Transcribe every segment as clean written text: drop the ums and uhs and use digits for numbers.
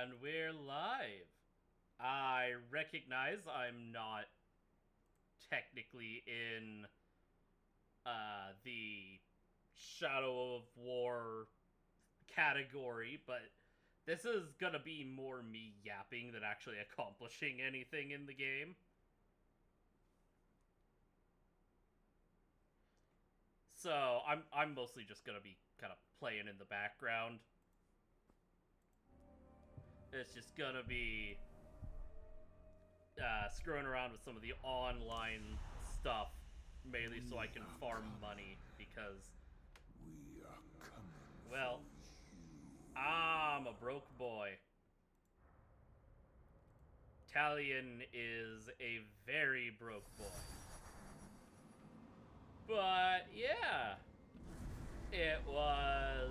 And we're live. I recognize I'm not technically in the Shadow of War category, but this is gonna be more me yapping than actually accomplishing anything in the game. So I'm mostly just gonna be kind of playing in the background. It's just gonna be screwing around with some of the online stuff, mainly so I can farm money because, We are coming well, for I'm a broke boy. Talion is a very broke boy. But yeah, it was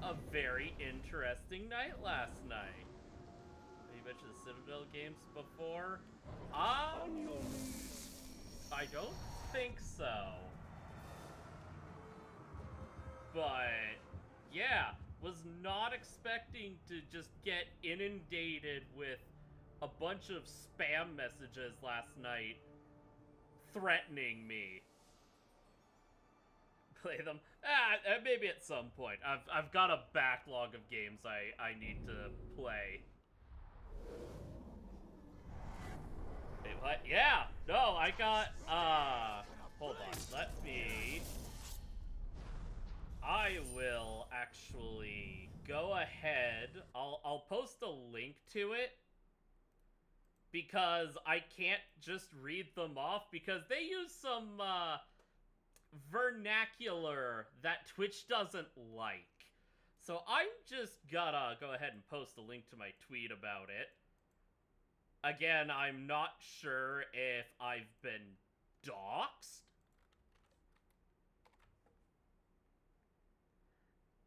a very interesting night last night. You mentioned the Citadel games before. I don't think so. But yeah, was not expecting to just get inundated with a bunch of spam messages last night threatening me. Play them? Maybe at some point. I've got a backlog of games I need to play. Wait, what? Yeah! No, I got, hold on. I will actually go ahead. I'll post a link to it because I can't just read them off because they use some vernacular that Twitch doesn't like. So I'm just gonna go ahead and post a link to my tweet about it. Again, I'm not sure if I've been doxxed.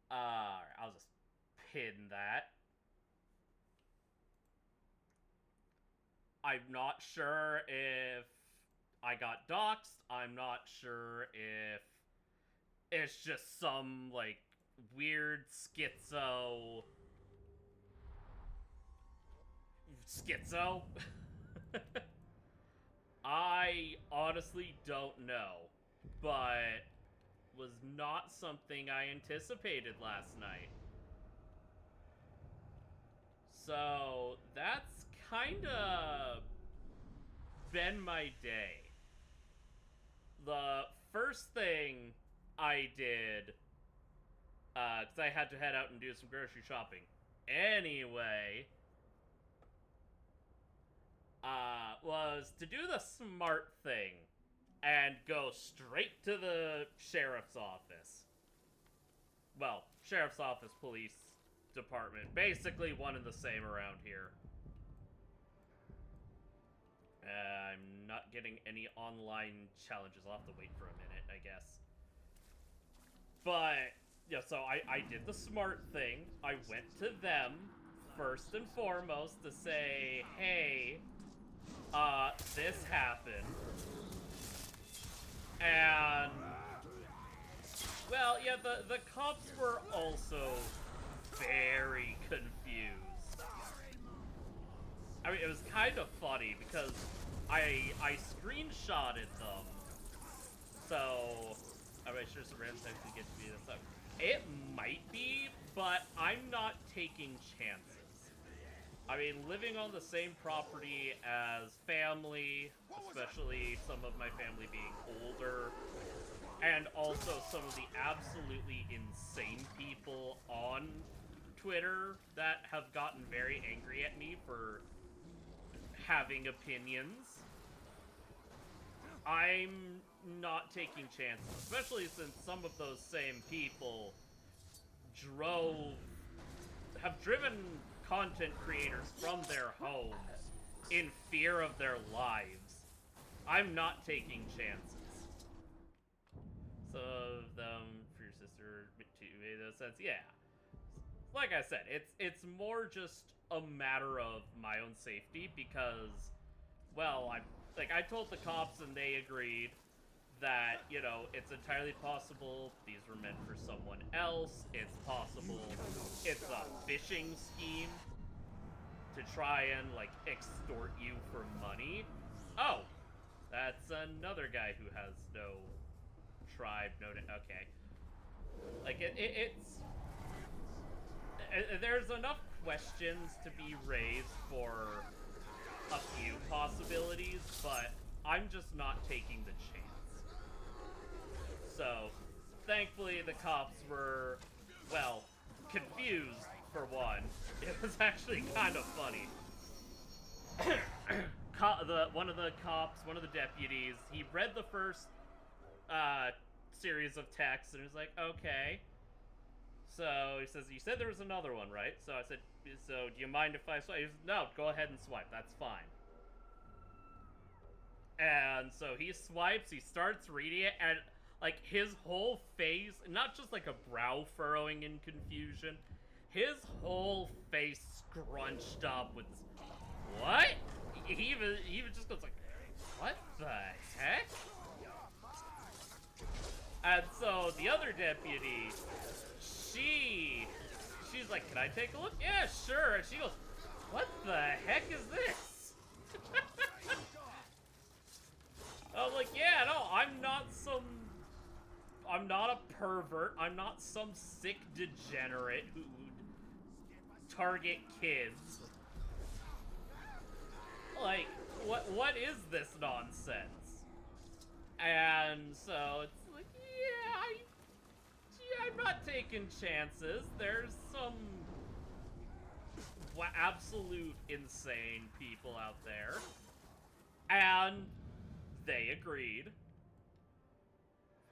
I'll just pin that. I'm not sure if I got doxxed. I'm not sure if it's just some, like, weird schizo. I honestly don't know, but was not something I anticipated last night. So that's kinda been my day. The first thing I did, because I had to head out and do some grocery shopping anyway, was to do the smart thing and go straight to the sheriff's office. Well, sheriff's office, police department, basically one and the same around here. I'm not getting any online challenges. I'll have to wait for a minute, I guess. But, yeah, so I did the smart thing. I went to them, first and foremost, to say, hey, this happened. And, well, yeah, the cops were also very confused. I mean, it was kind of funny because I screenshotted them. So, I'm sure some random text can get to be this up. It might be, but I'm not taking chances. I mean, living on the same property as family, especially some of my family being older, and also some of the absolutely insane people on Twitter that have gotten very angry at me for having opinions. I'm not taking chances, especially since some of those same people have driven content creators from their homes in fear of their lives. I'm not taking chances. Some of them for your sister to make those sense, yeah. Like I said, it's more just a matter of my own safety because, well, I told the cops and they agreed that, you know, it's entirely possible these were meant for someone else. It's possible it's a phishing scheme to try and, like, extort you for money. Oh, that's another guy who has no tribe, no... Okay. Like, there's enough questions to be raised for a few possibilities, but I'm just not taking the chance. So, thankfully, the cops were, well, confused, for one. It was actually kind of funny. One of the cops, one of the deputies, he read the first series of texts, and he was like, okay. So he says, you said there was another one, right? So I said, so do you mind if I swipe? He says, no, go ahead and swipe. That's fine. And so he swipes, he starts reading it, and, like, his whole face, not just, like, a brow furrowing in confusion, his whole face scrunched up with, what? He even just goes like, what the heck? And so the other deputy, she's like, can I take a look? Yeah, sure. And she goes, what the heck is this? I was like, yeah, no, I'm not a pervert. I'm not some sick degenerate who would target kids. Like, what is this nonsense? And so it's like, yeah, I'm not taking chances. There's some absolute insane people out there. And they agreed.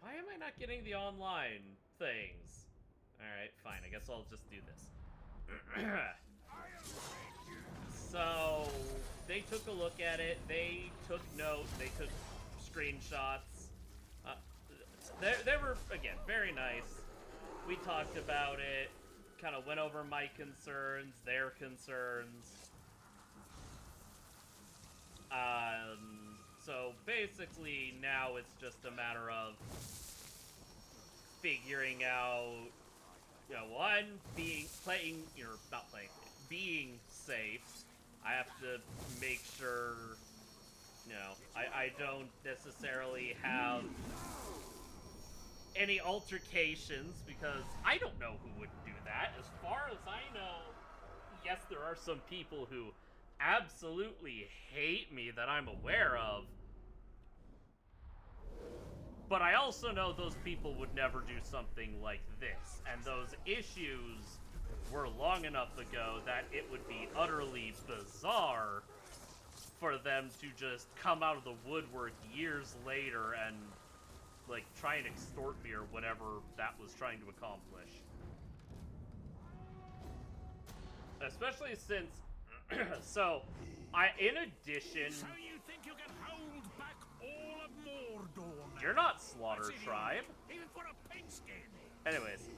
Why am I not getting the online things? Alright, fine. I guess I'll just do this. So, they took a look at it. They took notes. They took screenshots. They were, again, very nice. We talked about it. Kind of went over my concerns, their concerns. So basically now it's just a matter of figuring out, you know, one, being safe. I have to make sure, you know, I don't necessarily have any altercations, because I don't know who would do that. As far as I know, yes, there are some people who absolutely hate me that I'm aware of. But I also know those people would never do something like this. And those issues were long enough ago that it would be utterly bizarre for them to just come out of the woodwork years later and, like, try and extort me or whatever that was trying to accomplish. Especially since... so, in addition... So you think you can hold back all of Mordor now? You're not Slaughter Tribe. Even for a pigskin. Anyways.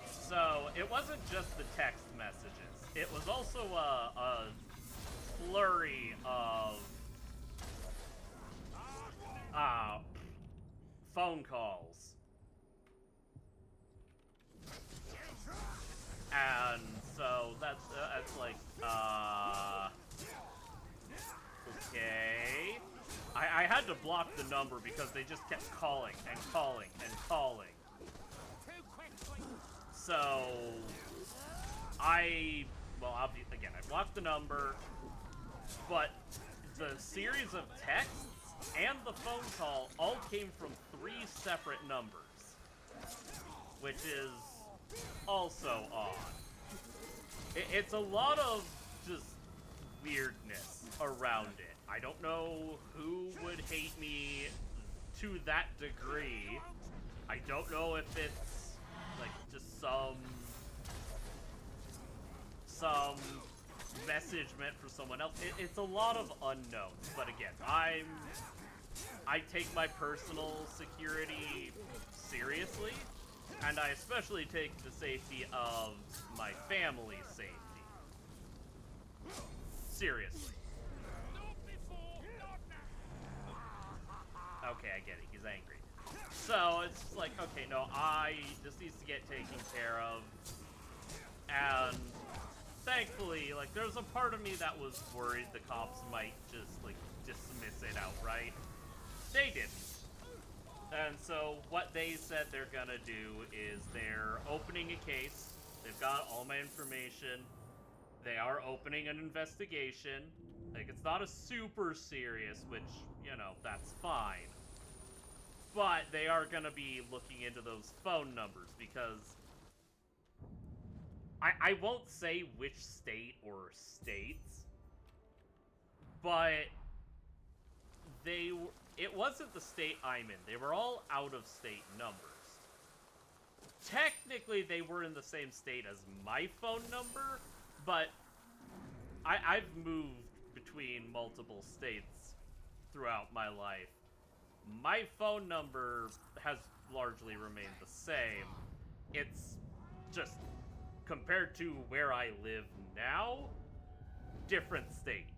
So, it wasn't just the text messages. It was also a flurry of... phone calls. And so that's like, okay. I had to block the number because they just kept calling and calling and calling. So, I blocked the number, but the series of texts and the phone call all came from 3 separate numbers, which is also odd. It's a lot of just weirdness around it. I don't know who would hate me to that degree. I don't know if it's like just some message meant for someone else. It's a lot of unknowns, but again, I take my personal security seriously, and I especially take the safety of my family's safety seriously. Okay, I get it. He's angry. So it's like, okay, no, this needs to get taken care of. And thankfully, like, there was a part of me that was worried the cops might just, like, dismiss it outright. They didn't. And so what they said they're gonna do is they're opening a case. They've got all my information. They are opening an investigation. Like, it's not a super serious, which, you know, that's fine. But they are gonna be looking into those phone numbers because I won't say which state or states, but it wasn't the state I'm in. They were all out-of-state numbers. Technically, they were in the same state as my phone number, but I've moved between multiple states throughout my life. My phone number has largely remained the same. It's just, compared to where I live now, different state.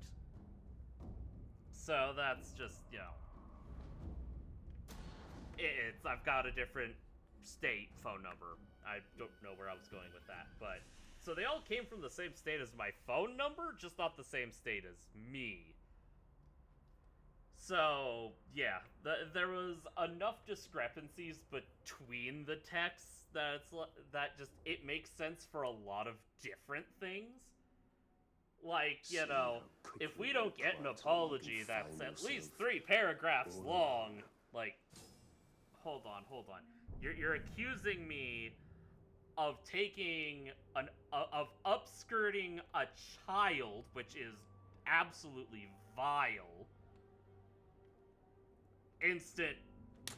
So that's just, you know, I've got a different state phone number. I don't know where I was going with that, but so they all came from the same state as my phone number, just not the same state as me. So yeah, there was enough discrepancies between the texts that it makes sense for a lot of different things. Like, you know, if we don't get an apology that's at least 3 paragraphs long, like, hold on. You're accusing me of of upskirting a child, which is absolutely vile. Instant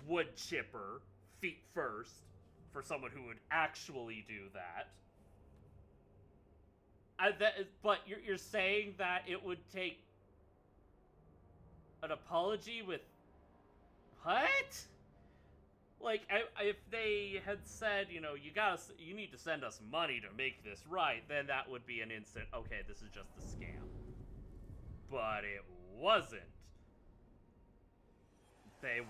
wood chipper, feet first, for someone who would actually do that. But you're saying that it would take an apology with what? Like, if they had said, you know, you need to send us money to make this right, then that would be an instant, okay, this is just a scam. But it wasn't. They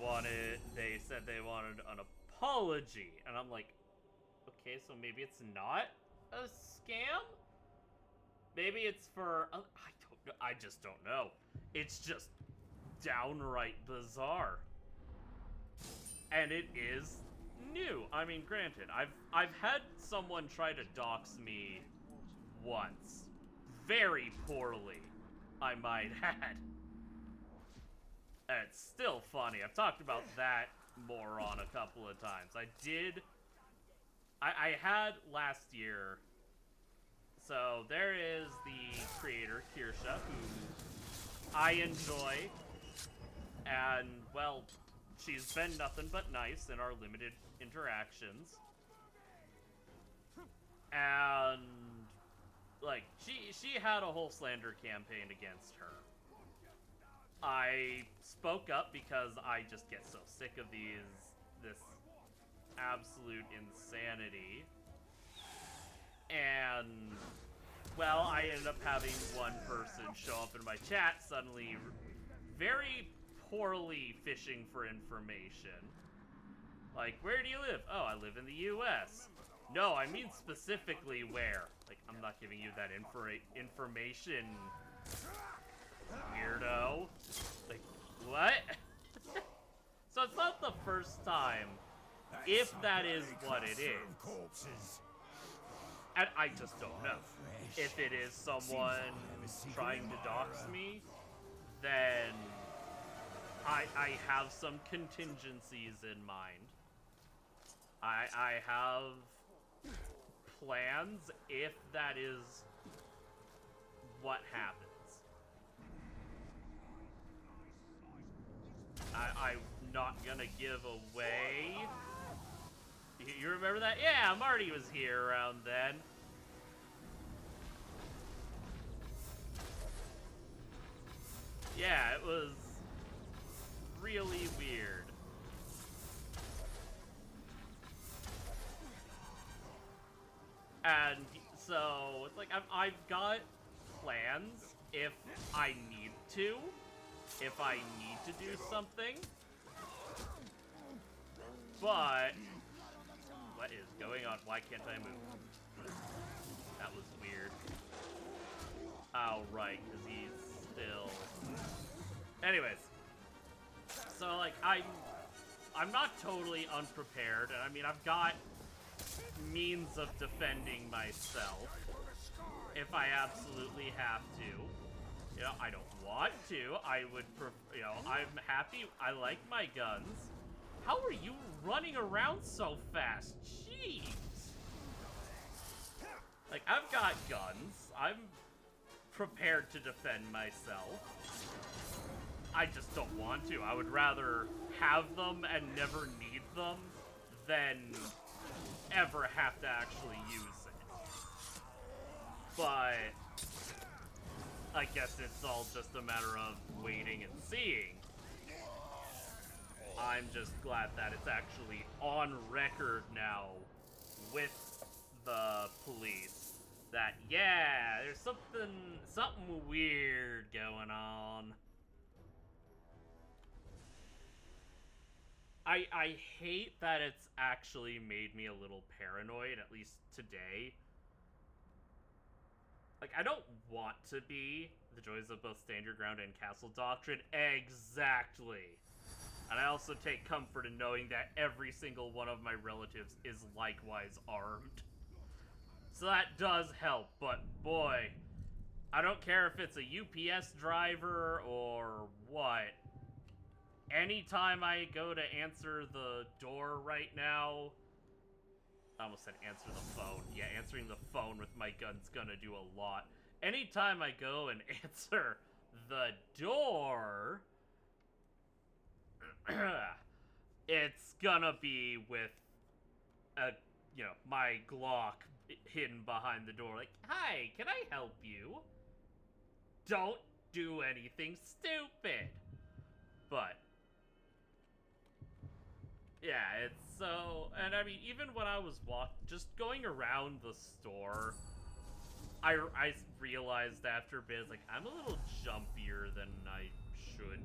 said they wanted an apology, and I'm like, okay, so maybe it's not a scam? Maybe it's for, I just don't know. It's just downright bizarre. And it is new. I mean, granted, I've had someone try to dox me once. Very poorly, I might add. And it's still funny. I've talked about that more on a couple of times. I had last year. So there is the creator, Kirsha, who I enjoy. And, well, she's been nothing but nice in our limited interactions. And, like, she had a whole slander campaign against her. I spoke up because I just get so sick of this absolute insanity. And, well, I ended up having one person show up in my chat suddenly very poorly fishing for information. Like, where do you live? Oh, I live in the US. No, I mean specifically where. Like, I'm not giving you that information, weirdo. Like, what? So it's not the first time, if that is what it is. And I just don't know. If it is someone trying to dox me, then I have some contingencies in mind. I have plans if that is what happens. I'm not gonna give away. You remember that? Yeah, Marty was here around then. Yeah, it was really weird. And so, it's like, I've got plans if I need to. If I need to do something. But what is going on? Why can't I move? That was weird. Oh, right, because he's still... Anyways. So, like, I'm not totally unprepared, and I mean, I've got means of defending myself if I absolutely have to. You know, I don't want to. I would, you know, I'm happy. I like my guns. How are you running around so fast? Jeez. Like, I've got guns. I'm prepared to defend myself. I just don't want to. I would rather have them and never need them than ever have to actually use it. But I guess it's all just a matter of waiting and seeing. I'm just glad that it's actually on record now with the police that, yeah, there's something weird going on. I hate that it's actually made me a little paranoid, at least today. Like, I don't want to be. The joys of both Stand Your Ground and Castle Doctrine. Exactly. And I also take comfort in knowing that every single one of my relatives is likewise armed. So that does help, but boy, I don't care if it's a UPS driver or what. Anytime I go to answer the door right now, I almost said answer the phone. Yeah, answering the phone with my gun's gonna do a lot. Anytime I go and answer the door, it's gonna be with a, you know, my Glock hidden behind the door. Like, hi, can I help you? Don't do anything stupid. But yeah, it's so, and I mean, even when I was just going around the store, I realized after a bit, like, I'm a little jumpier than I should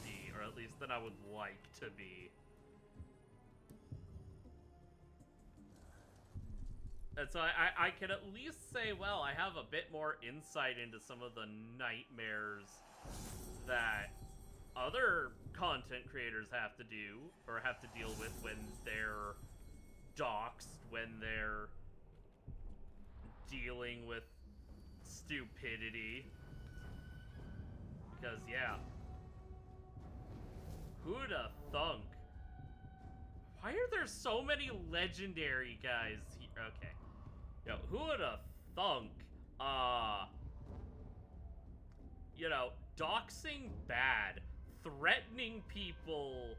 be, or at least than I would like to be. And so I can at least say, well, I have a bit more insight into some of the nightmares that other content creators have to do, or have to deal with when they're doxxed, when they're dealing with stupidity. Because, yeah. Who'da thunk? Why are there so many legendary guys here? Okay. Yo, who'da thunk? You know, doxing bad. Threatening people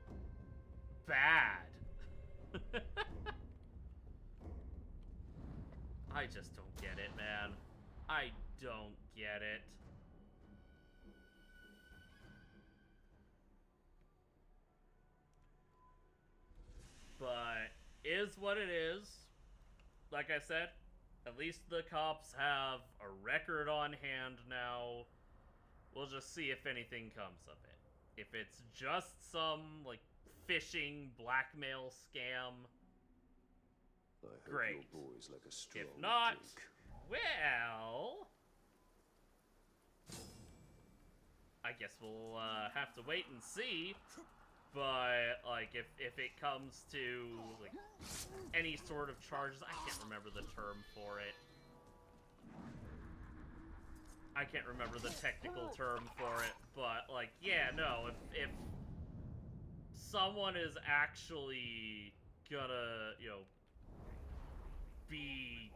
bad. I just don't get it, man. I don't get it. But is what it is. Like I said, at least the cops have a record on hand now. We'll just see if anything comes of it. If it's just some, like, phishing blackmail scam, great. Your boy's like a strong If not, drink. well, I guess we'll have to wait and see. But, like, if it comes to, like, any sort of charges, I can't remember the term for it. I can't remember the technical term for it, but, like, yeah, no, if someone is actually gonna, you know, be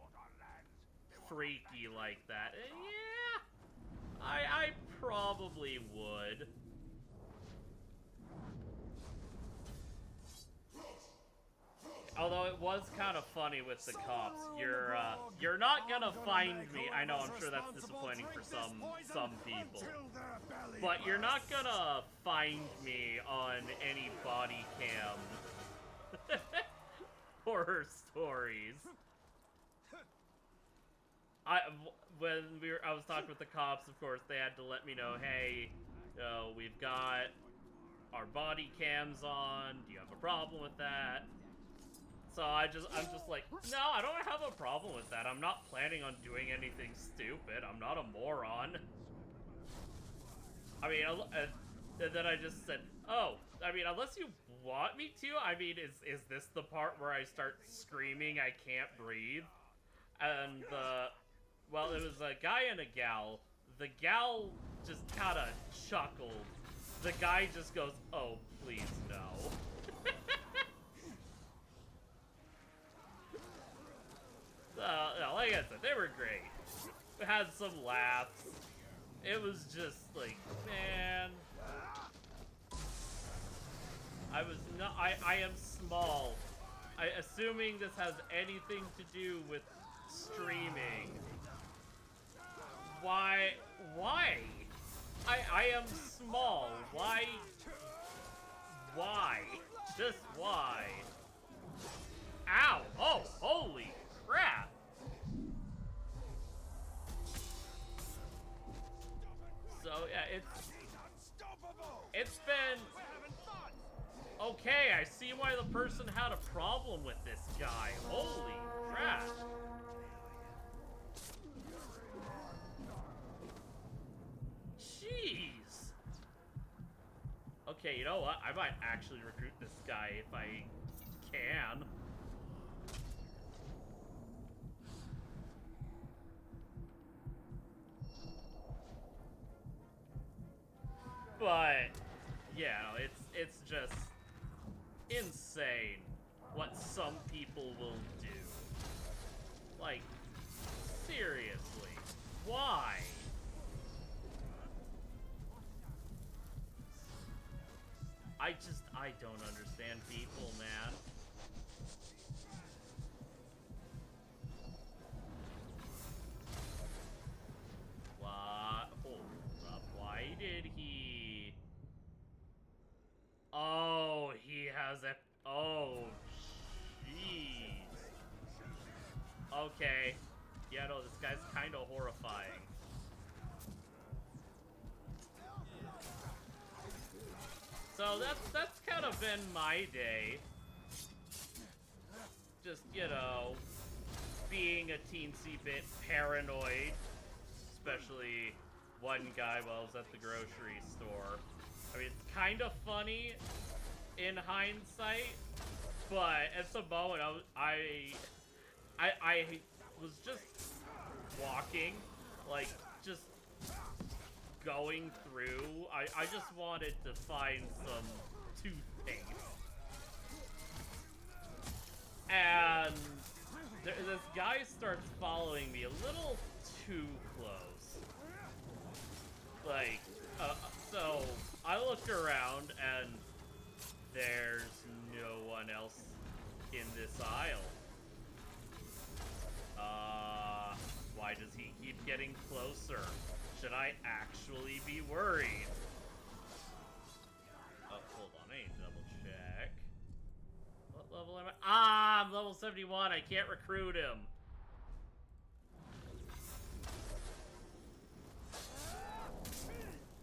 freaky like that, yeah, I probably would. Although it was kind of funny with the cops. You're not gonna find me. I know, I'm sure that's disappointing for some people. But you're not gonna find me on any body cam horror stories. I was talking with the cops, of course, they had to let me know, hey, we've got our body cams on? Do you have a problem with that? So I'm just like, no, I don't have a problem with that. I'm not planning on doing anything stupid. I'm not a moron. I mean, and then I just said, oh, I mean, unless you want me to, I mean, is this the part where I start screaming I can't breathe? And, well, it was a guy and a gal. The gal just kind of chuckled. The guy just goes, oh, please, no. No, like I said, they were great. We had some laughs. It was just like, man. I am small. Assuming this has anything to do with streaming. Why? I am small. Why? Just why? Ow! Oh, holy crap! So yeah, it's been okay. I see why the person had a problem with this guy. Holy crap! Jeez. Okay, you know what? I might actually recruit this guy if I can. But yeah, no, it's just insane what some people will do. Like, seriously, why? I don't understand people, man. Why? Oh, why did he? Oh, he has a. Oh, jeez. Okay. Yeah, no, this guy's kind of horrifying. So that's kind of been my day. Just, you know, being a teensy bit paranoid. Especially one guy while I was at the grocery store. I mean, it's kind of funny in hindsight, but at the moment I was just walking, like, just going through. I just wanted to find some toothpaste. And this guy starts following me a little too close. Like, so I look around and there's no one else in this aisle. Why does he keep getting closer? Should I actually be worried? Oh, hold on, I need to double check. What level am I? Ah, I'm level 71, I can't recruit him.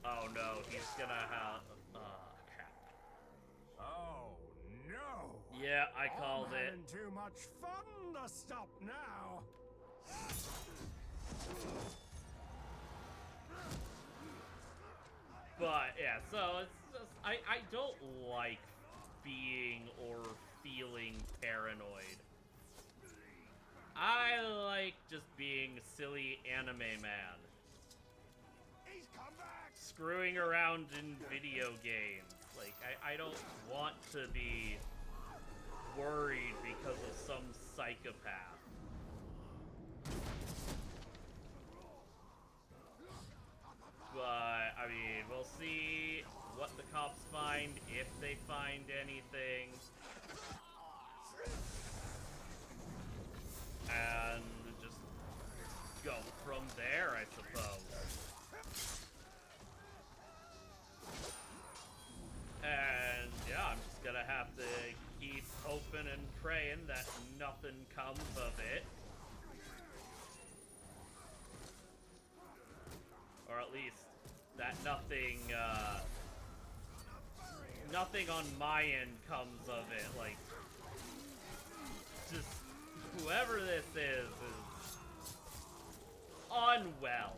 Oh no, he's gonna have... crap. Oh, no! Yeah, I called I'm it. having too much fun to stop now! But, yeah, so it's just... I don't like being or feeling paranoid. I like just being a silly anime man. He's come back! Screwing around in video games. Like, I don't want to be worried because of some psychopath. But, I mean, we'll see what the cops find, if they find anything. And just go from there, I suppose. And yeah, I'm just gonna have to keep hoping and praying that nothing comes of it. Or at least that nothing nothing on my end comes of it. Like, just whoever this is unwell.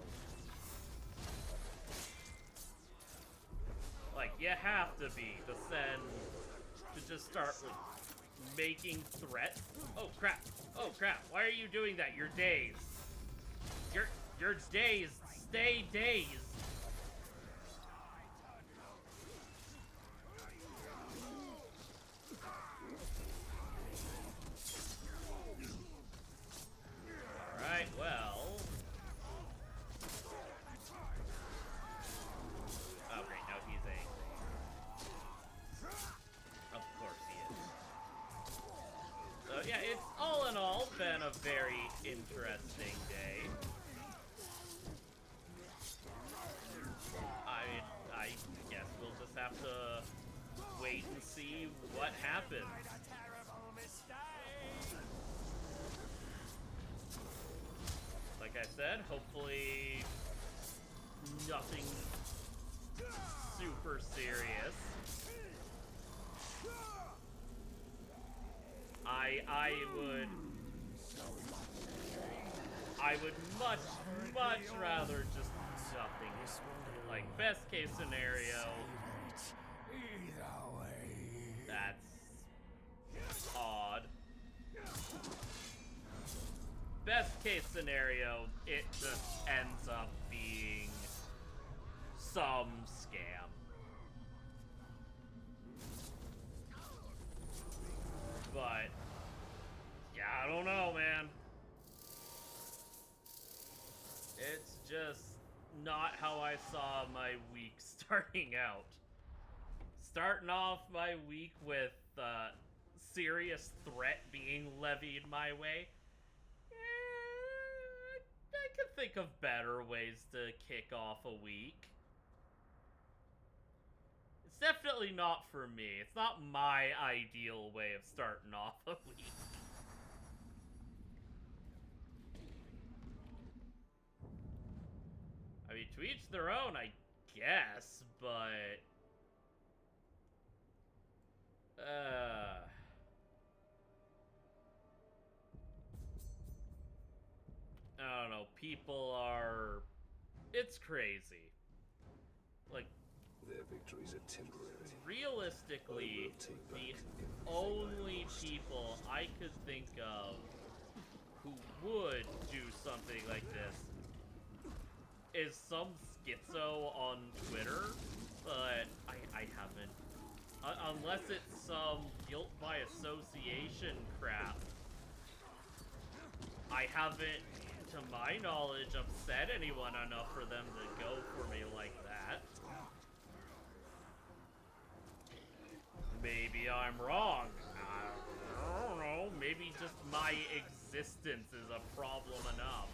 Like, you have to be to just start like making threats. Oh crap! Oh crap! Why are you doing that? You're dazed. You're dazed. Stay dazed. Alright, well. Oh great, no, he's angry. Of course he is. So yeah, it's all in all been a very interesting day. I guess we'll just have to wait and see what happens. Like I said, hopefully nothing super serious. I would much rather just nothing. Like, best case scenario, that's odd. Best case scenario, it just ends up being some scam. But, yeah, I don't know, man. It's just not how I saw my week starting out. Starting off my week with serious threat being levied my way. I could think of better ways to kick off a week. It's definitely not for me. It's not my ideal way of starting off a week. I mean, to each their own, I guess, but... I don't know, people are... It's crazy. Like... Their victories are temporary. Realistically, the only people I could think of who would do something like this is some schizo on Twitter, but I haven't. Unless it's some guilt by association crap. I haven't, to my knowledge, upset anyone enough for them to go for me like that. Maybe I'm wrong. I don't know. Maybe just my existence is a problem enough.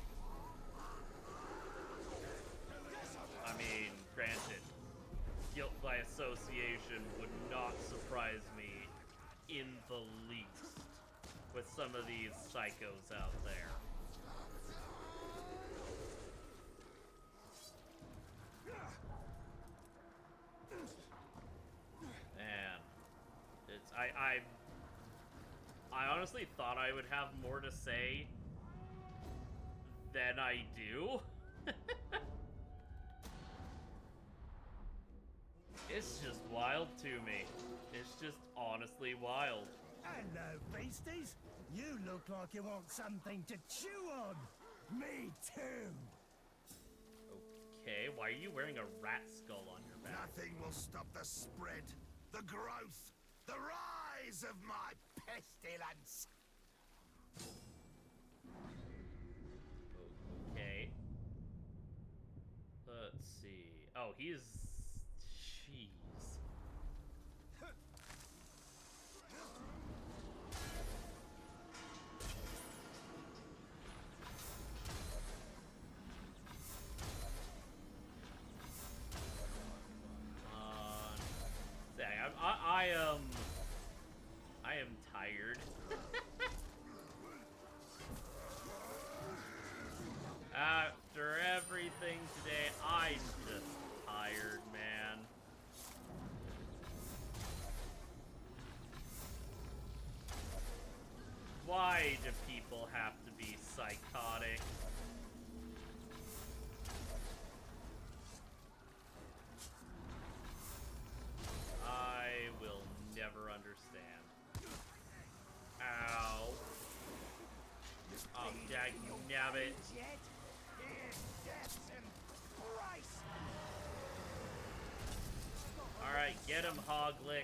I mean, granted, guilt by association would not surprise me in the least with some of these psychos out there. Man, it's I honestly thought I would have more to say than I do. It's just wild to me. It's just honestly wild. Hello, beasties. You look like you want something to chew on. Me too. Okay, why are you wearing a rat skull on your back? Nothing will stop the spread, the growth, the rise of my pestilence. Okay. Let's see. Oh, he's... Jeez. I am tired. After everything today, I'm just tired, man. only do people have to be psychotic? I will never understand. Ow. Oh, dagnabbit. Alright, get him, Hoglick.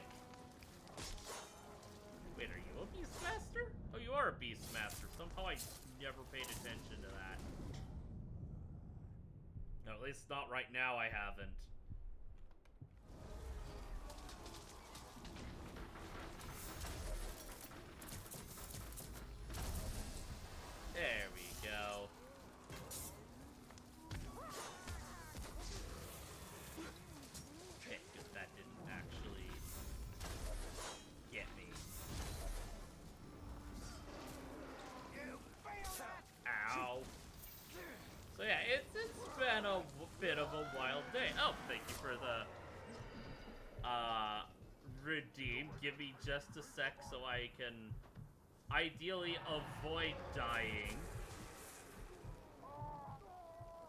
Wait, are you a Beastmaster? Oh, you are a Beastmaster. Somehow I never paid attention to that. No, at least not right now I haven't. There we go. Okay, because that didn't actually get me. Ow. So yeah, it's been a bit of a wild day. Oh, thank you for the redeem. Give me just a sec so I can ideally avoid dying.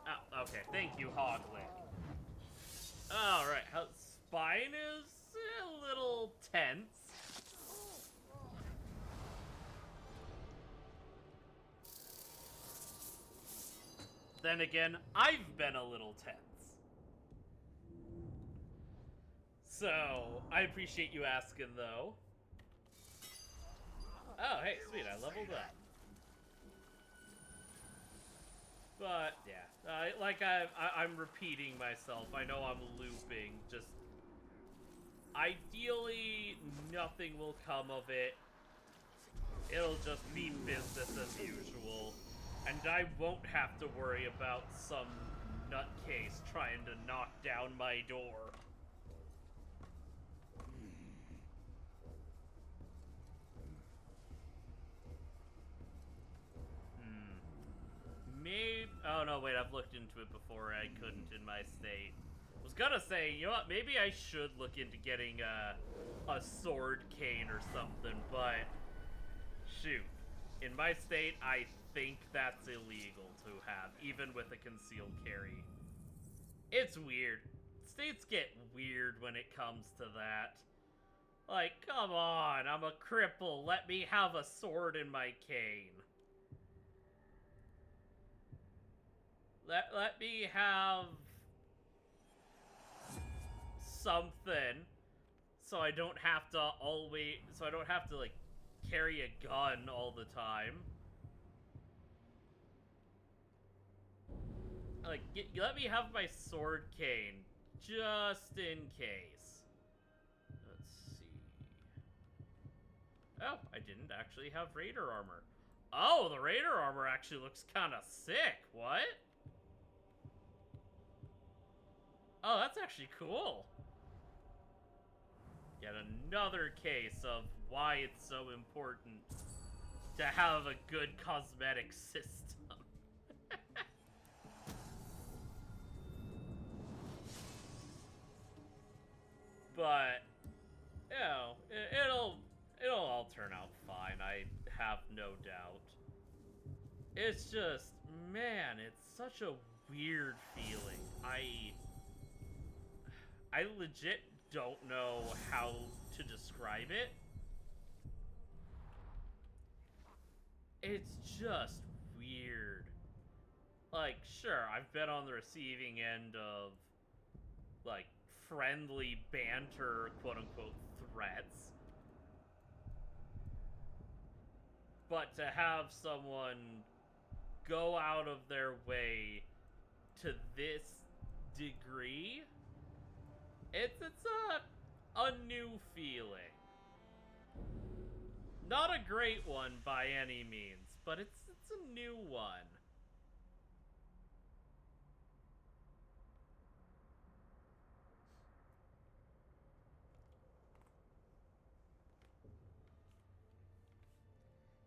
Oh, okay. Thank you, Hoglick. Alright, how spine is a little tense. Then again, I've been a little tense. So, I appreciate you asking, though. Oh, hey, sweet, I leveled up. But, yeah, like I'm repeating myself. I know I'm looping. Just, ideally, nothing will come of it. It'll just be business as usual. And I won't have to worry about some nutcase trying to knock down my door. Maybe... Oh, no, wait, I've looked into it before. I couldn't in my state. I was gonna say, you know what, maybe I should look into getting a sword cane or something, but... Shoot. In my state, I think that's illegal to have, even with a concealed carry. It's weird. States get weird when it comes to that. Like, come on, I'm a cripple. Let me have a sword in my cane. Let me have something so I don't have to like carry a gun all the time. Like, let me have my sword cane just in case. Let's see. Oh, I didn't actually have Raider armor. Oh, the Raider armor actually looks kind of sick. What? Oh, that's actually cool. Yet another case of why it's so important to have a good cosmetic system. But, you know, it'll all turn out fine, I have no doubt. It's just, man, it's such a weird feeling. I legit don't know how to describe it. It's just weird. Like, sure, I've been on the receiving end of, like, friendly banter, quote-unquote, threats. But to have someone go out of their way to this degree, it's a new feeling. Not a great one by any means, but it's a new one.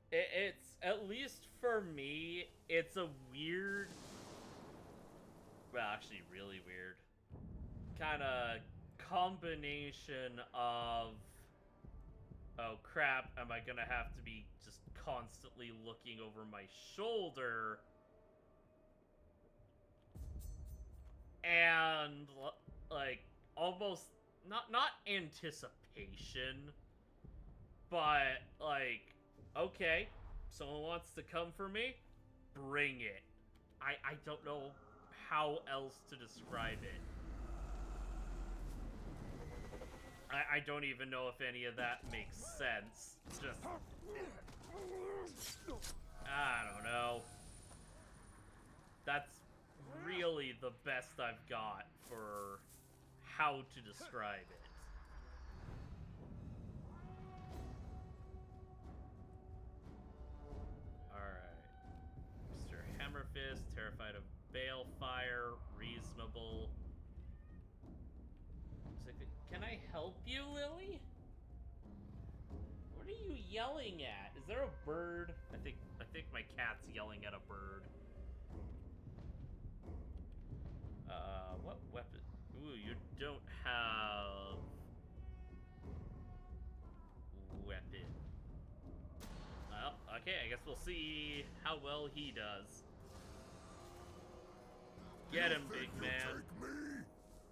It's, at least for me, it's a weird, well, actually really weird, kind of combination of, oh crap, am I gonna have to be just constantly looking over my shoulder. And, like, almost, not anticipation, but, like, okay, someone wants to come for me, bring it. I don't know how else to describe it. I don't even know if any of that makes sense. Just, I don't know. That's really the best I've got for how to describe it. Alright. Mr. Hammerfist, terrified of balefire, reasonable. Can I help you, Lily? What are you yelling at? Is there a bird? I think my cat's yelling at a bird. What weapon? Ooh, you don't have weapon. Well, okay, I guess we'll see how well he does. Get him, big man. Take me?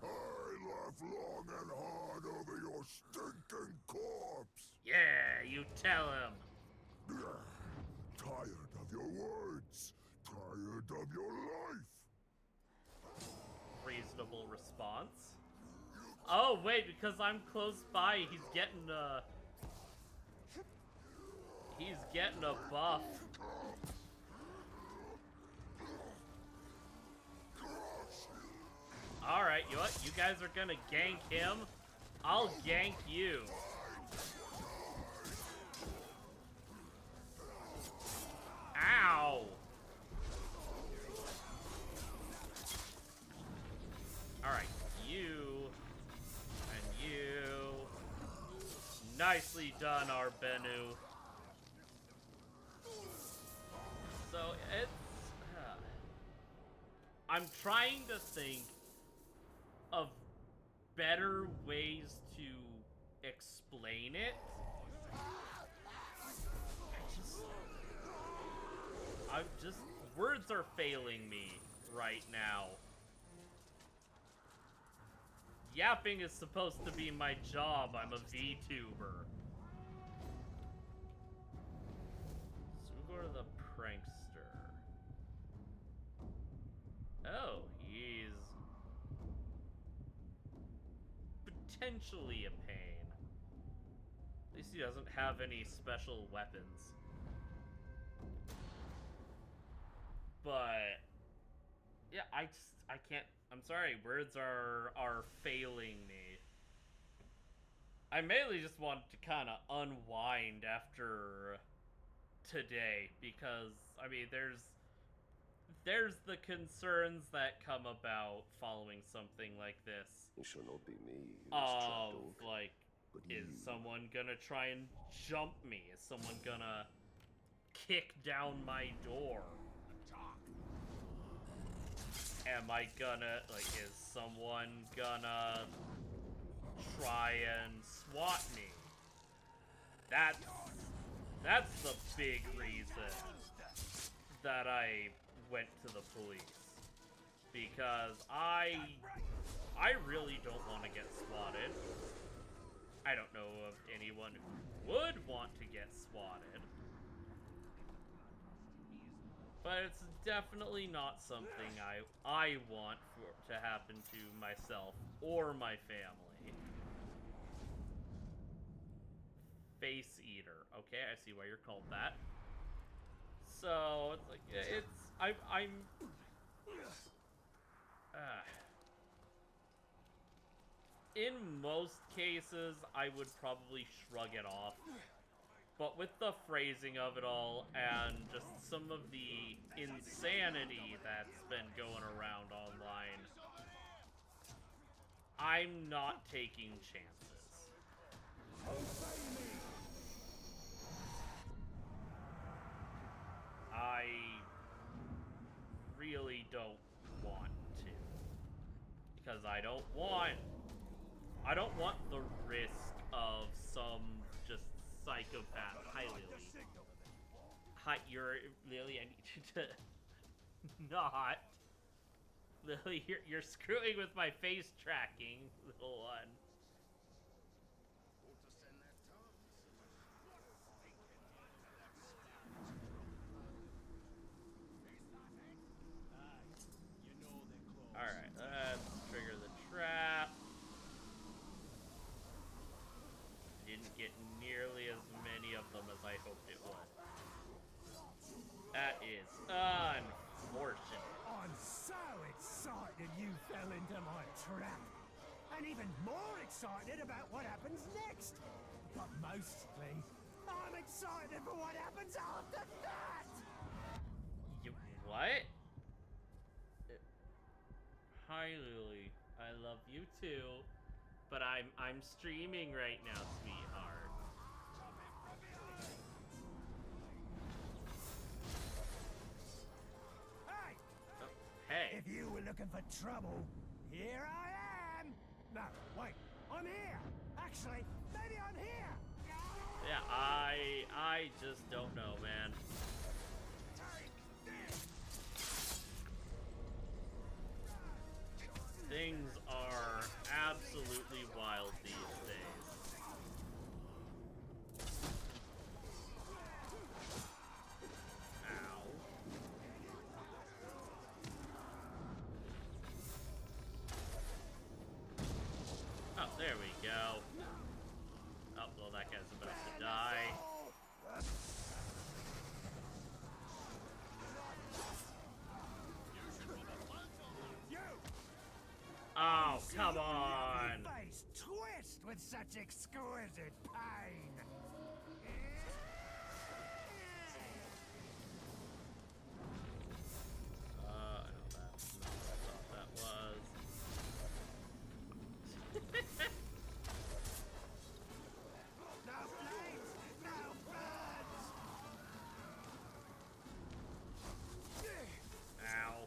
I laugh long and hard over your stinking corpse. Yeah, you tell him. Tired of your words. Tired of your life. Reasonable response. Oh, wait, because I'm close by, he's getting a buff. Alright, you know what? You guys are gonna gank him. I'll gank you. Ow! Alright, you and you. Nicely done, Arbenu. So it's... I'm trying to think of better ways to explain it. Words are failing me right now. Yapping is supposed to be my job. I'm a VTuber. So we go to the prankster. Oh, he's potentially a pain. At least he doesn't have any special weapons. But yeah, I can't. I'm sorry, words are failing me. I mainly just want to kind of unwind after today because I mean, there's the concerns that come about following something like this. It shall not be me who is trapped, orc, Like, but is you. someone gonna try and jump me? Is someone gonna kick down my door? Am I gonna, like, is someone gonna try and swat me? That's the big reason that I went to the police. Because I really don't want to get swatted. I don't know of anyone who would want to get swatted. But it's definitely not something I want to happen to myself or my family. Face Eater. Okay, I see why you're called that. So, it's like, I'm... in most cases, I would probably shrug it off. But with the phrasing of it all, and just some of the insanity that's been going around online, I'm not taking chances. I really don't want to. Because I don't want the risk of some just psychopath. Hi, Lily. Hi, Lily, I need you to not. Lily, you're screwing with my face tracking, little one. Alright, let's trigger the trap. Didn't get nearly as many of them as I hoped it would. That is unfortunate. I'm so excited you fell into my trap. And even more excited about what happens next. But mostly, I'm excited for what happens after that! You what? Hi, Lily. I love you too, but I'm streaming right now, sweetheart. Hey! Oh, hey. If you were looking for trouble, here I am! No, wait, I'm here! Actually, maybe I'm here! Yeah, I just don't know, man. Things are absolutely wild these days. Ow. Oh, there we go. Oh, well, that guy's about to die. Oh, come on! Face twist with such exquisite pain. I know that's not what I thought that was. No flames, no burns. Ow.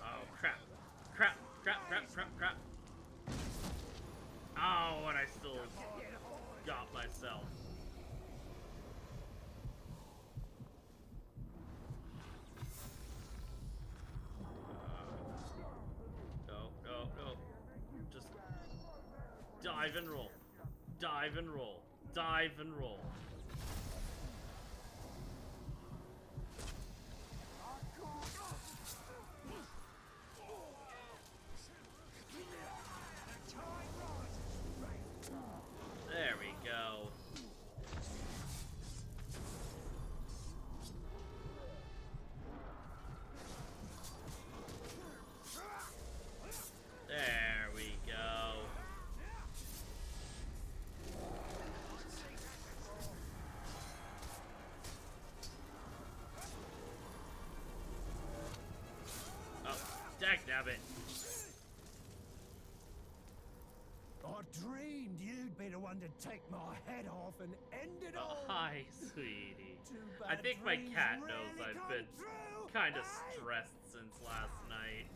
Oh, crap. Crap, crap, crap, crap, crap. Oh, and I still got myself. No, no, no. Just dive and roll. Dive and roll. Dive and roll. There we go. There we go. Oh, dagnabbit. I dreamed you'd be the one to take my head off and end it Oh, all. hi, sweetie. Too I bad think my dreams cat knows rarely I've come been true, kind of eh? stressed since last night.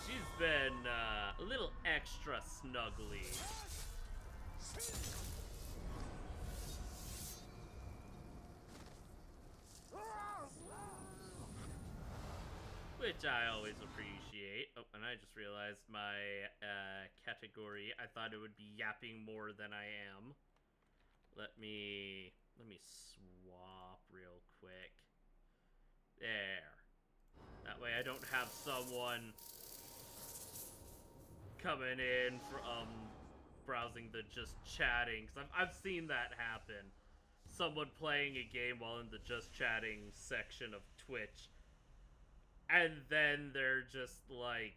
She's been a little extra snuggly. Which I always appreciate. Oh, and I just realized my category. I thought it would be yapping more than I am. Let me swap real quick. There. That way I don't have someone coming in from browsing the just chatting. Cause I've seen that happen. Someone playing a game while in the just chatting section of Twitch. And then they're just like,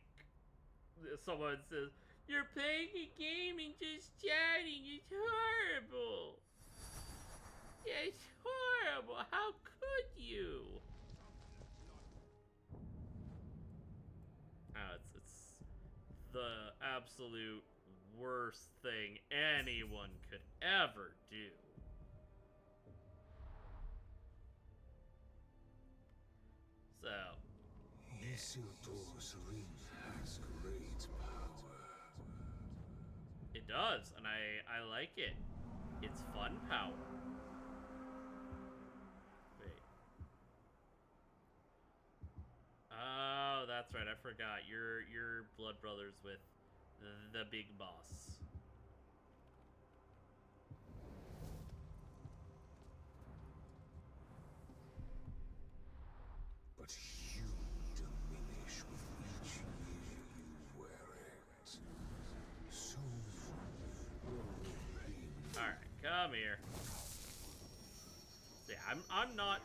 someone says, "You're playing a game and just chatting. It's horrible. It's horrible. How could you?" It's the absolute worst thing anyone could ever do. So. does, and I like it. It's fun power. Wait. Oh, that's right. I forgot. You're blood brothers with the big boss. But you diminish with each year you wear it. Soon will remain. All right, come here. Yeah, I'm not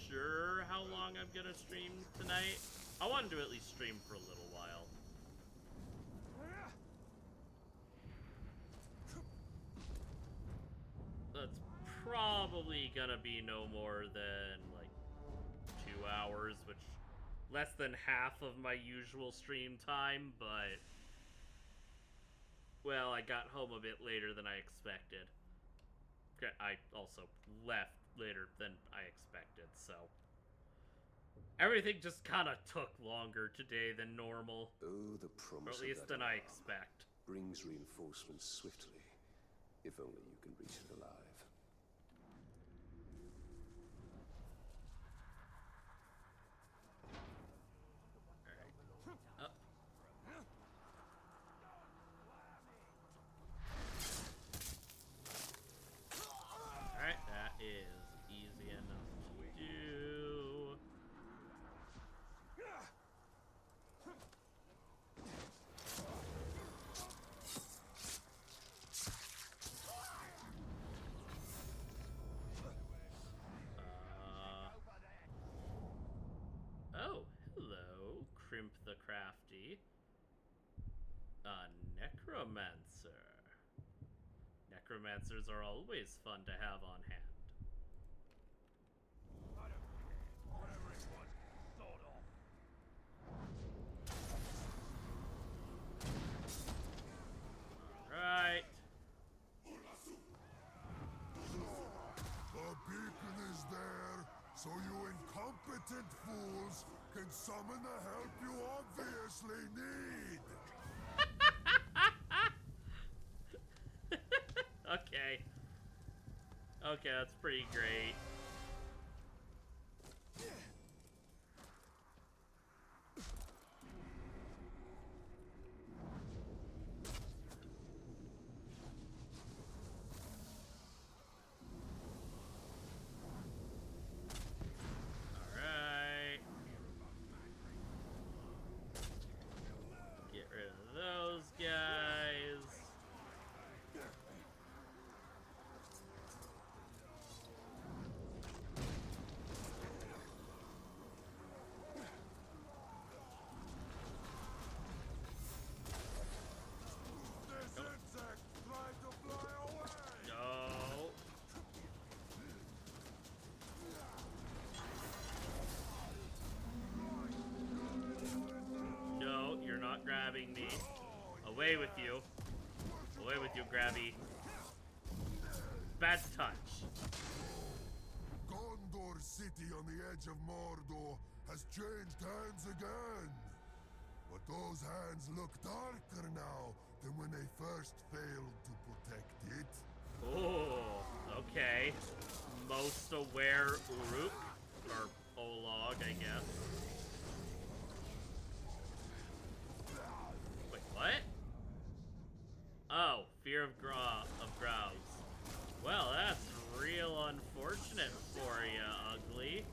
sure how long I'm gonna stream tonight. I wanted to at least stream for a little while. That's probably gonna be no more than like 2 hours, which less than half of my usual stream time, but well, I got home a bit later than I expected. I also left later than I expected, so everything just kind of took longer today than normal. Oh, the Or promise at least of that than I alarm expect. brings reinforcements swiftly, if only you can reach it alive. Alright. Up. Alright, that is easy enough to do. Oh, hello, Crimp the Crafty. A necromancer. Necromancers are always fun to have on hand. Alright. The beacon is there, so you incompetent fools can summon the help you obviously need. Okay. Okay, that's pretty great. Alright. Get rid of those guys. This insect tried to fly away. No. No, you're not grabbing me. Away with you. Away with you, Grabby. Bad touch. Gondor City on the edge of Mordor has changed hands again. But those hands look darker now than when they first failed to protect it. Oh, okay. Most aware Uruk, or Olog, I guess. Wait, what? Oh, fear of Growls. Well, that's real unfortunate for ya, ugly.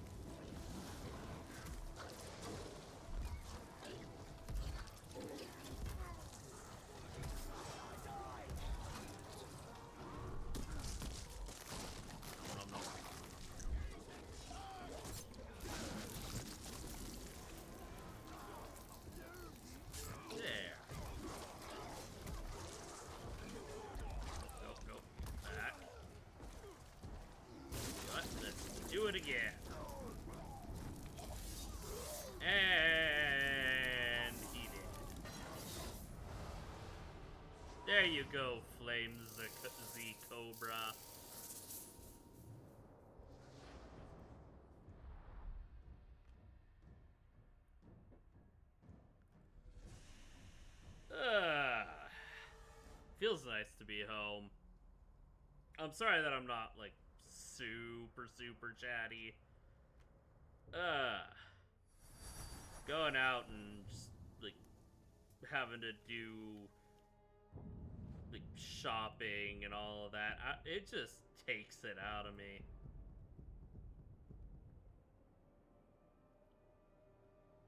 There. Nope, nope. Back. But let's do it again. And he did. There you go, Flames the Cobra. Feels nice to be home. I'm sorry that I'm not, like, super chatty. Going out and just, like, having to do, like, shopping and all of that, it just takes it out of me.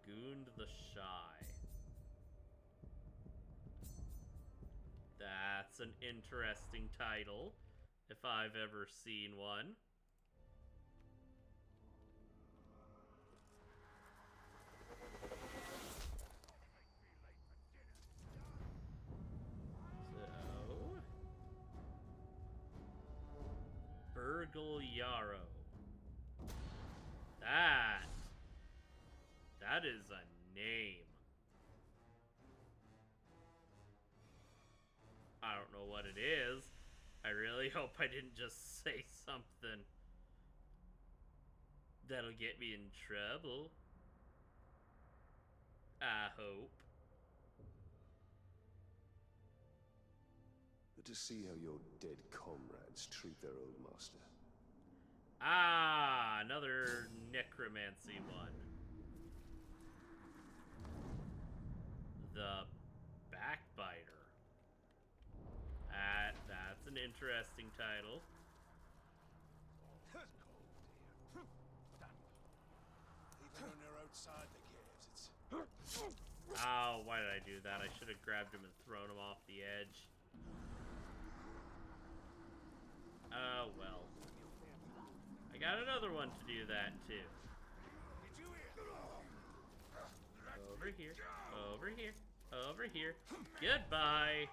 Goond the Shy. That's an interesting title, if I've ever seen one. So, Burgle Yarrow. That is a name. I don't know what it is. I really hope I didn't just say something that'll get me in trouble. I hope. But to see how your dead comrades treat their old master. Ah, another necromancy one. The Backbiter. That's an interesting title. Even when you're outside the caves, it's... Oh, why did I do that? I should have grabbed him and thrown him off the edge. Oh, well. I got another one to do that, too. Over here. Over here. Over here. Goodbye.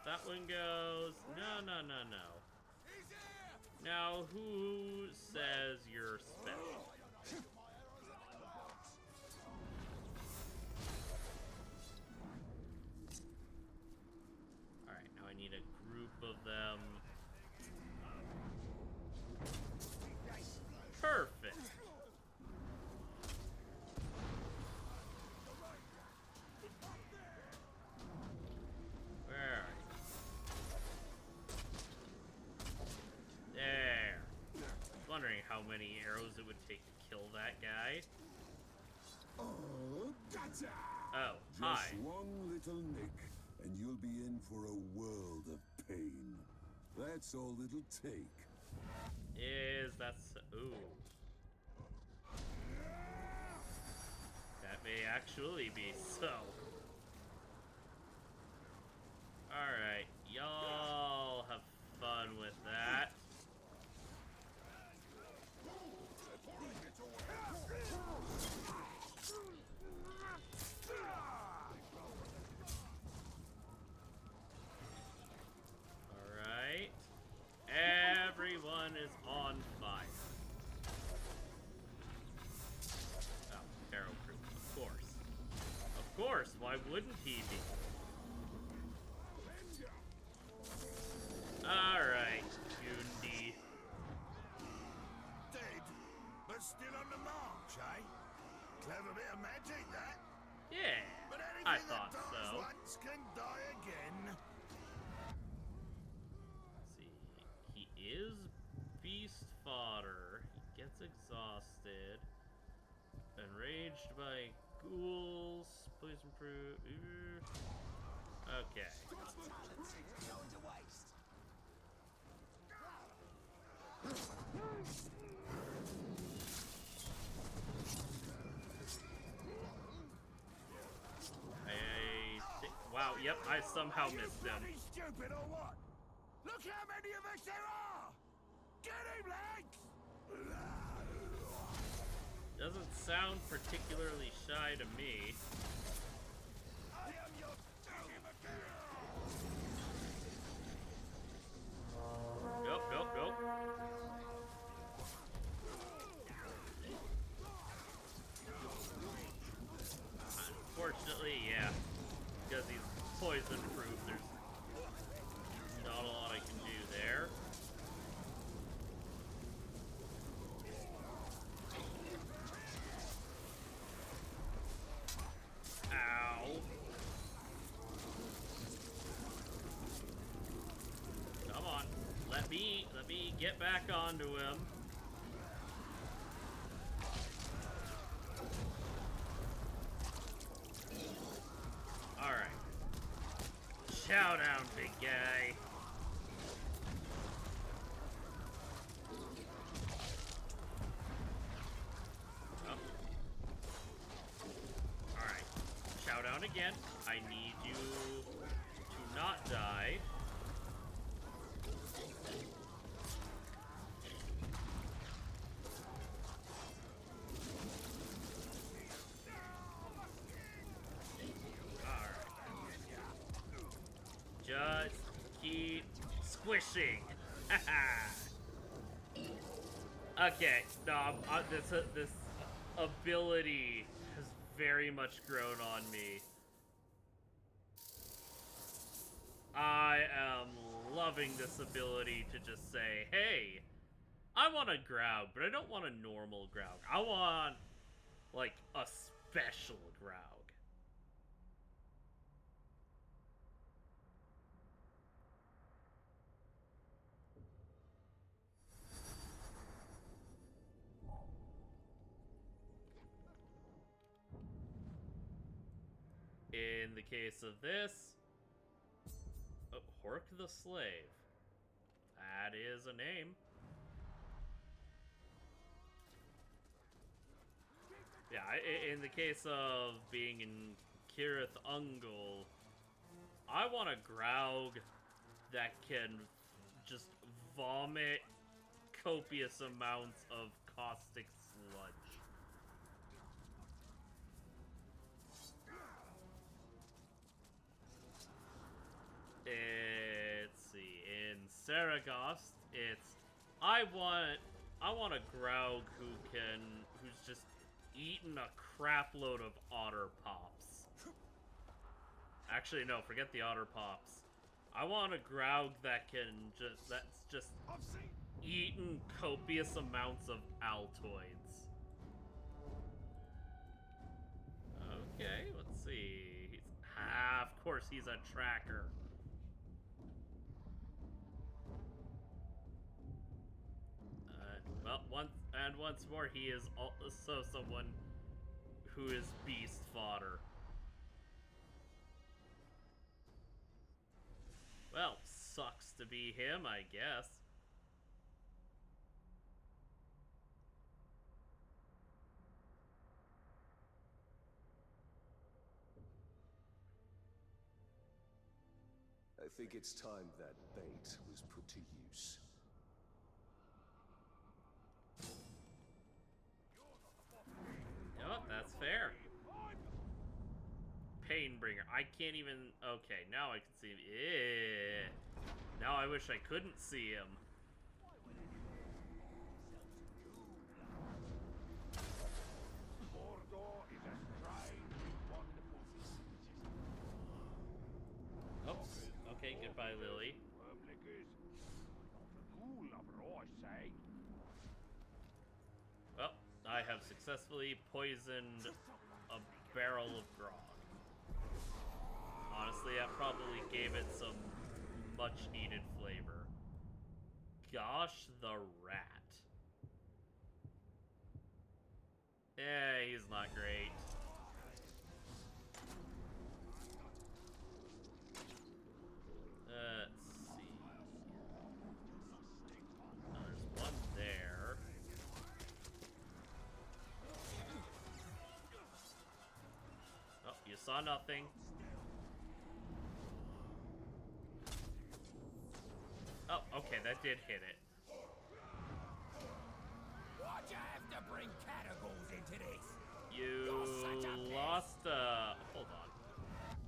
That one goes. No. Now, who says you're special? Alright, now I need a group of them. Perfect. Where are you? There. I was wondering how many arrows it would take to kill that guy. Oh, gotcha! Oh, hi. Just one little nick, and you'll be in for a world of pain. That's all it'll take. Ooh. That may actually be so. Alright, y'all have fun with that. Alright. Everyone is on fire. Oh, Arrow Crew, of course. Of course, why wouldn't he be? Alright, Gundy. Dead, but still on the march, eh? Clever bit of magic, that. Yeah, But anything I that thought dies so. once can die again. See, he is beast fodder. He gets exhausted. Enraged by ghouls. Poison proof. Okay. Wow, yep, I somehow missed him. Bloody stupid or what? Look how many of us there are! Get him, lads! Doesn't sound particularly shy to me. I am your doom. Nope. Unfortunately, yeah. Because he's poison proof, there's not a lot I can do there. get back onto him. Alright. Chow down, big guy. Oh. Alright. Chow down again. I need you to not die. Just keep squishing. Okay, no, this ability has very much grown on me. I am loving this ability to just say, hey, I want a Graug, but I don't want a normal Graug. I want, like, a special Graug. In the case of this, Hork the Slave. That is a name. Yeah, in the case of being in Kirith Ungol, I want a Graug that can just vomit copious amounts of caustic sludge. Let's see. In Saragost, it's I want a Graug who's just eaten a crap load of otter pops. Actually, no, forget the otter pops. I want a Graug that's just eaten copious amounts of Altoids. Okay, let's see. Of course he's a tracker. Well, once more, he is also someone who is beast fodder. Well, sucks to be him, I guess. I think it's time that bait was put to use. You know what? That's fair. Painbringer. I can't even... Okay, now I can see him. Now I wish I couldn't see him. Oops. Okay, goodbye, Lily. Well, I have successfully poisoned a barrel of grog. Honestly, that probably gave it some much-needed flavor. Gosh, the rat. He's not great. Let's see. Oh, there's one there. Oh, you saw nothing. Oh, okay, that did hit it. Why'd you have to bring catagals into this? You lost hold on.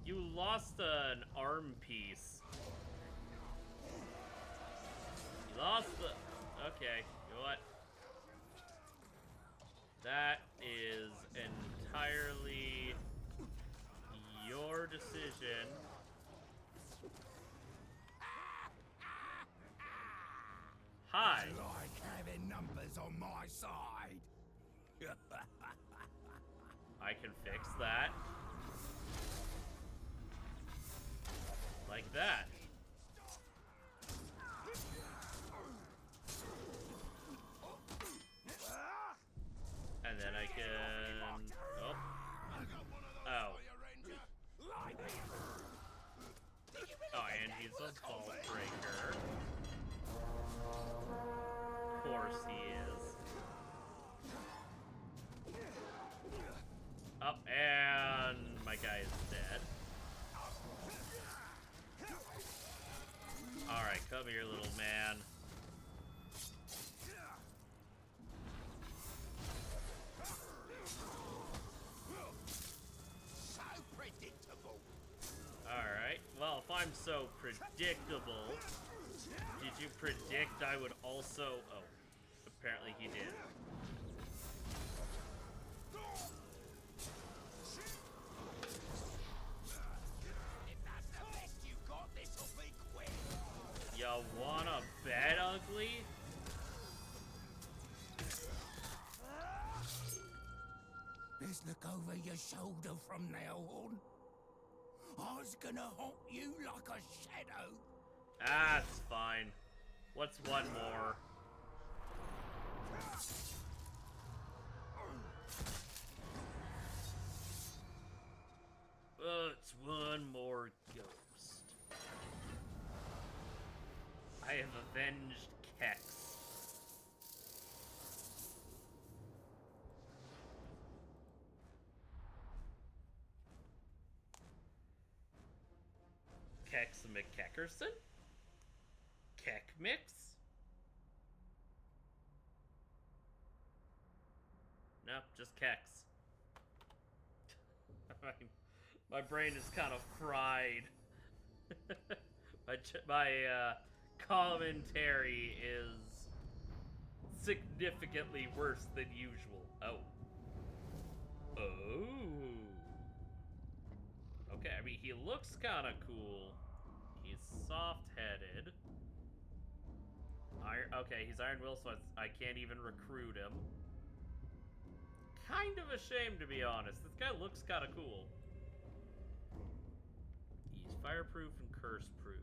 You lost an arm piece. You lost the... Okay, you know what? That is entirely your decision. Hi. Like having numbers on my side. I can fix that. Like that. And then I can... Oh. Oh. Oh, and he's a vault breaker. Of course he is. Up, and my guy is dead. Alright, come here, little man. So predictable. Alright, well, if I'm so predictable, did you predict I would also... Oh, apparently he did. If that's the best you got, this'll be quick. You wanna bet, ugly? Let's look over your shoulder from now on. I was gonna haunt you like a shadow. That's fine. What's one more? It's one more ghost. I have avenged Kex. Kex McKeckerson? Keck Mix? Nope, just Kex. My brain is kind of fried. my commentary is significantly worse than usual. Oh. Oh. Okay, I mean, he looks kind of cool. He's soft-headed. Okay, he's Iron Will, so I can't even recruit him. Kind of ashamed, to be honest. This guy looks kind of cool. He's fireproof and curse-proof.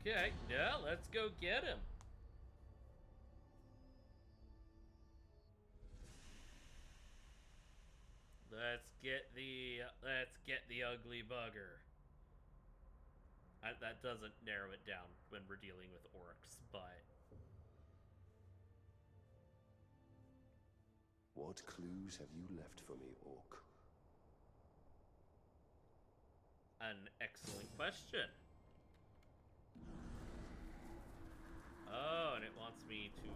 Okay, yeah, let's go get him. Let's get the ugly bugger. That doesn't narrow it down when we're dealing with orcs, but... What clues have you left for me, Orc? An excellent question. Oh, and it wants me to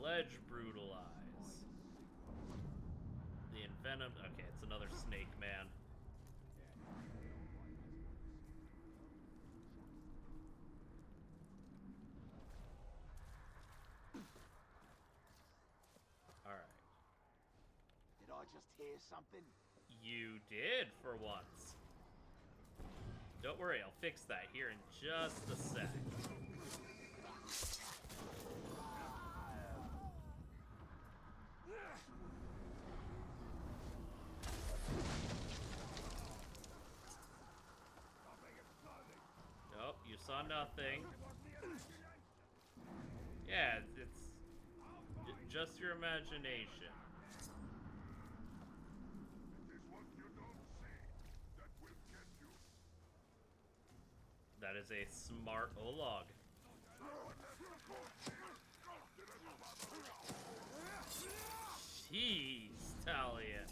ledge brutalize. The envenomed... Okay, it's another snake man. Alright. Did I just hear something? You did, for once. Don't worry, I'll fix that here in just a sec. Nope, you saw nothing. Yeah, it's just your imagination. It is what you don't see that will get you. That is a smart Olog. Jeez, Talia.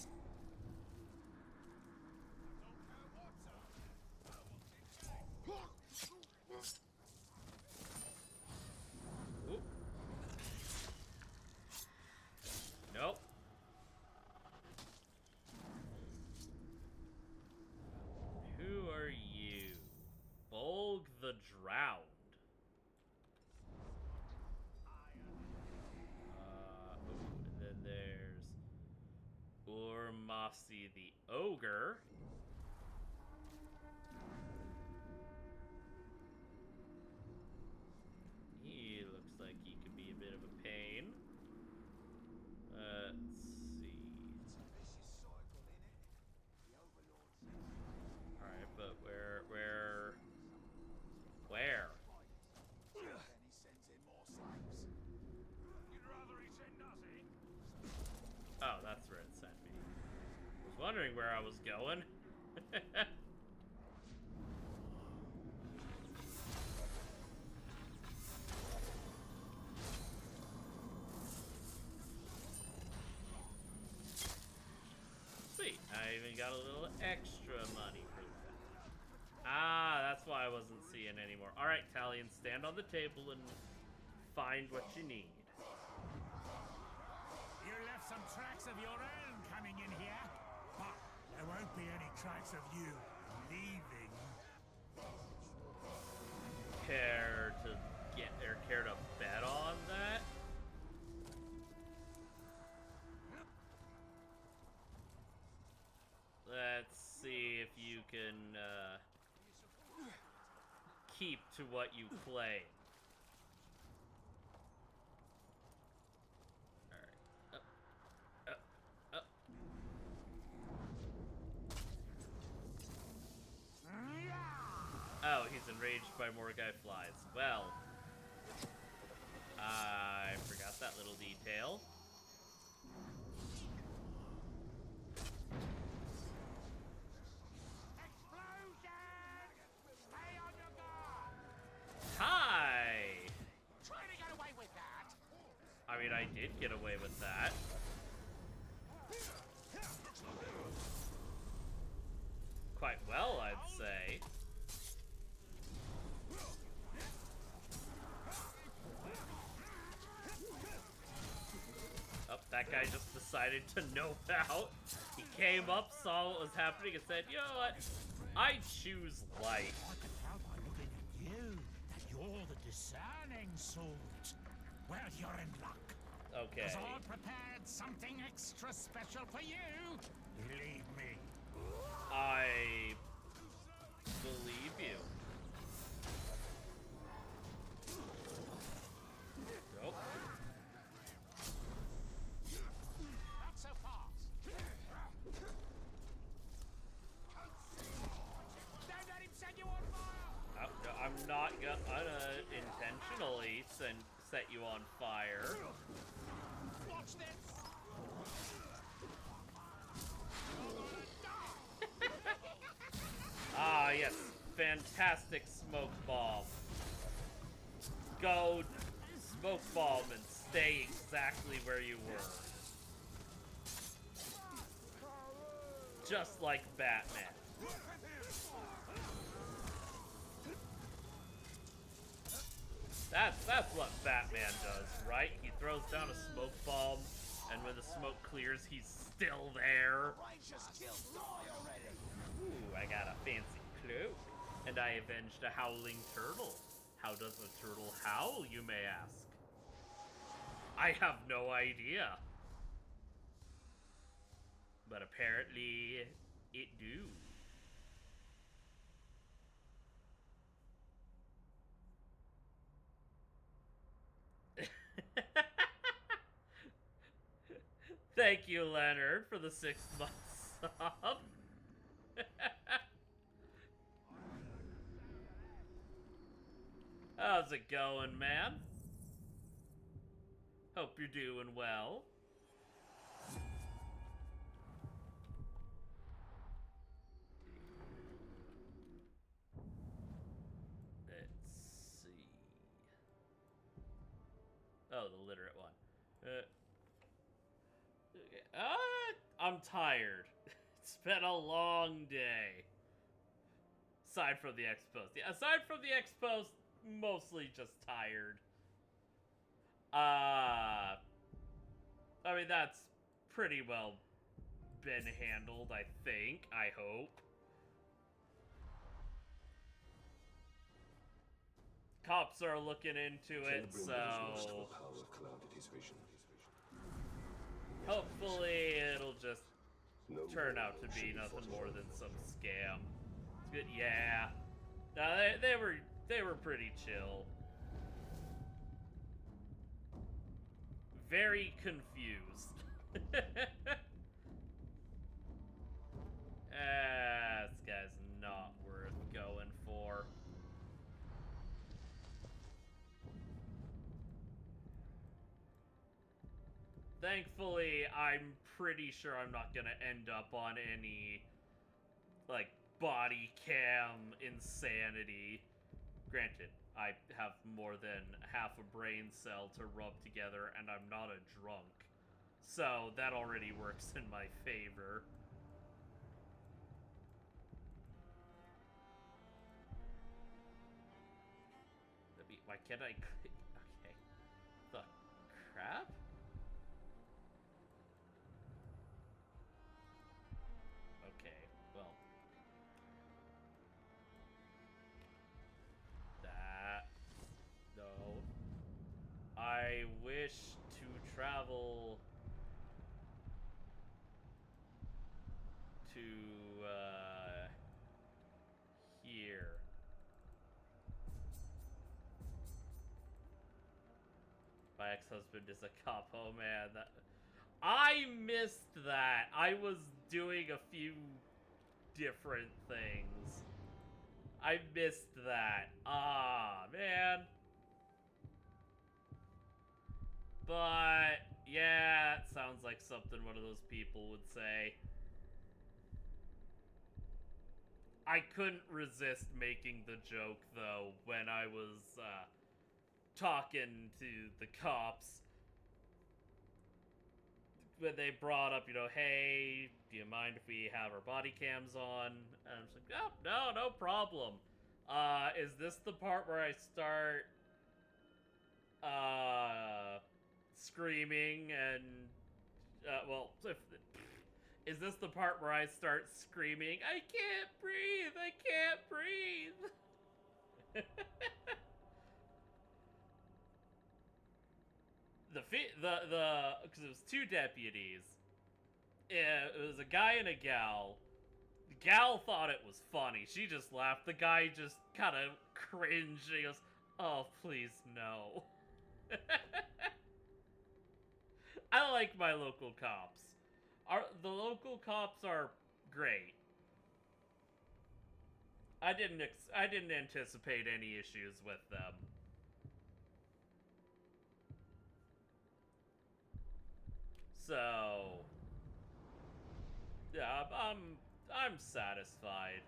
Oop. Nope. Who are you? Bolg the Drowned. And then there's Urmasi the Ogre. He looks like he could be a bit of a pain. Let's see. Alright, but where? Then he sends in more slaves. Oh, that's where it sent me. I was wondering where I was going. Sweet, I even got a little extra money for that. Ah, that's why I wasn't seeing anymore. Alright, Talion, stand on the table and find what you need. You left some tracks of your own coming in here, but there won't be any tracks of you leaving. Care to get or care to bet on that? Let's see if you can keep to what you claim. Alright. Up. Up. Oh, he's enraged by Morgai flies. Well, I forgot that little detail. Hi! Try to get away with that. I mean, I did get away with that. Quite well, I'd say. Oh, that guy just decided to nope out. He came up, saw what was happening, and said, you know what? I choose life. I can tell by looking at you that you're the discerning sort. Well, you're in luck. Okay. 'Cause I prepared something extra special for you. Believe me. I believe you. Nope. Not so fast. Don't let him set you on fire. No, I'm not gonna intentionally set you on fire. Watch this. Ah, yes. Fantastic smoke bomb. Go smoke bomb and stay exactly where you were. Just like Batman. That's what Batman does, right? He throws down a smoke bomb, and when the smoke clears, he's still there. Righteous kills die already. Ooh, I got a fancy cloak. And I avenged a howling turtle. How does a turtle howl, you may ask? I have no idea. But apparently, it do. Thank you, Leonard, for the 6-month sub. How's it going, man? Hope you're doing well. Let's see. Oh, the literate one. I'm tired. It's been a long day. Aside from the X-Post. Yeah, aside from the X-Post, mostly just tired. I mean, that's pretty well been handled, I think. I hope. Cops are looking into it, so Power clouded his vision. hopefully it'll just No turn more out to be should nothing follow. more than some scam. It's good, yeah. No, they were pretty chill. Very confused. This guy's not worth going for. Thankfully, I'm pretty sure I'm not gonna end up on any, like, body cam insanity. Granted, I have more than half a brain cell to rub together, and I'm not a drunk. So, that already works in my favor. Why can't I click? Okay. The crap? Okay, well. That. No. I wish to travel to, here. My ex-husband is a cop. Oh man, I missed that. I was doing a few different things. I missed that. Ah, man. But, yeah, it sounds like something one of those people would say. I couldn't resist making the joke, though, when I was, talking to the cops. When they brought up, hey, do you mind if we have our body cams on? And I'm just like, oh, no problem. Is this the part where I start, screaming and, is this the part where I start screaming, I can't breathe, because it was two deputies. It was a guy and a gal. The gal thought it was funny. She just laughed. The guy just kind of cringed. He goes, oh, please, no. I like my local cops. The local cops are great. I didn't anticipate any issues with them. So, yeah, I'm satisfied.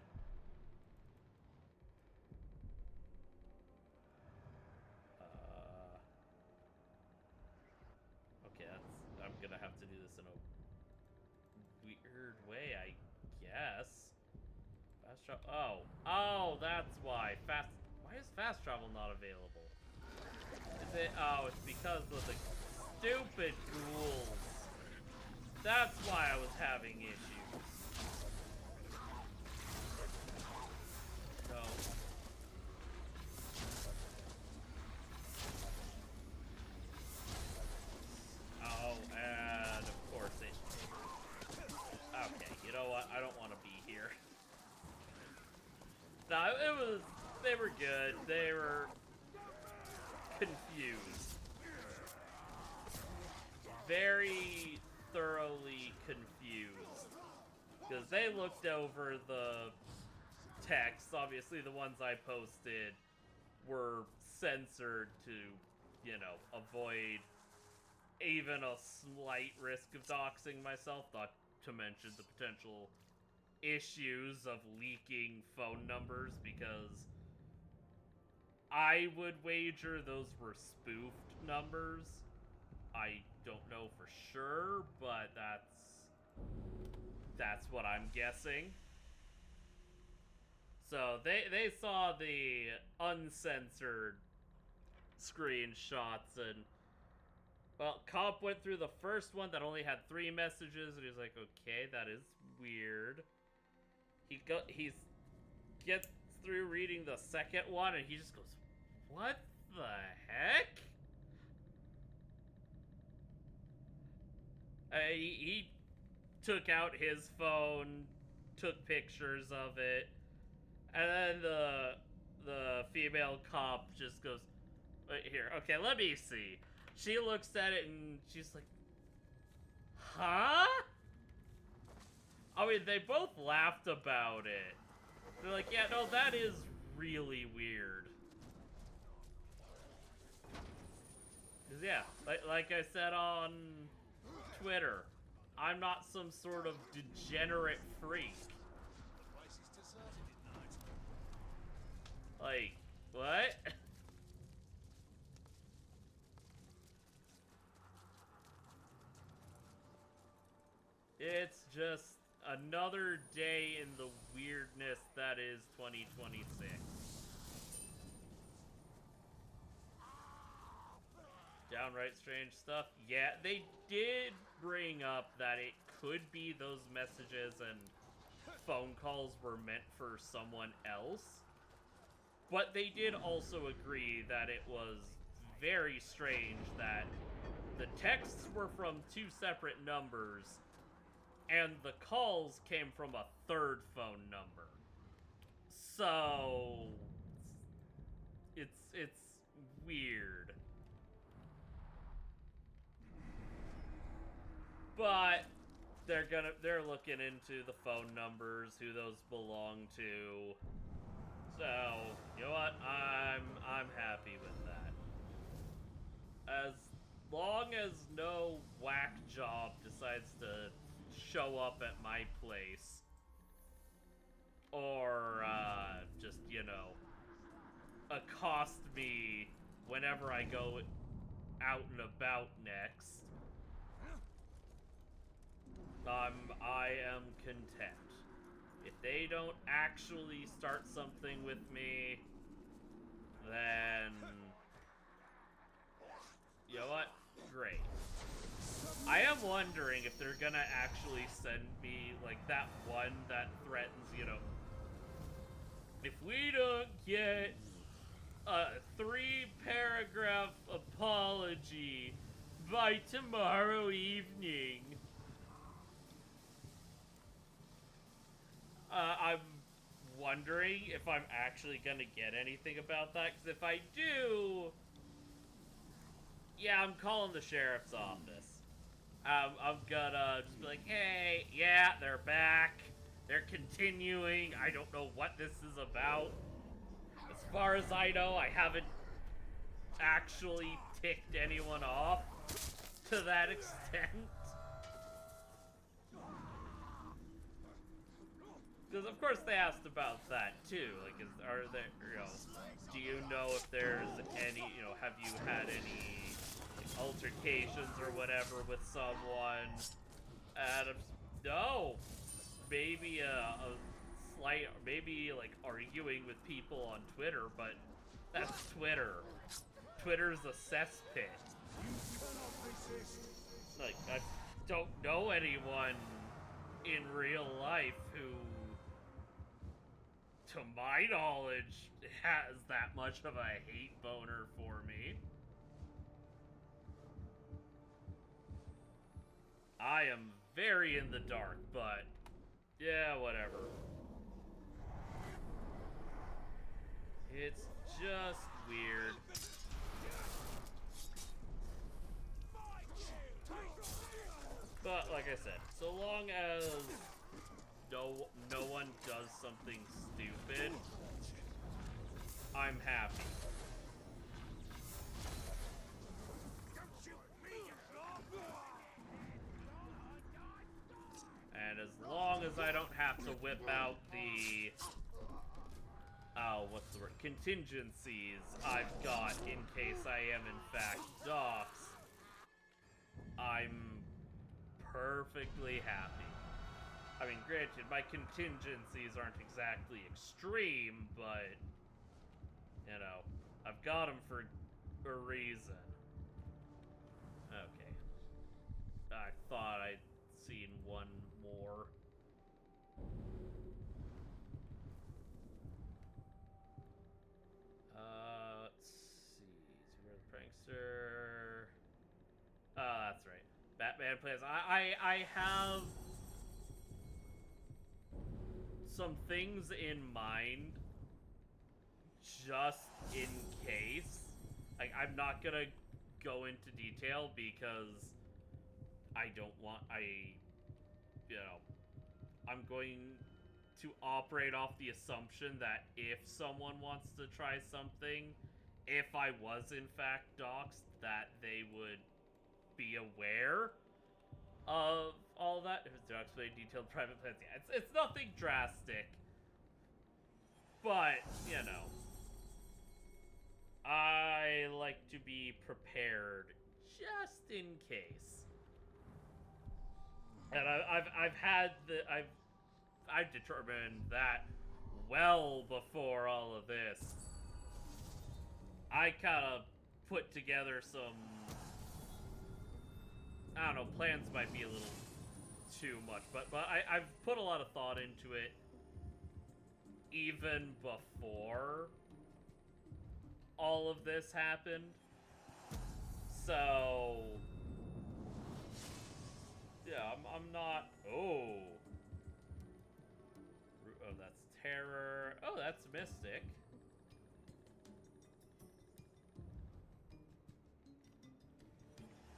Okay, I'm gonna have to do this in a weird way, I guess. Fast travel. Oh, that's why. Why is fast travel not available? Is it? Oh, it's because of the stupid ghouls. That's why I was having issues. No. Oh, and of course it. Okay, you know what? I don't want to be here. No, they were good. They were confused. Very thoroughly confused. Because they looked over the text. Obviously, the ones I posted were censored to, avoid even a slight risk of doxing myself, not to mention the potential issues of leaking phone numbers, because I would wager those were spoofed numbers. I don't know for sure, but that's what I'm guessing. So they saw the uncensored screenshots, and well, cop went through the first one that only had 3 messages, and he was like, okay, that is weird. He gets through reading the second one, and he just goes, what the heck? He took out his phone, took pictures of it, and then the female cop just goes, here, okay, let me see. She looks at it and she's like, huh? I mean, they both laughed about it. They're like, yeah, no, that is really weird. Cause yeah, like I said on Twitter. I'm not some sort of degenerate freak. Like, what? It's just another day in the weirdness that is 2026. Downright strange stuff. Yeah, they did bring up that it could be those messages and phone calls were meant for someone else. But they did also agree that it was very strange that the texts were from 2 separate numbers and the calls came from a third phone number. So it's weird. But they're looking into the phone numbers, who those belong to. So, you know what? I'm happy with that. As long as no whack job decides to show up at my place or just, you know, accost me whenever I go out and about next, I am content. If they don't actually start something with me, then you know what? Great. I am wondering if they're gonna actually send me, like, that one that threatens, you know, if we don't get a 3-paragraph apology by tomorrow evening, I'm wondering if I'm actually gonna get anything about that, because if I do, yeah, I'm calling the sheriff's office. I'm gonna just be like, hey, yeah, they're back. They're continuing. I don't know what this is about. As far as I know, I haven't actually ticked anyone off to that extent. Because of course they asked about that too. Like, are there, you know, do you know if there's any, you know, have you had any altercations or whatever with someone? And no, maybe a slight, maybe like arguing with people on Twitter, but that's Twitter. Twitter's a cesspit. Like, I don't know anyone in real life who, to my knowledge, has that much of a hate boner for me. I am very in the dark, but yeah, whatever. It's just weird. But like I said, so long as no one does something stupid, I'm happy. And as long as I don't have to whip out the what's the word? Contingencies I've got in case I am in fact doxxed, I'm perfectly happy. I mean, granted, my contingencies aren't exactly extreme, but, you know, I've got them for a reason. Okay. I thought I'd seen one more. Let's see. Zero the Prankster. That's right. Batman plays. I have some things in mind just in case. Like, I'm not gonna go into detail because I don't want, you know, I'm going to operate off the assumption that if someone wants to try something, if I was in fact doxxed, that they would be aware. of all that. It was to explain detailed private plans. Yeah, it's nothing drastic. But, you know, I like to be prepared just in case. And I've determined that well before all of this. I kind of put together some, I don't know, plans might be a little too much, but I've put a lot of thought into it even before all of this happened. So yeah, I'm not. Oh, that's terror. Oh, that's mystic.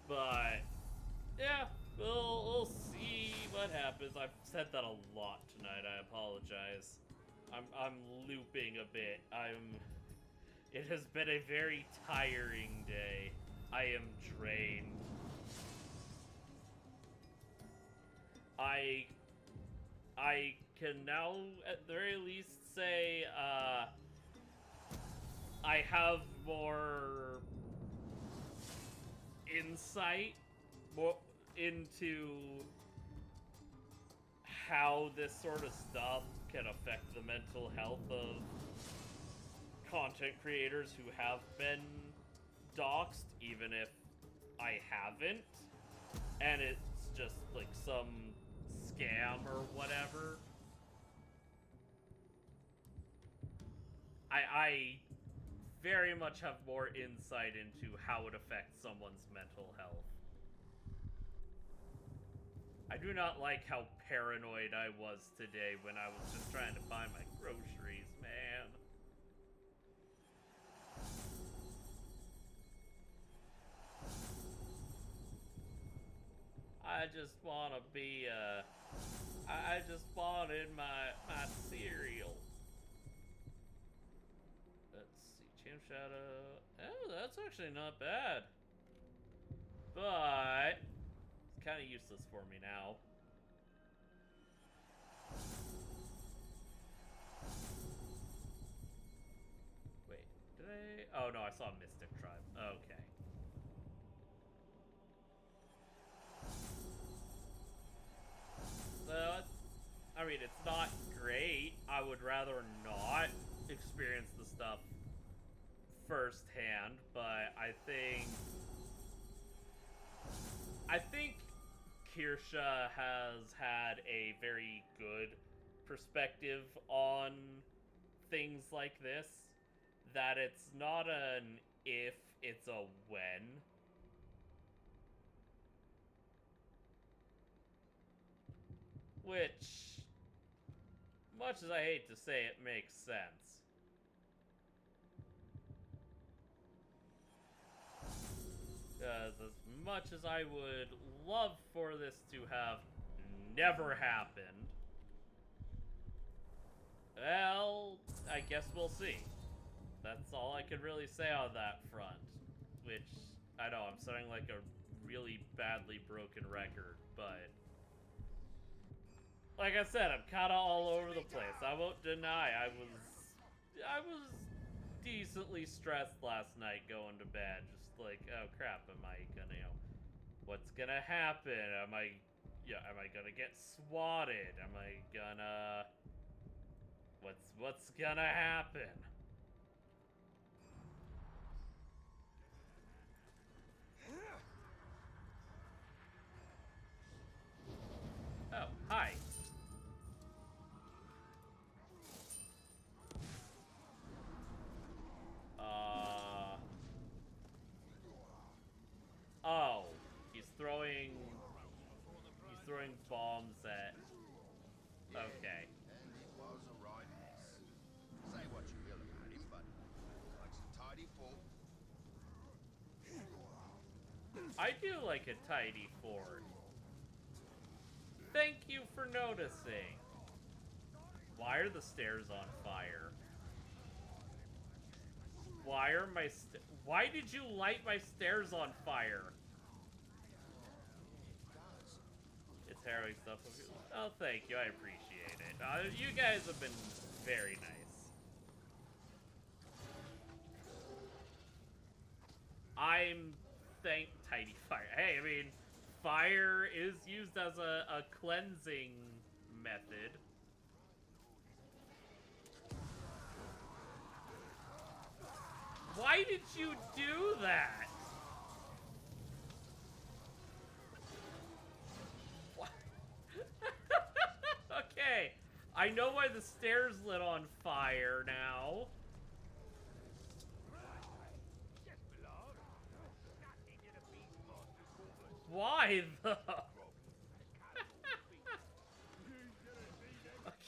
But yeah, we'll see what happens. I've said that a lot tonight. I apologize. I'm looping a bit. It has been a very tiring day. I am drained. I can now at the very least say I have more insight more into how this sort of stuff can affect the mental health of content creators who have been doxxed, even if I haven't, and it's just like some scam or whatever. I very much have more insight into how it affects someone's mental health. I do not like how paranoid I was today when I was just trying to buy my groceries, man. I just want to be, I just wanted my cereal. Let's see, Champ Shadow. Oh, that's actually not bad. But it's kind of useless for me now. Wait, did I? Oh no, I saw Mystic Tribe. Okay. So, I mean, it's not great. I would rather not experience the stuff firsthand, but I think Kirsha has had a very good perspective on things like this. That it's not an if, it's a when. Which, much as I hate to say it, makes sense. Because as much as I would love for this to have never happened, well, I guess we'll see. That's all I could really say on that front. Which, I know, I'm sounding like a really badly broken record, but like I said, I'm kind of all over the place. I won't deny I was decently stressed last night going to bed. Just like, oh crap, am I gonna, what's gonna happen? Am I gonna get swatted? Am I gonna, what's gonna happen? Oh, hi. Oh, he's throwing bombs at. Okay. And it was a right mess. Say what you will about him, but likes a tidy fort. I do like a tidy fort. Thank you for noticing. Why are the stairs on fire? Why did you light my stairs on fire? It does. harrowing stuff. Oh, thank you. I appreciate it. You guys have been very nice. I'm thank Tidy Fire. Hey, I mean, fire is used as a cleansing method. Why did you do that? What? Okay, I know why the stairs lit on fire now. Why though?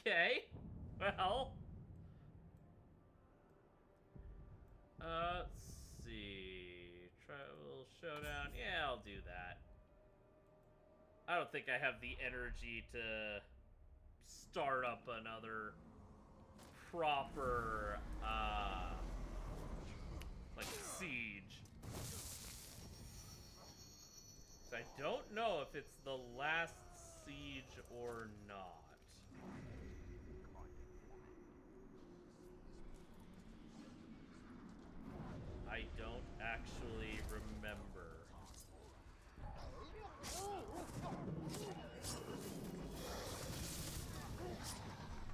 Okay, well. Let's see. Tribal Showdown. Yeah, I'll do that. I don't think I have the energy to start up another proper, like, siege. So I don't know if it's the last siege or not. I don't actually remember.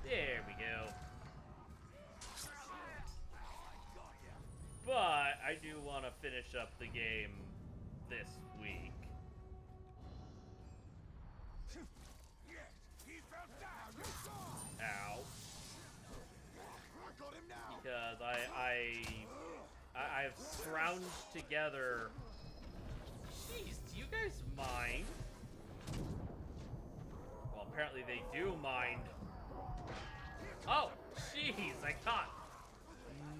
There we go. But I do want to finish up the game this week. Ow. Because I've scrounged together. Jeez, do you guys mind? Well, apparently they do mind. Oh, jeez, I got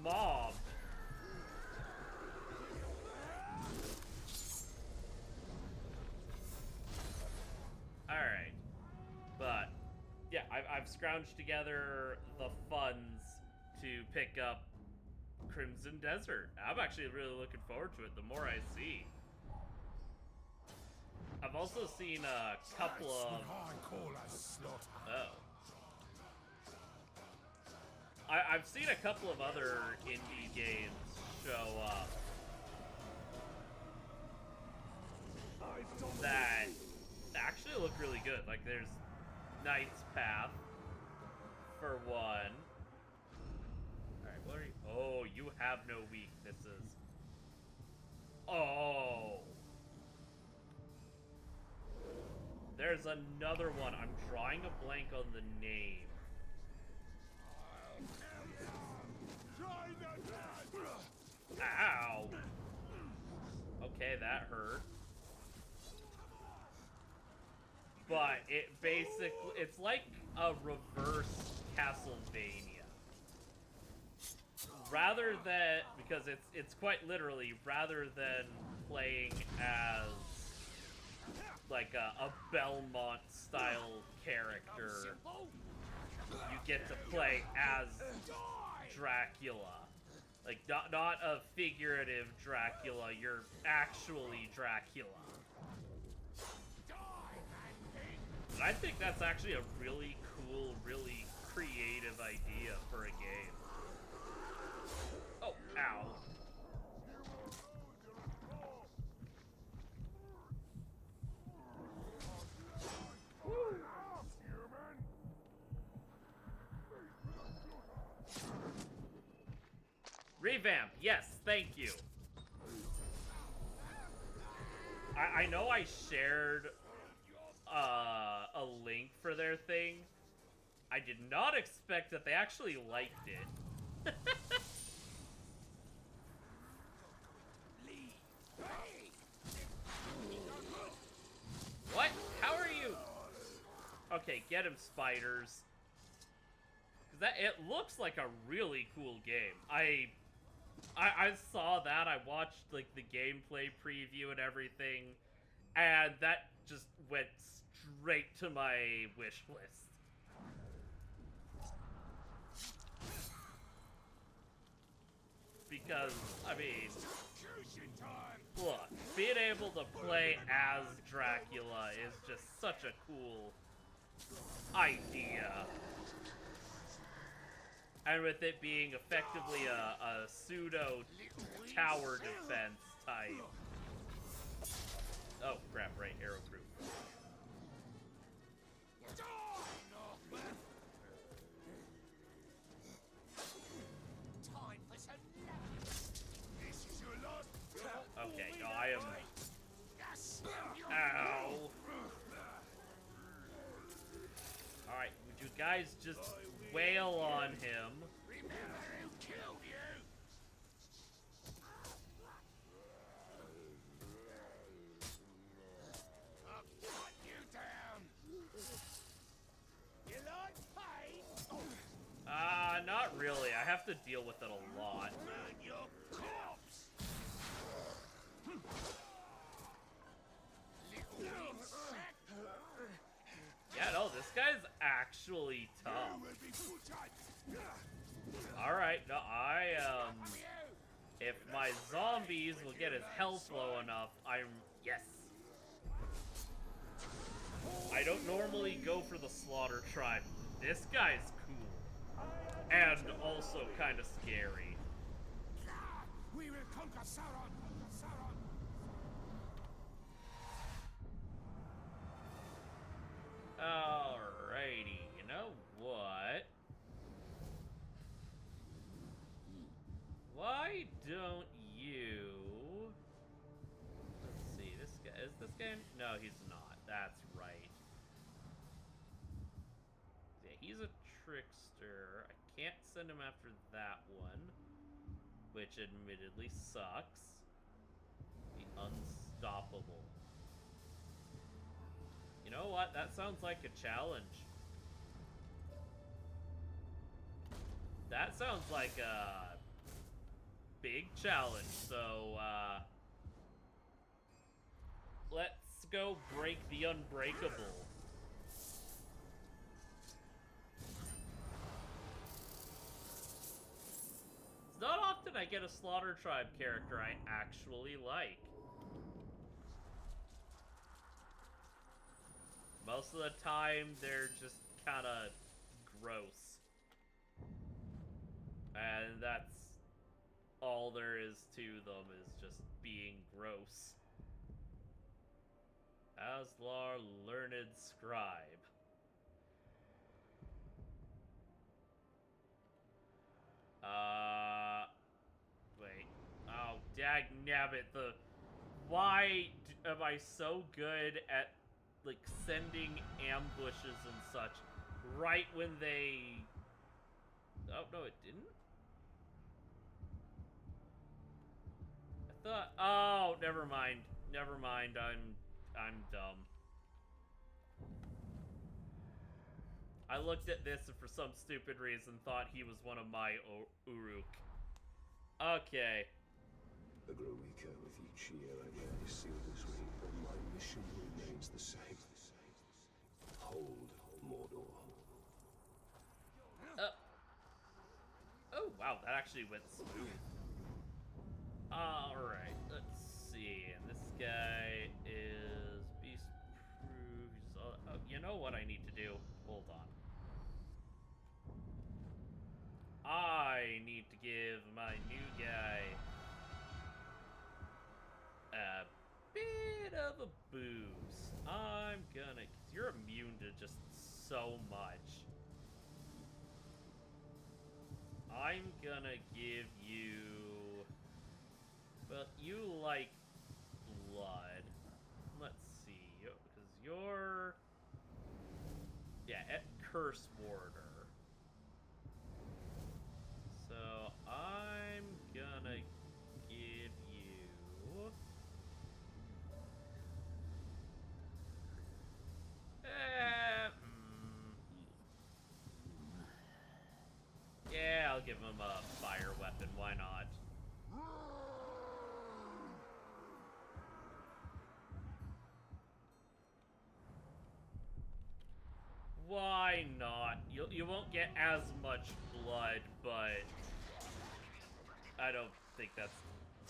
mobbed. Alright. But, yeah, I've scrounged together the funds to pick up Crimson Desert. I'm actually really looking forward to it the more I see. I've also seen a couple of... Oh. I've seen a couple of other indie games show up that actually look really good. Like, there's Knight's Path, for one. Alright, what are you... Oh, you have no weaknesses. Oh. There's another one. I'm drawing a blank on the name. Ow. Okay, that hurt. But it basically... It's like a reverse Castlevania. Rather than... Because it's quite literally, rather than playing as... like a Belmont-style character, you get to play as Dracula. Like, not a figurative Dracula, you're actually Dracula. And I think that's actually a really cool, really creative idea for a game. Oh, ow. Revamp, yes, thank you. I know I shared a link for their thing. I did not expect that they actually liked it. What? How are you? Okay, get him, spiders. Cause it looks like a really cool game. I saw that, I watched like the gameplay preview and everything, and that just went straight to my wish list. Because, I mean, Look, being able to play as Dracula is just such a cool idea. And with it being effectively a pseudo tower defense type. Oh crap, right, arrow proof. Time for some This is your last. Okay, no, I am. Ow. Alright, would you guys just wail on him? Remember who killed you? I'll cut you down. You like pain? Not really. I have to deal with it a lot. Burn your corpse. Little insect. Yeah, no, this guy's actually tough. You will be put out. Alright, no, if my zombies will get his health low enough, yes. I don't normally go for the slaughter tribe. This guy's cool. And also kind of scary. We will conquer Sauron. Alrighty, you know what? Why don't you... Let's see, this guy... Is this guy... No, he's not. That's right. Yeah, he's a trickster. I can't send him after that one. Which admittedly sucks. The unstoppable. You know what? That sounds like a challenge. That sounds like a big challenge, so let's go break the unbreakable. It's not often I get a Slaughter Tribe character I actually like. Most of the time, they're just kind of gross. And that's all there is to them, is just being gross. Aslar Learned Scribe. Wait. Oh, dagnabbit, why am I so good at, like, sending ambushes and such right when they... Oh, no, it didn't? I thought... Oh, never mind. Never mind, I'm dumb. I looked at this and for some stupid reason thought he was one of my Uruk. Okay. I grow weaker with each year I bear this Silver's ring, but my mission remains the same. Hold Mordor. Oh, wow, that actually went smooth. Alright, let's see. And this guy is beast-proof. Oh, you know what I need to do? Hold on. I need to give my new guy a bit of a boost. I'm gonna... 'cause you're immune to just so much. I'm gonna give you... Well, you like blood. Let's see. Because you're... Yeah, Curse Warder. So, I'm gonna give you... Yeah, I'll give him a fire weapon, why not? Why not? You won't get as much blood, but I don't think that's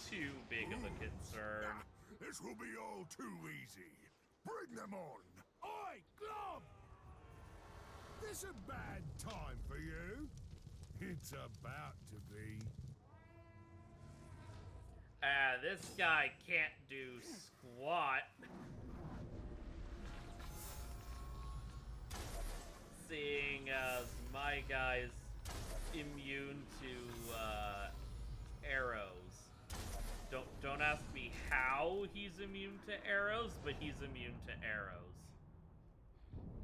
too big of a concern. This will be all too easy. Bring them on. Oi, Glob! This a bad time for you? It's about to be. This guy can't do squat. Seeing as my guy's immune to arrows. Don't ask me how he's immune to arrows, but he's immune to arrows.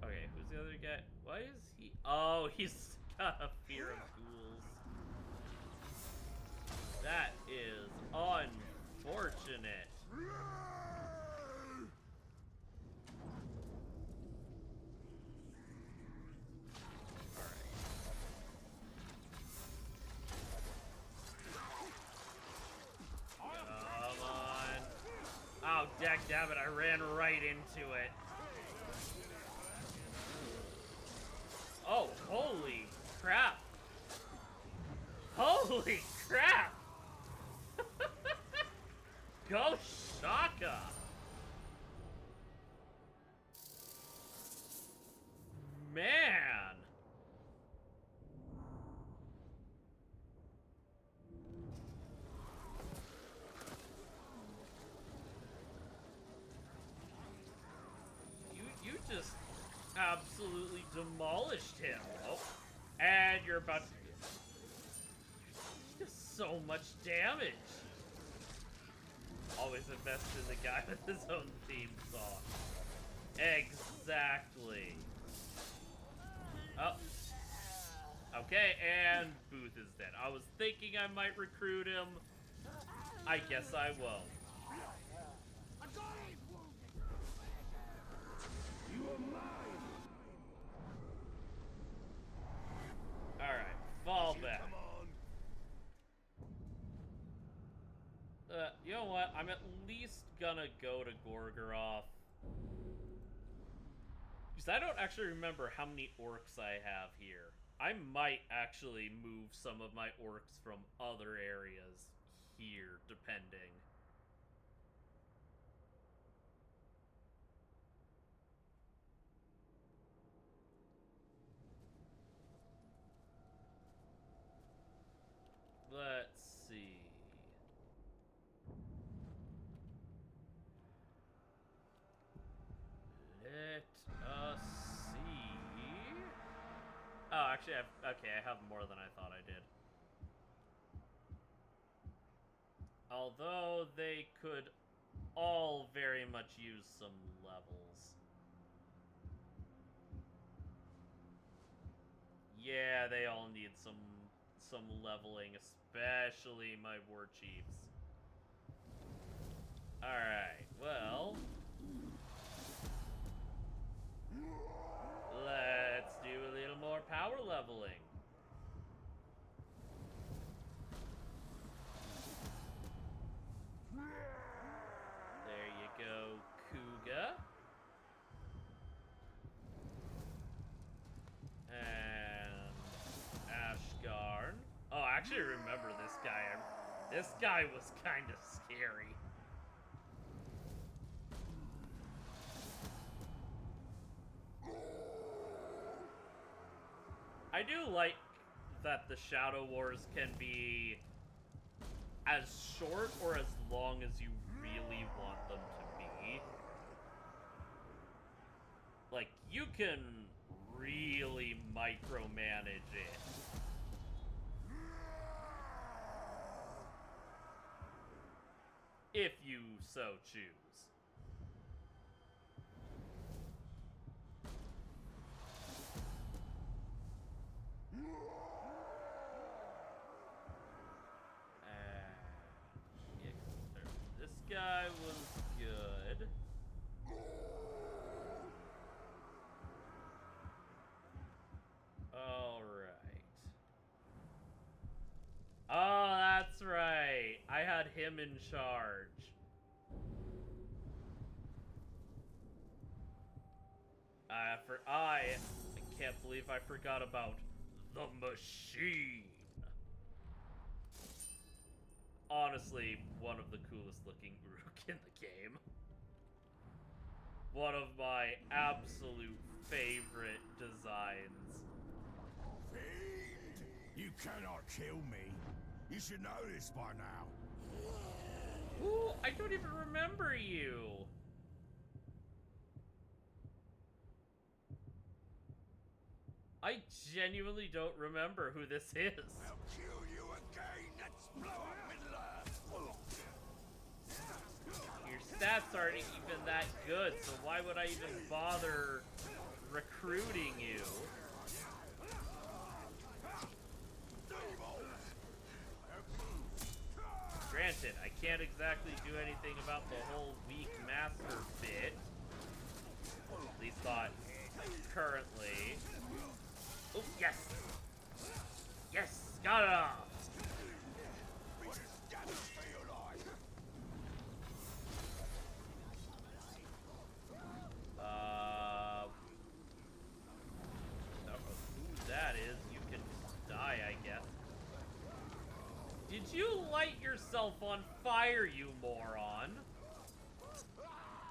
Okay, who's the other guy? Why is he? Oh, he's got a fear of ghouls. That is unfortunate. Come on. Oh, dadgummit, I ran right into it. Oh, holy crap. Holy crap! Go Shaka! Man! You just absolutely demolished him. Oh, and you're about to do so much damage. Always invest in the guy with his own theme song. Exactly. Oh. Okay, and Booth is dead. I was thinking I might recruit him. I guess I won't. You are mine! Alright, fall back. Come on. You know what? I'm at least gonna go to Gorgoroth. Because I don't actually remember how many orcs I have here. I might actually move some of my orcs from other areas here, depending. Let's see. Let us see. Oh, actually, I have more than I thought I did. Although they could all very much use some levels. Yeah, they all need some leveling, especially my war chiefs. Alright, well, let's do a little more power leveling. There you go, Kuga. And Ashgarn. Oh, I actually remember this guy. This guy was kind of scary. I do like that the Shadow Wars can be as short or as long as you really want them to be. Like, you can really micromanage it. If you so choose. This guy was good. Alright. Oh, that's right. I had him in charge. I can't believe I forgot about the machine. honestly one of the coolest looking Uruk in the game. One of my absolute favorite designs. Fiend! You cannot kill me. You should know this by now. Ooh, I don't even remember you. I genuinely don't remember who this is. I'll kill you again. Let's blow up Middle Earth. Your stats aren't even that good, so why would I even bother recruiting you? Granted, I can't exactly do anything about the whole weak master bit. At least not currently. Oh, yes! Yes! Got it off! Don't know who that is. You can die, I guess. Did you light yourself on fire, you moron?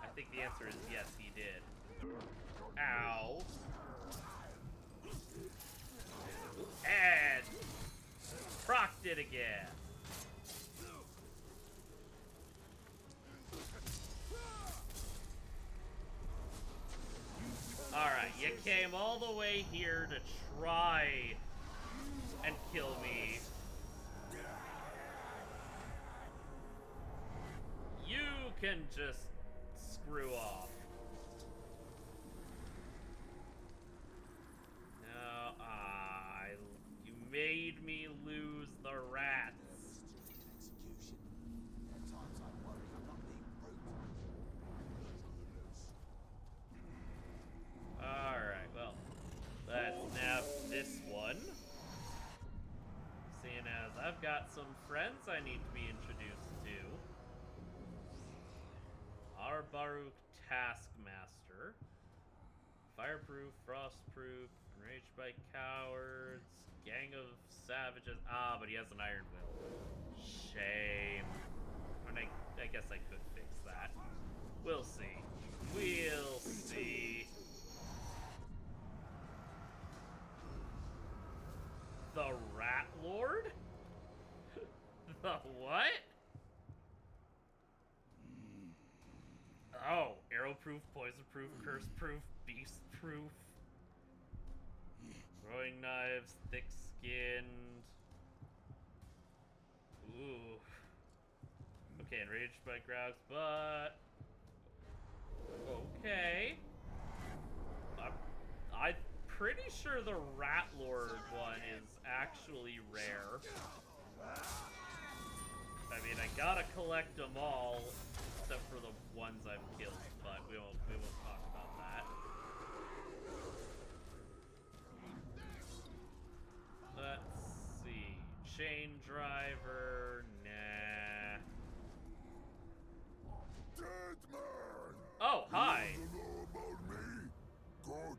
I think the answer is yes, he did. Ow. And procced it again. Alright, you came all the way here to try and kill me. You can just screw off. No, you made me lose the rats. Alright, well, let's nab this one. Seeing as I've got some friends I need to be introduced to. Baruch Taskmaster. Fireproof, frostproof, enraged by cowards, gang of savages. Ah, but he has an iron will. Shame. I mean, I guess I could fix that. We'll see. We'll see. The Rat Lord? The what? Oh, arrow-proof, poison-proof, curse-proof, beast-proof. Throwing knives, thick-skinned. Ooh. Okay, enraged by grouse, but... okay. I'm pretty sure the Rat Lord one is actually rare. I mean, I gotta collect them all, except for the ones I've killed, but we won't talk about that. Let's see. Chain driver, nah. Dead man! Oh, hi! You want to know about me? Good.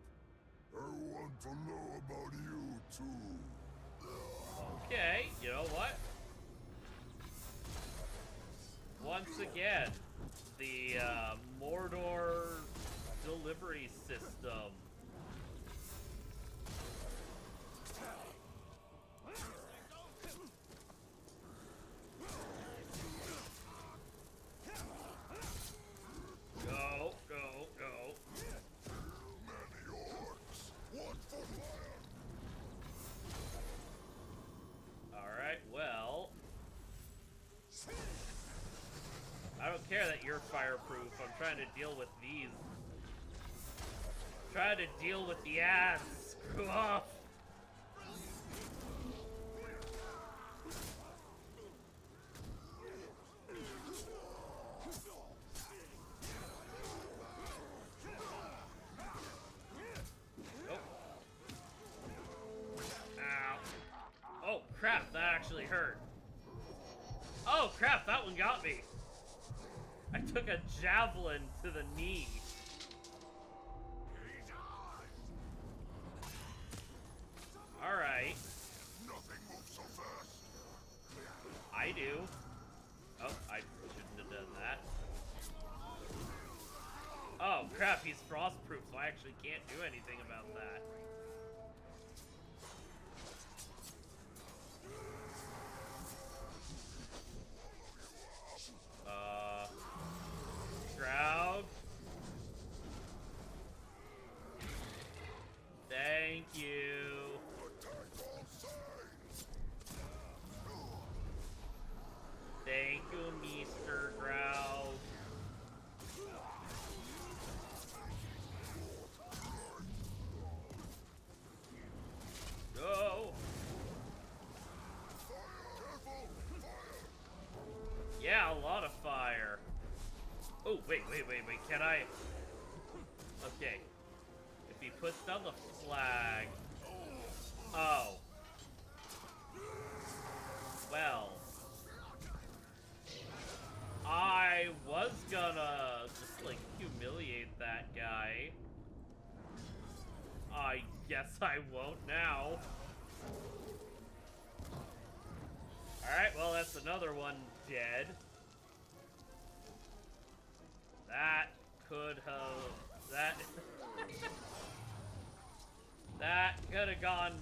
I want to know about you too. Okay, you know what? Once again, the Mordor delivery system. Go, go, go. Many orcs. What for fire? Alright, well. I don't care that you're fireproof. I'm trying to deal with these. Trying to deal with the ads. Screw off. Nope. Ow. Oh, crap. That actually hurt. Oh, crap. That one got me. I took a javelin to the knee. Alright. Nothing moves so fast. I do. crap, he's frostproof, so I actually can't do anything about that. Shroud. Thank you. Thank you, Mr. Growl. No. Yeah, a lot of fire. Oh, wait, can I? Okay. If he puts down the flag. Oh. Well. I was gonna just, like, humiliate that guy. I guess I won't now. Alright, well, that's another one dead. That could have... That... that could have gone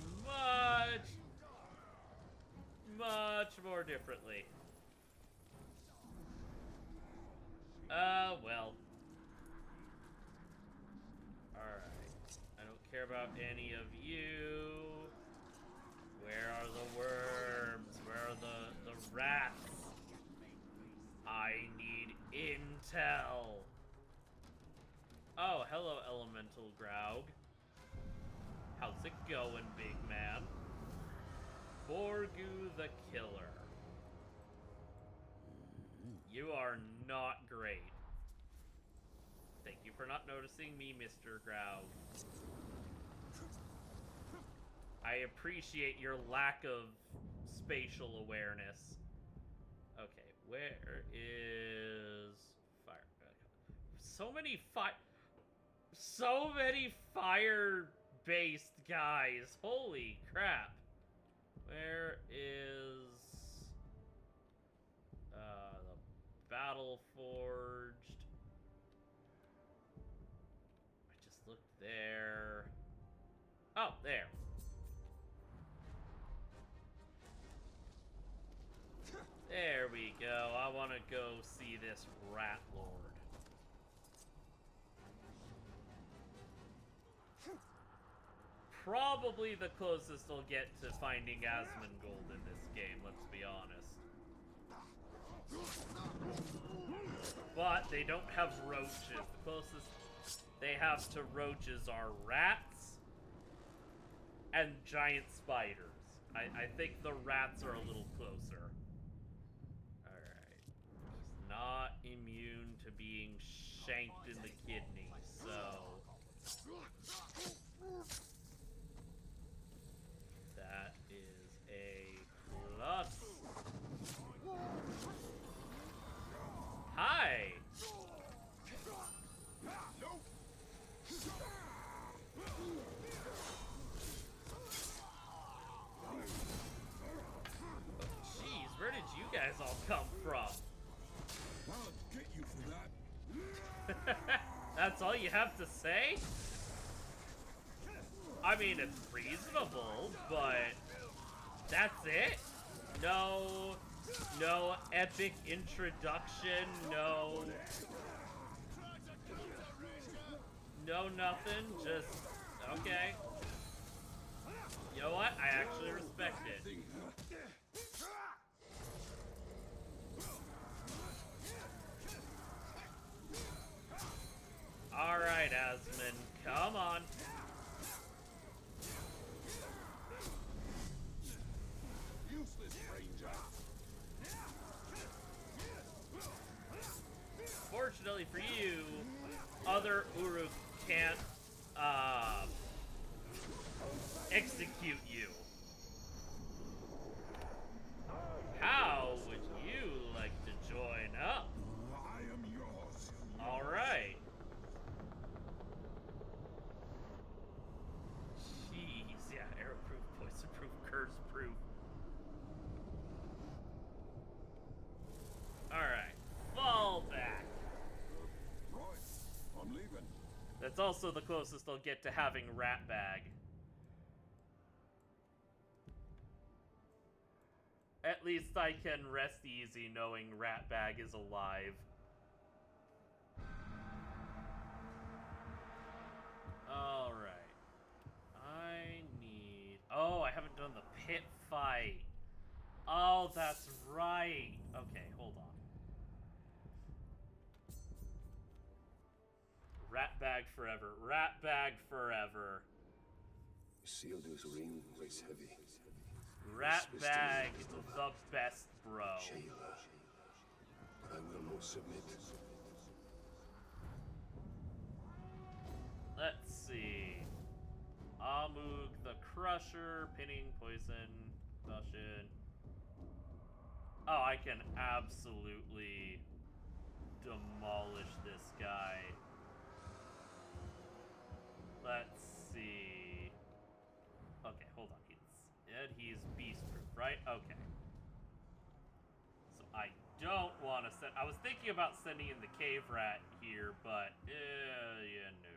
much more differently. Well. Alright. I don't care about any of you. Where are the worms? Where are the rats? I need intel. Oh, hello, Elemental Graug. How's it going, big man? Borgu the Killer. You are not great. Thank you for not noticing me, Mr. Graug. I appreciate your lack of spatial awareness. Okay, where is fire? So many fire-based guys. Holy crap! Where is the Battle Forged? I just looked there. Oh, there. There we go. I want to go see this Rat Lord. Probably the closest I'll get to finding Asmongold in this game, let's be honest. But they don't have roaches. The closest they have to roaches are rats and giant spiders. I think the rats are a little closer. Alright. He's not immune to being shanked in the kidney, so... that is a plus. Hi! Jeez, where did you guys all come from? I'll get you for that. That's all you have to say? I mean, it's reasonable, but that's it? No epic introduction, no nothing, just, okay. You know what? I actually respect it. Alright, Asmon, come on. Useless ranger. Fortunately for you, other Uruk can't, execute you. How would you like to join up? I am yours. Alright. Jeez, yeah, arrow-proof, poison-proof, curse-proof. Alright, fall back. Right, I'm leaving. That's also the closest they'll get to having Rat Bag. At least I can rest easy knowing Rat Bag is alive. Alright. I need... Oh, I haven't done the pit fight. Oh, that's right. Okay, hold on. Rat Bag forever. Rat Bag forever. Isildur's ring weighs heavy. Rat Bag, the best bro. Jailer. But I will not submit. Let's see. Amug the Crusher, pinning, poison, caution. Oh, I can absolutely demolish this guy. Let's see. Okay, hold on. He's beast-proof, right? Okay. So I don't want to send... I was thinking about sending in the Cave Rat here, but... yeah, no.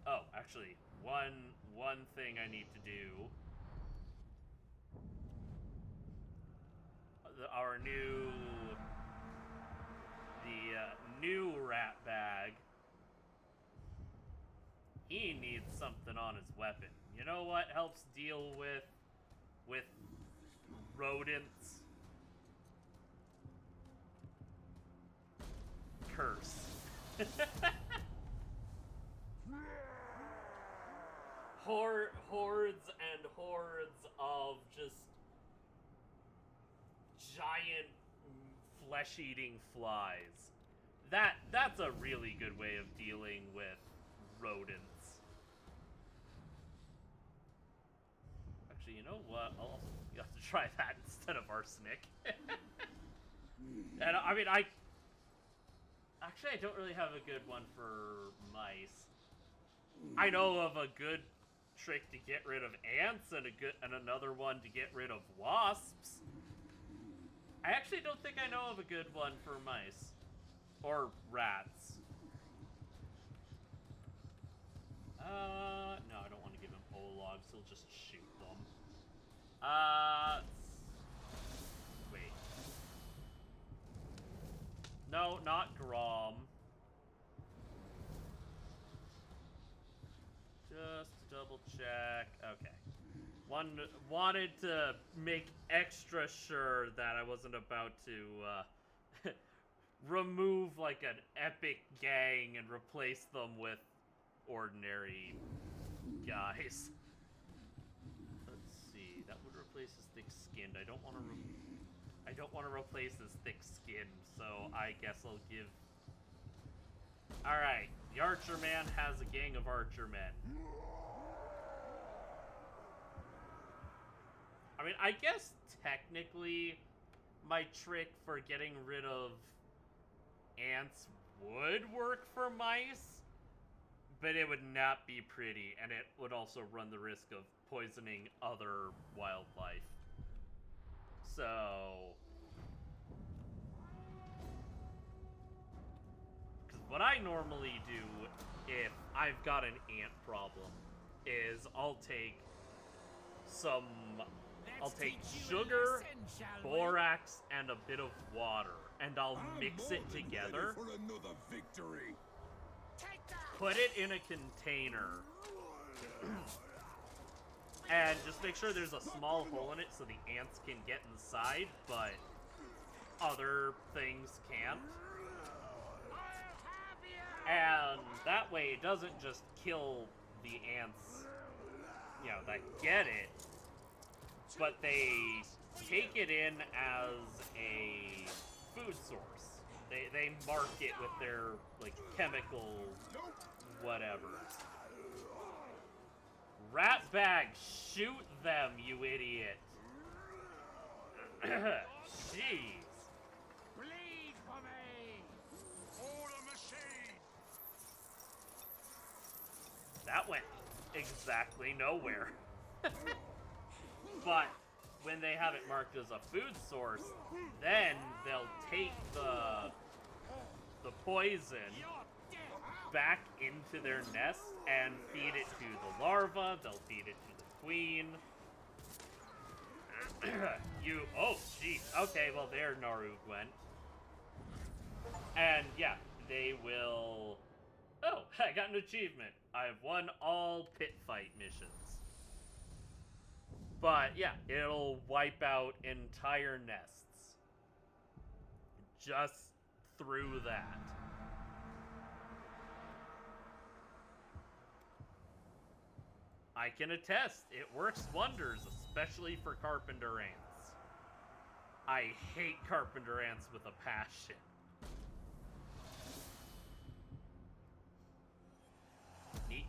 Oh, actually, one thing I need to do. Our new... The new Rat Bag. He needs something on his weapon. You know what helps deal with rodents? Curse. Hordes and hordes of just giant flesh-eating flies. That's a really good way of dealing with rodents. Actually, you know what? I'll also have to try that instead of arsenic. And I mean, I don't really have a good one for mice. I know of a good trick to get rid of ants and another one to get rid of wasps. I actually don't think I know of a good one for mice or rats. No, I don't want to give him logs. He'll just shoot them. Wait. No, not Grom. Just to double check. Okay. Wanted to make extra sure that I wasn't about to remove like an epic gang and replace them with ordinary guys. Let's see. That would replace his thick-skinned. I don't want to replace his thick-skinned, so I guess I'll give... Alright, the Archer Man has a gang of Archer Men. I mean, I guess technically my trick for getting rid of ants would work for mice, but it would not be pretty, and it would also run the risk of poisoning other wildlife. So... because what I normally do if I've got an ant problem is I'll take sugar, borax, and a bit of water, and I'll mix it together. For another victory. Put it in a container. And just make sure there's a small hole in it so the ants can get inside, but other things can't. And that way it doesn't just kill the ants, you know, that get it, but they take it in as a food source. They mark it with their, like, chemical whatever. Rat Bag, shoot them, you idiot. Jeez. Bleed for me! Order machine! That went exactly nowhere. But when they have it marked as a food source, then they'll take the poison back into their nest and feed it to the larva. They'll feed it to the queen. Oh, jeez. Okay, well, there Naru went. And, yeah, they will... Oh, I got an achievement. I've won all pit fight missions. But, yeah, it'll wipe out entire nests. Just through that. I can attest, it works wonders, especially for carpenter ants. I hate carpenter ants with a passion.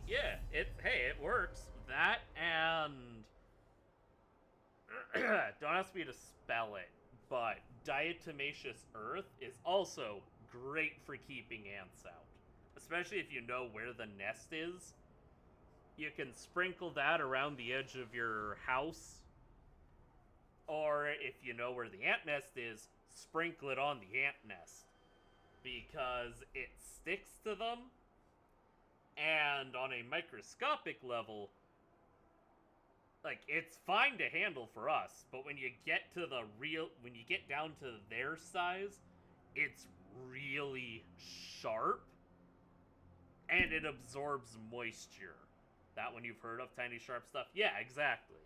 Yeah, it works. That and... don't ask me to spell it, but diatomaceous earth is also great for keeping ants out. Especially if you know where the nest is. You can sprinkle that around the edge of your house. Or if you know where the ant nest is, sprinkle it on the ant nest. Because it sticks to them. And on a microscopic level, like, it's fine to handle for us, but when you get down to their size, it's really sharp. And it absorbs moisture. That one you've heard of, tiny sharp stuff? Yeah, exactly.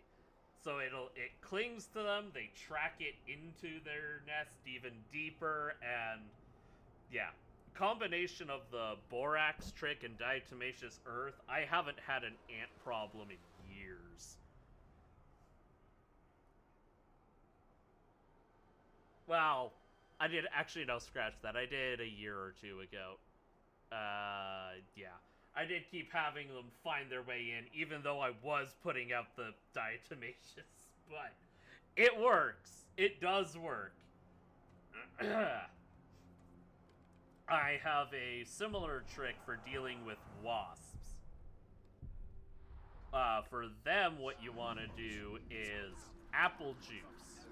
So it clings to them, they track it into their nest even deeper, and yeah. Combination of the borax trick and diatomaceous earth, I haven't had an ant problem in years. Well, I did, actually, no, scratch that. I did a year or two ago. Yeah. I did keep having them find their way in, even though I was putting out the diatomaceous. But it works. It does work. I have a similar trick for dealing with wasps. For them, what you want to do is apple juice.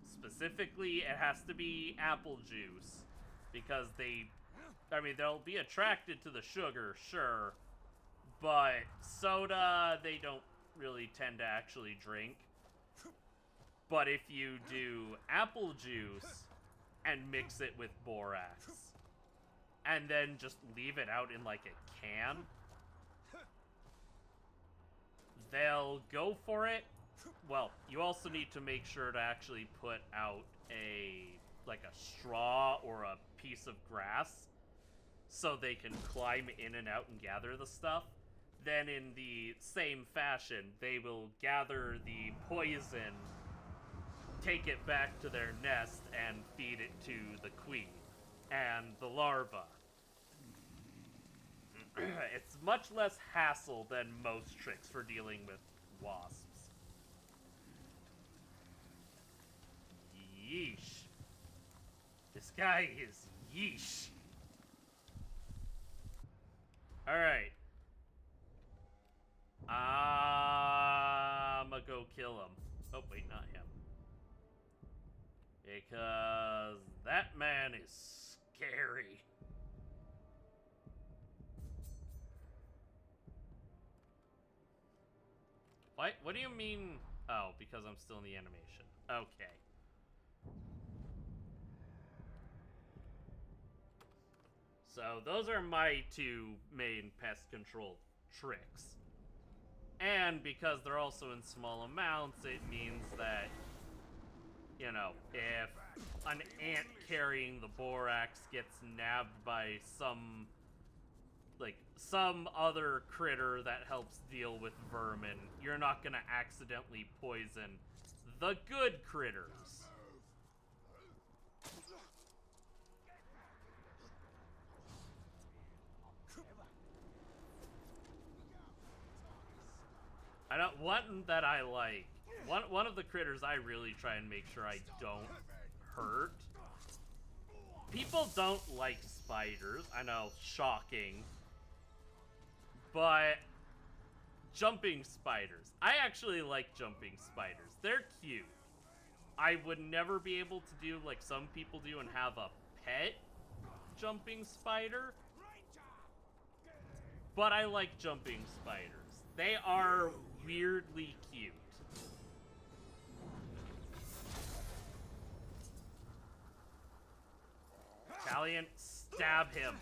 Specifically, it has to be apple juice, because they'll be attracted to the sugar, sure, but soda, they don't really tend to actually drink. But if you do apple juice and mix it with borax, and then just leave it out in like a can, they'll go for it. Well, you also need to make sure to actually put out a straw or a piece of grass so they can climb in and out and gather the stuff. Then in the same fashion, they will gather the poison, take it back to their nest, and feed it to the queen and the larva. It's much less hassle than most tricks for dealing with wasps. Yeesh. This guy is yeesh. Alright. I'ma go kill him. Oh, wait, not him. Because that man is scary. What do you mean? Oh, because I'm still in the animation. Okay. So those are my two main pest control tricks. And because they're also in small amounts, it means that, you know, if an ant carrying the borax gets nabbed by some other critter that helps deal with vermin, you're not gonna accidentally poison the good critters. One that I like, one of the critters I really try and make sure I don't hurt. People don't like spiders, I know, shocking. But jumping spiders. I actually like jumping spiders. They're cute. I would never be able to do like some people do and have a pet, jumping spider, but I like jumping spiders. They are weirdly cute. Italian, stab him.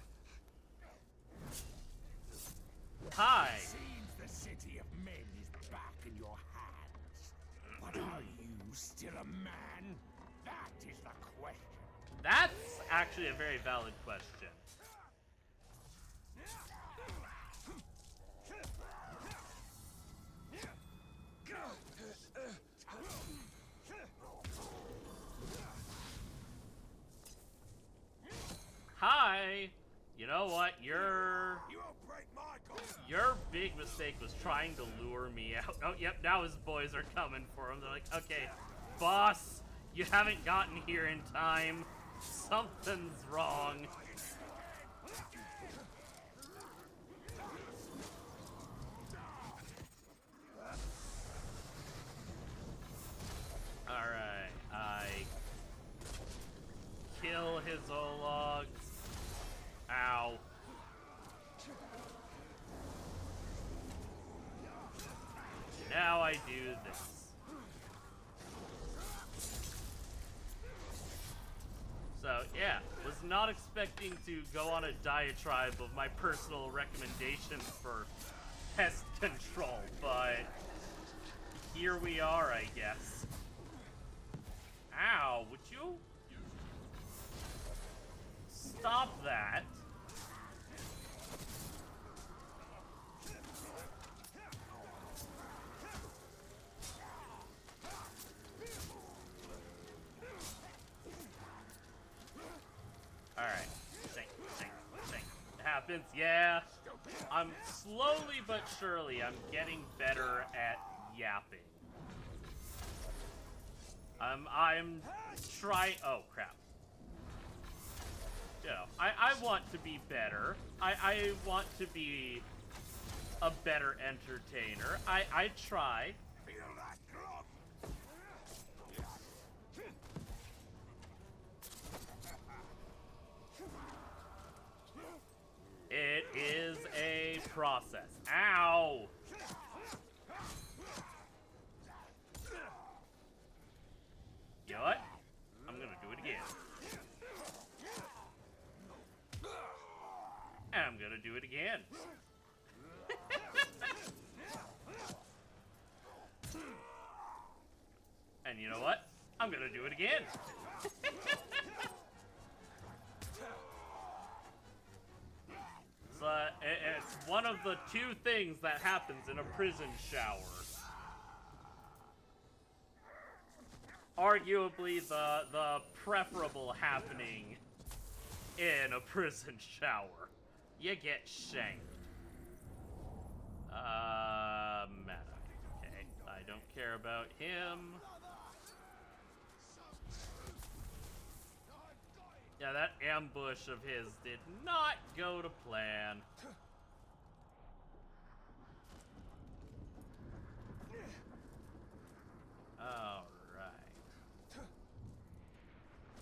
Hi. Seems the city of men is back in your hands. But are you still a man? That is the question. That's actually a very valid question. Hi. You know what? You won't break my collar. Your big mistake was trying to lure me out. Oh, yep, now his boys are coming for him. They're like, okay, boss, you haven't gotten here in time. Something's wrong. Alright, I kill his Ologs. Ow. Now I do this. So, yeah, was not expecting to go on a diatribe of my personal recommendations for pest control, but here we are, I guess. Ow, would you stop that? Alright, sink. It happens, yeah. I'm slowly but surely, I'm getting better at yapping. I'm trying, oh crap. You know, I want to be better. I want to be a better entertainer. I try. Feel that glove? It is a process. Ow! You know what? I'm gonna do it again. And I'm gonna do it again. And you know what? I'm gonna do it again. So, it's one of the two things that happens in a prison shower. Arguably the preferable happening in a prison shower. You get shanked. Meta. Okay, I don't care about him. Yeah, that ambush of his did not go to plan. Alright.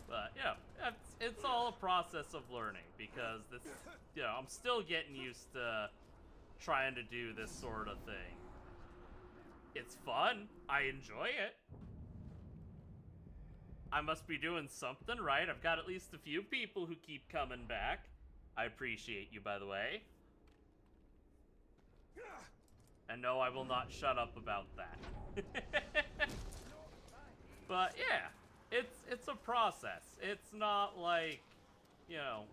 But, yeah, it's all a process of learning, because this, you know, I'm still getting used to trying to do this sort of thing. It's fun. I enjoy it. I must be doing something right. I've got at least a few people who keep coming back. I appreciate you, by the way. And no, I will not shut up about that. But yeah, it's a process. It's not like, you know,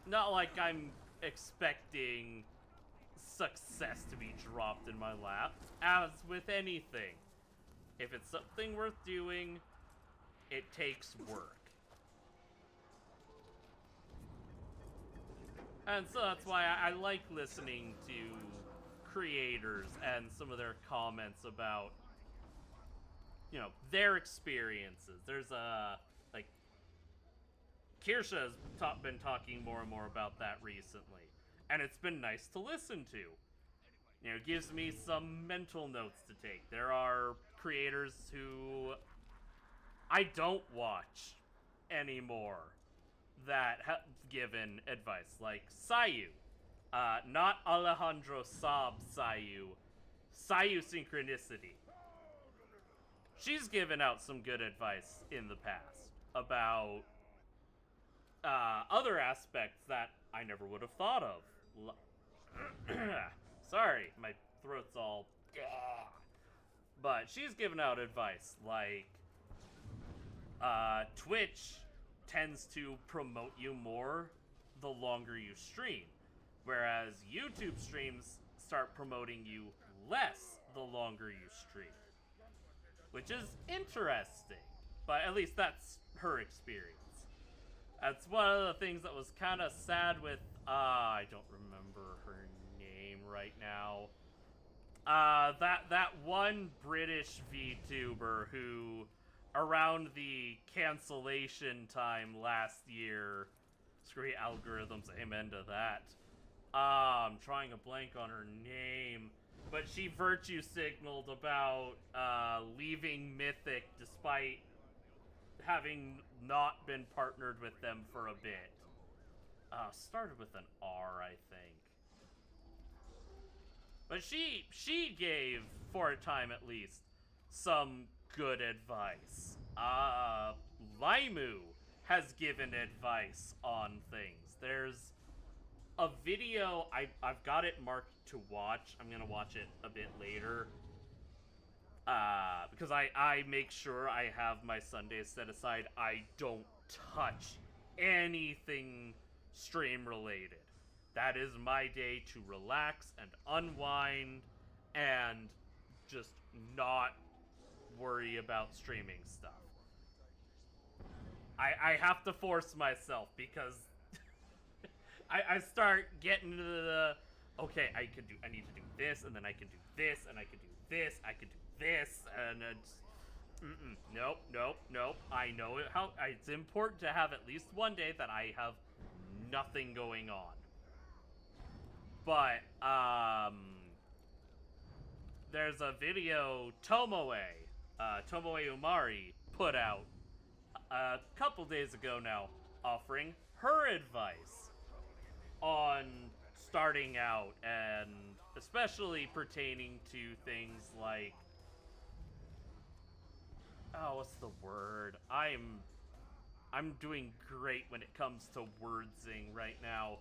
not like I'm expecting success to be dropped in my lap. As with anything, if it's something worth doing, it takes work. And so that's why I like listening to creators and some of their comments about, you know, their experiences. There's like, Kirsha's been talking more and more about that recently. And it's been nice to listen to. You know, it gives me some mental notes to take. There are creators who I don't watch anymore that have given advice, like Sayu. Not Alejandro Saab Sayu. Sayu Synchronicity. She's given out some good advice in the past about other aspects that I never would have thought of. Sorry, my throat's all... But she's given out advice like Twitch tends to promote you more the longer you stream, whereas YouTube streams start promoting you less the longer you stream, which is interesting, but at least that's her experience. That's one of the things that was kind of sad with, I don't remember her name right now. That one British VTuber who, around the cancellation time last year, screw algorithms, amen to that. I'm trying a blank on her name, but she virtue signaled about leaving Mythic despite having not been partnered with them for a bit. Started with an R, I think. But she gave, for a time at least, some good advice. Limu has given advice on things. There's a video, I've got it marked to watch. I'm gonna watch it a bit later. Because I make sure I have my Sundays set aside. I don't touch anything stream related. That is my day to relax and unwind and just not worry about streaming stuff. I have to force myself because I start getting to the, okay, I need to do this, and then I can do this, and I can do this, I can do this, and it's, nope. I know it's important to have at least one day that I have nothing going on. But, there's a video Tomoe Umari put out a couple days ago now, offering her advice on starting out, and especially pertaining to things like, oh, what's the word? I'm doing great when it comes to wordsing right now.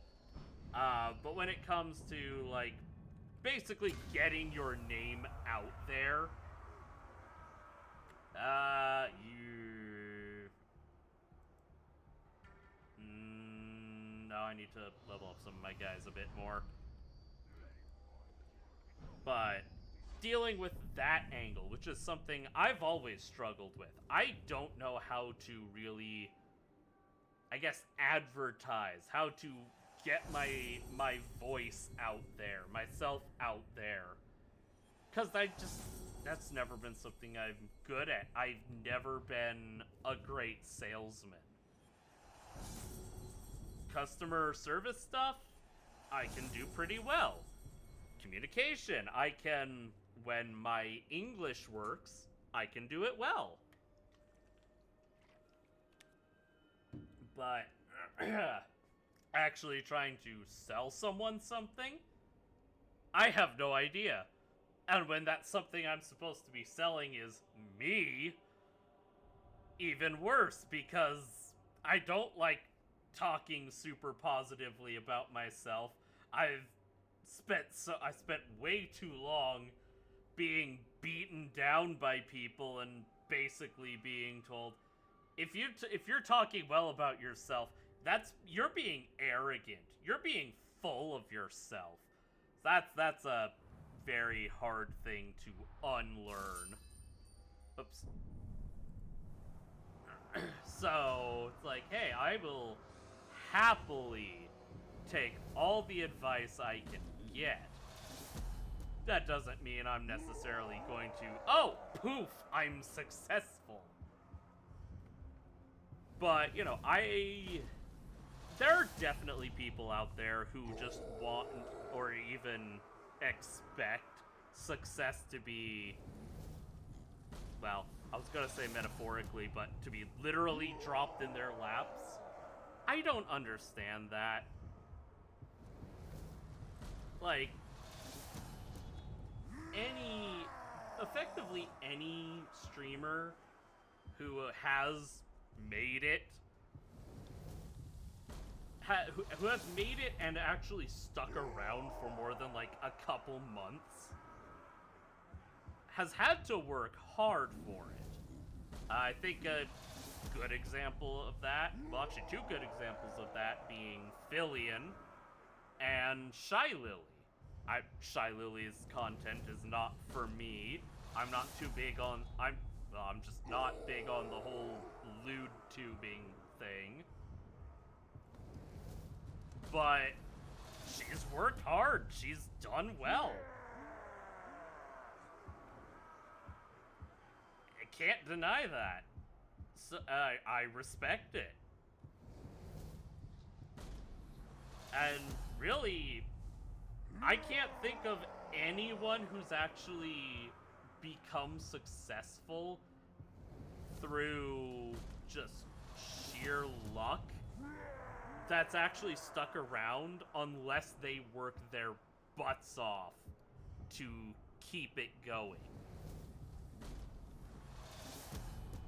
But when it comes to, like, basically getting your name out there, no, I need to level up some of my guys a bit more. But dealing with that angle, which is something I've always struggled with. I don't know how to really, I guess, advertise, how to get my voice out there, myself out there. Because that's never been something I'm good at. I've never been a great salesman. Customer service stuff, I can do pretty well. Communication, I can, when my English works, I can do it well. But actually trying to sell someone something, I have no idea. And when that's something I'm supposed to be selling is me, even worse, because I don't like talking super positively about myself. I spent way too long being beaten down by people and basically being told, if you're talking well about yourself, you're being arrogant. You're being full of yourself. That's a very hard thing to unlearn. Oops. So it's like, hey, I will happily take all the advice I can get. That doesn't mean I'm necessarily going to, oh, poof, I'm successful. But, you know, there are definitely people out there who just want or even expect success to be, well, I was gonna say metaphorically, but to be literally dropped in their laps. I don't understand that. Like, effectively any streamer who has made it, who has made it and actually stuck around for more than like a couple months, has had to work hard for it. I think a good example of that, well, actually two good examples of that being Fillion and Shy Lily. Shy Lily's content is not for me. I'm not too big on, I'm just not big on the whole lewd tubing thing. But she's worked hard. She's done well. I can't deny that. So, I respect it. And really, I can't think of anyone who's actually become successful through just sheer luck that's actually stuck around unless they work their butts off to keep it going.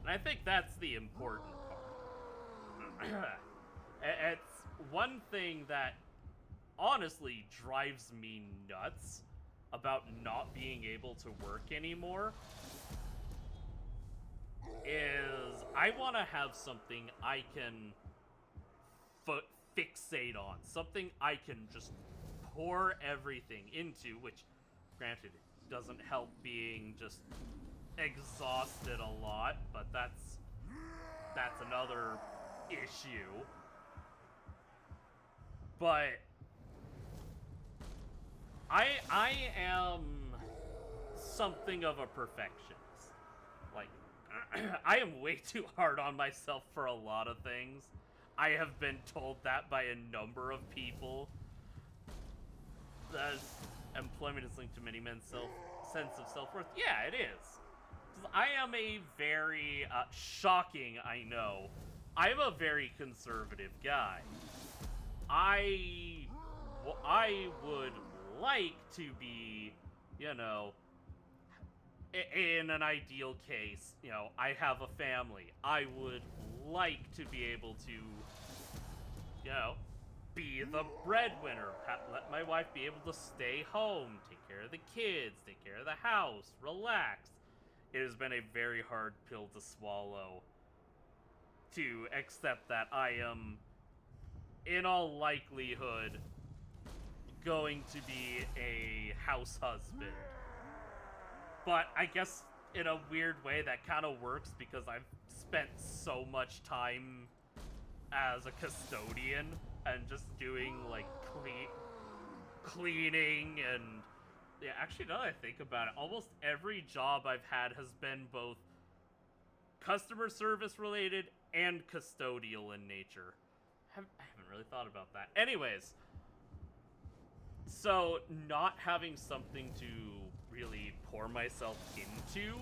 And I think that's the important part. It's one thing that honestly drives me nuts about not being able to work anymore is I want to have something I can fixate on, something I can just pour everything into, which granted it doesn't help being just exhausted a lot, but that's another issue. But I am something of a perfectionist. Like, I am way too hard on myself for a lot of things. I have been told that by a number of people. That employment is linked to many men's sense of self-worth. Yeah, it is. I am a very, shocking, I know, I'm a very conservative guy. I would like to be, you know, in an ideal case, you know, I have a family. I would like to be able to, you know, be the breadwinner. Let my wife be able to stay home, take care of the kids, take care of the house, relax. It has been a very hard pill to swallow to accept that I am, in all likelihood, going to be a house husband. But I guess in a weird way that kind of works because I've spent so much time as a custodian and just doing like cleaning and yeah, actually now that I think about it, almost every job I've had has been both customer service related and custodial in nature. I haven't really thought about that. Anyways, so not having something to really pour myself into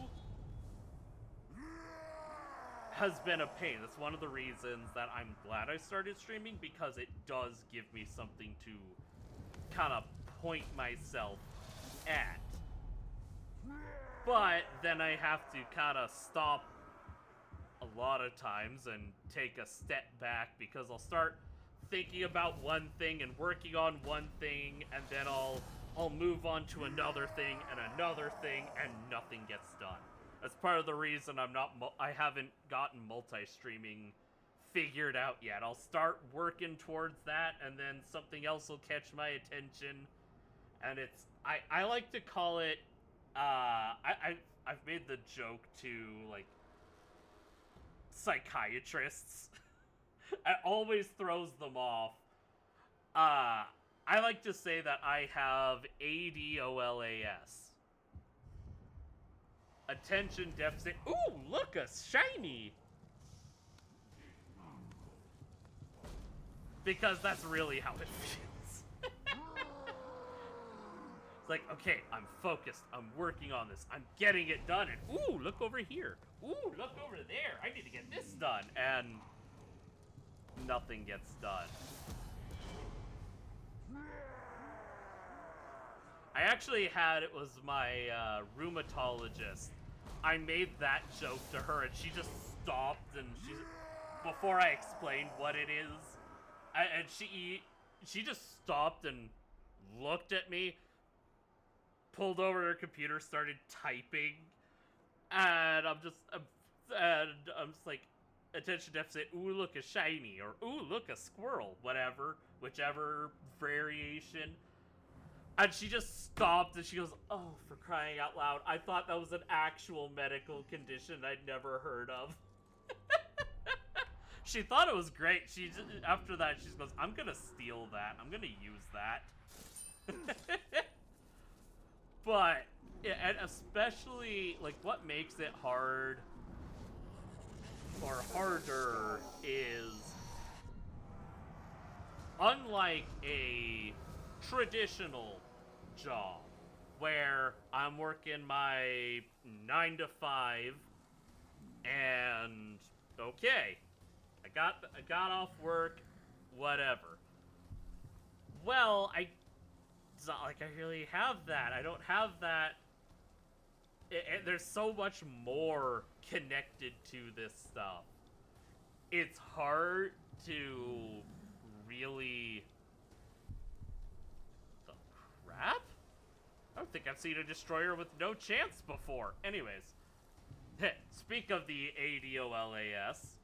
has been a pain. That's one of the reasons that I'm glad I started streaming, because it does give me something to kind of point myself at. But then I have to kind of stop a lot of times and take a step back, because I'll start thinking about one thing and working on one thing, and then I'll move on to another thing and nothing gets done. That's part of the reason I haven't gotten multi-streaming figured out yet. I'll start working towards that, and then something else will catch my attention, and it's I like to call it I've made the joke to like psychiatrists. It always throws them off. I like to say that I have ADOLAS. Attention deficit. Ooh, look, a shiny! Because that's really how it feels. It's like, okay, I'm focused. I'm working on this. I'm getting it done. And ooh, look over here. Ooh, look over there. I need to get this done. And nothing gets done. I actually had, it was my rheumatologist. I made that joke to her and she just stopped and before I explained what it is, and she just stopped and looked at me, pulled over her computer, started typing, and I'm just like, attention deficit, ooh, look, a shiny, or ooh, look, a squirrel, whatever, whichever variation. And she just stopped and she goes, oh, for crying out loud, I thought that was an actual medical condition I'd never heard of. She thought it was great. After that, she goes, I'm gonna steal that. I'm gonna use that. But, yeah, and especially, like, what makes it hard, or harder, is, unlike a traditional job, where I'm working my 9 to 5, and, okay, I got off work, whatever. Well, it's not like I really have that. I don't have that. There's so much more connected to this stuff. It's hard to really... The crap? I don't think I've seen a destroyer with no chance before. Anyways, speak of the ADOLAS.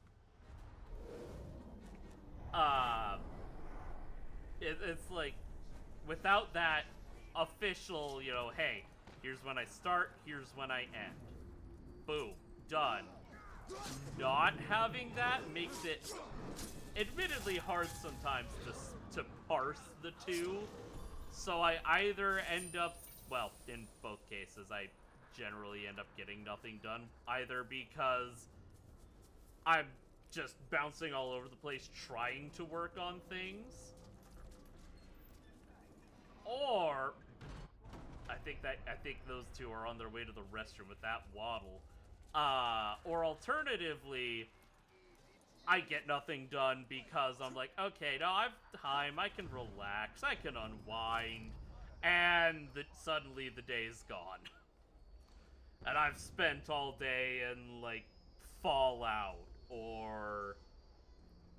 It's like, without that official, you know, hey, here's when I start, here's when I end. Boom. Done. Not having that makes it admittedly hard sometimes to parse the two. So I either end up, well, in both cases, I generally end up getting nothing done. Either because I'm just bouncing all over the place trying to work on things, or I think those two are on their way to the restroom with that waddle. Or alternatively, I get nothing done because I'm like, okay, now I have time, I can relax, I can unwind, and suddenly the day's gone. And I've spent all day in, like, Fallout, or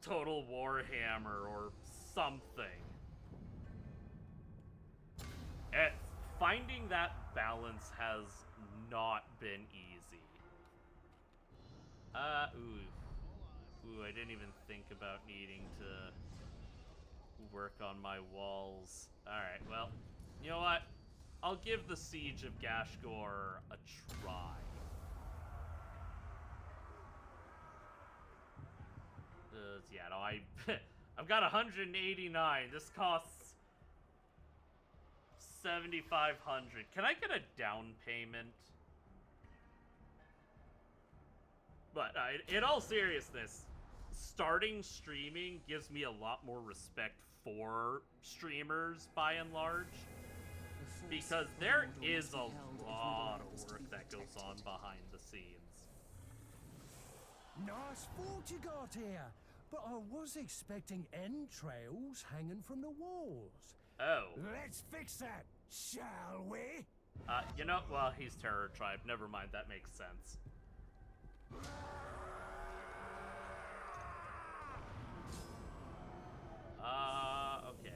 Total Warhammer, or something. Finding that balance has not been easy. Ooh, I didn't even think about needing to work on my walls. Alright, well, you know what? I'll give the Siege of Gashgore a try. Yeah, no, I've got 189. This costs 7,500. Can I get a down payment? But in all seriousness, starting streaming gives me a lot more respect for streamers by and large, because there is a lot of work that goes on behind the scenes. Nice fort you got here, but I was expecting entrails hanging from the walls. Oh. Let's fix that, shall we? You know, well, he's Terror Tribe. Never mind, that makes sense. Okay.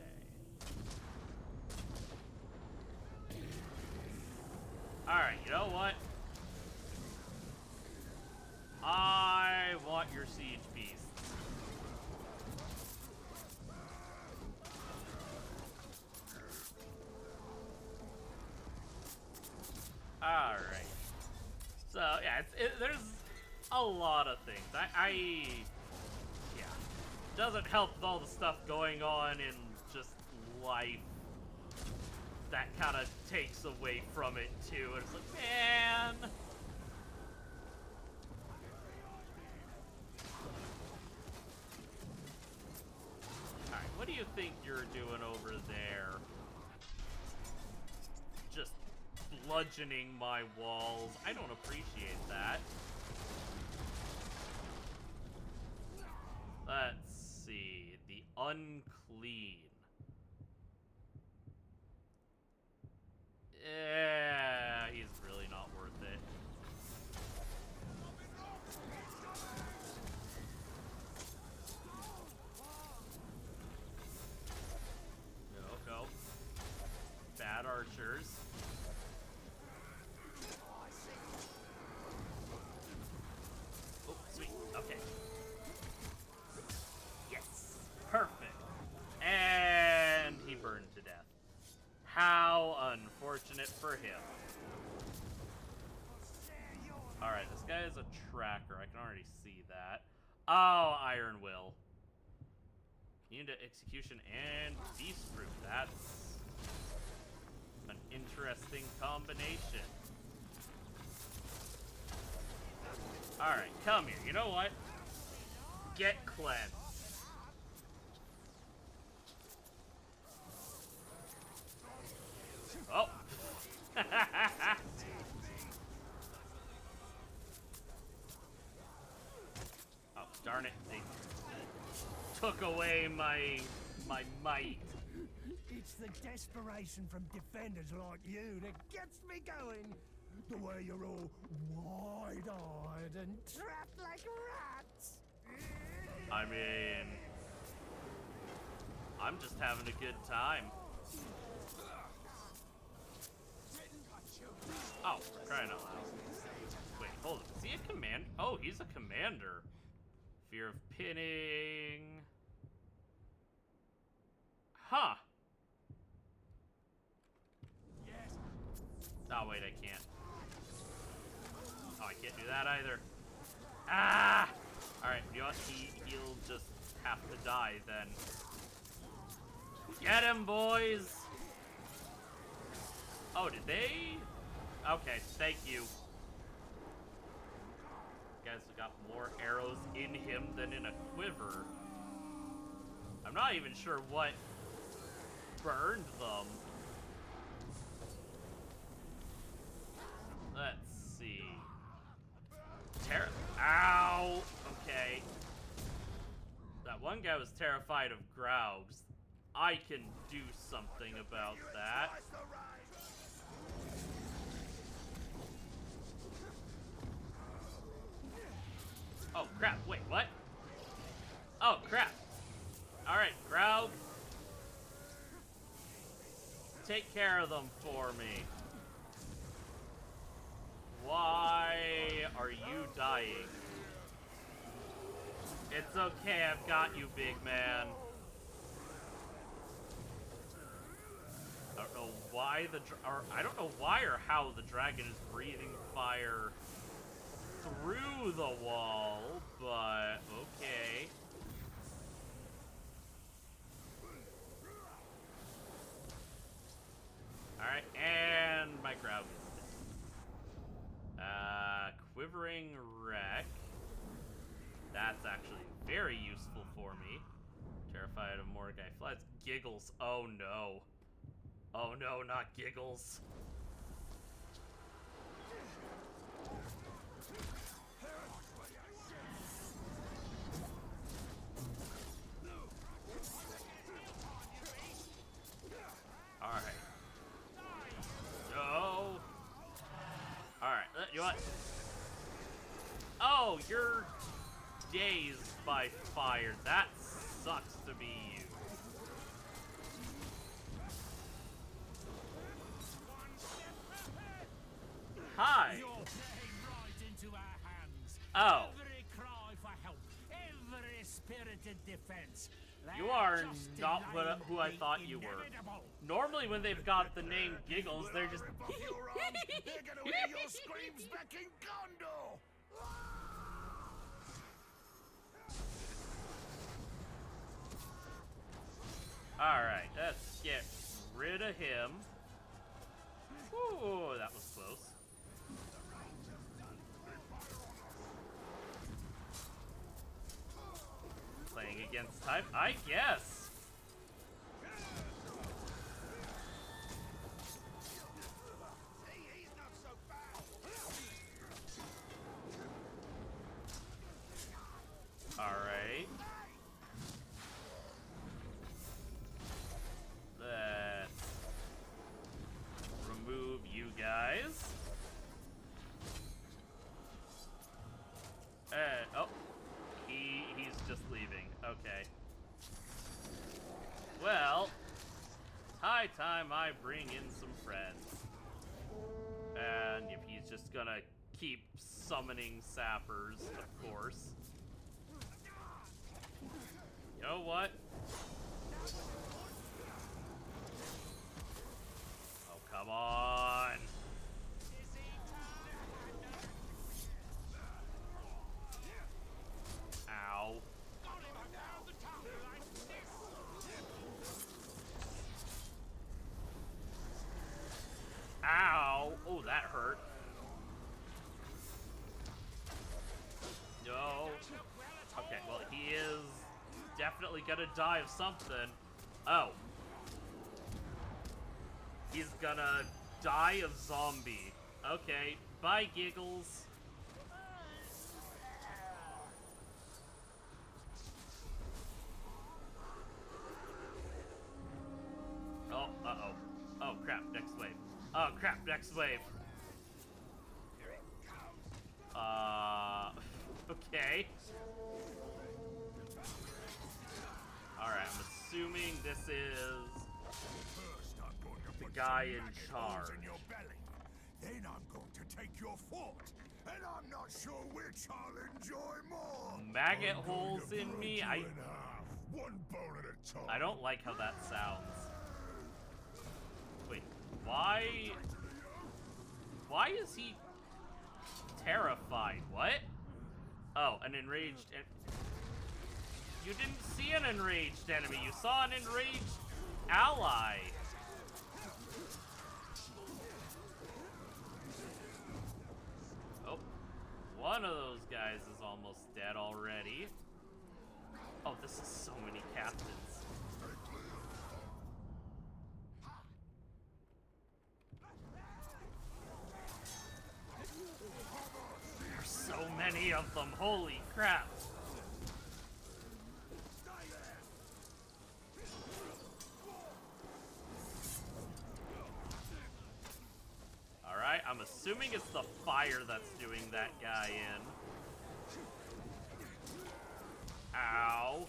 Alright, you know what? I want your siege beasts. Alright. So, yeah, there's a lot of things. Yeah. Doesn't help with all the stuff going on in just life. That kind of takes away from it, too. And it's like, man... Alright, what do you think you're doing over there? Just bludgeoning my walls. I don't appreciate that. Let's see. unclean. Yeah, he's really not worth it. No. Bad archers. Oh, sweet. Okay. Yes. Perfect. And he burned to death. How unfortunate for him. Alright, this guy is a tracker. I can already see that. Oh, Iron Will. Immune to execution and beast fruit. That's an interesting combination. Alright, come here. You know what? Get cleansed. Oh. Oh, darn it. They took away my might. It's the desperation from defenders like you that gets me going. The way you're all wide-eyed and trapped like rats. I mean, I'm just having a good time. Oh, for crying out loud. Wait, hold on. Is he a command? Oh, he's a commander. Fear of pinning. Huh. Oh, wait, I can't. Oh, I can't do that either. Ah! Alright, you know what? He'll just have to die then. Get him, boys! Oh, did they? Okay, thank you. Guys got more arrows in him than in a quiver. I'm not even sure what burned them. Let's see. Ow! Okay. That one guy was terrified of Graubs. I can do something about that. Oh, crap. Wait, what? Oh, crap. Alright, Graub. Take care of them for me. Why are you dying? It's okay, I've got you, big man. I don't know why I don't know why or how the dragon is breathing fire through the wall, but okay. Alright, and my Graub is dead. Quivering wreck. That's actually very useful for me. Terrified of Mordecai Flies. Giggles. Oh no. Oh no, not Giggles. Alright. No. Alright, you know what? Oh, you're dazed by fire. That sucks to be you. Hi. You're playing right into our hands. Oh. Every cry for help, every spirited defense. You are not who I thought you were. Normally when they've got the name Giggles, they're just... They're gonna hear your screams back in Gondor! Alright, let's get rid of him. Ooh, that was close. Playing against type? I guess. He's not so bad! Alright. high time I bring in some friends. And if he's just gonna keep summoning sappers, of course. You know what? Oh, come on. Ow. Ow! Oh, that hurt. No. Okay, well, he is definitely gonna die of something. Oh. He's gonna die of zombie. Okay, bye, Giggles. Oh, uh-oh. Oh, crap, next wave. Oh, crap, next wave. Okay. Alright, I'm assuming this is First, I'm going to the put guy some in maggot charge. holes in your belly. Then I'm going to take your fort. And I'm not sure which I'll enjoy more. Maggot I'm going holes to in break me? you in half, one bone at a time. I don't like how that sounds. Wait, why is he terrified? What? Oh, an enraged you didn't see an enraged enemy, you saw an enraged ally. Oh, one of those guys is almost dead already. Oh, this is so many captains. There's so many of them, holy crap. Alright, I'm assuming it's the fire that's doing that guy in. Ow.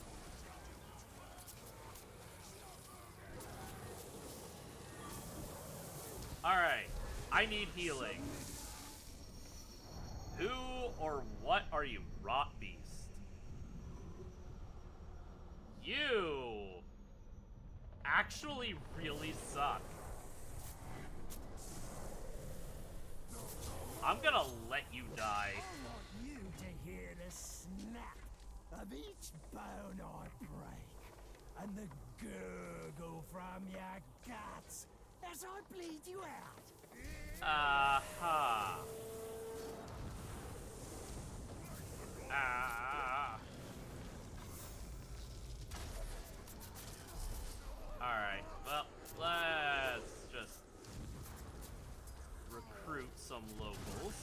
Alright, I need healing. Who or what are you, Rot Beast? You actually really suck. I'm gonna let you die. I want you to hear the snap of each bone I break, and the gurgle from your guts as I bleed you out. Aha. Ah. Alright, well, let's just recruit some locals.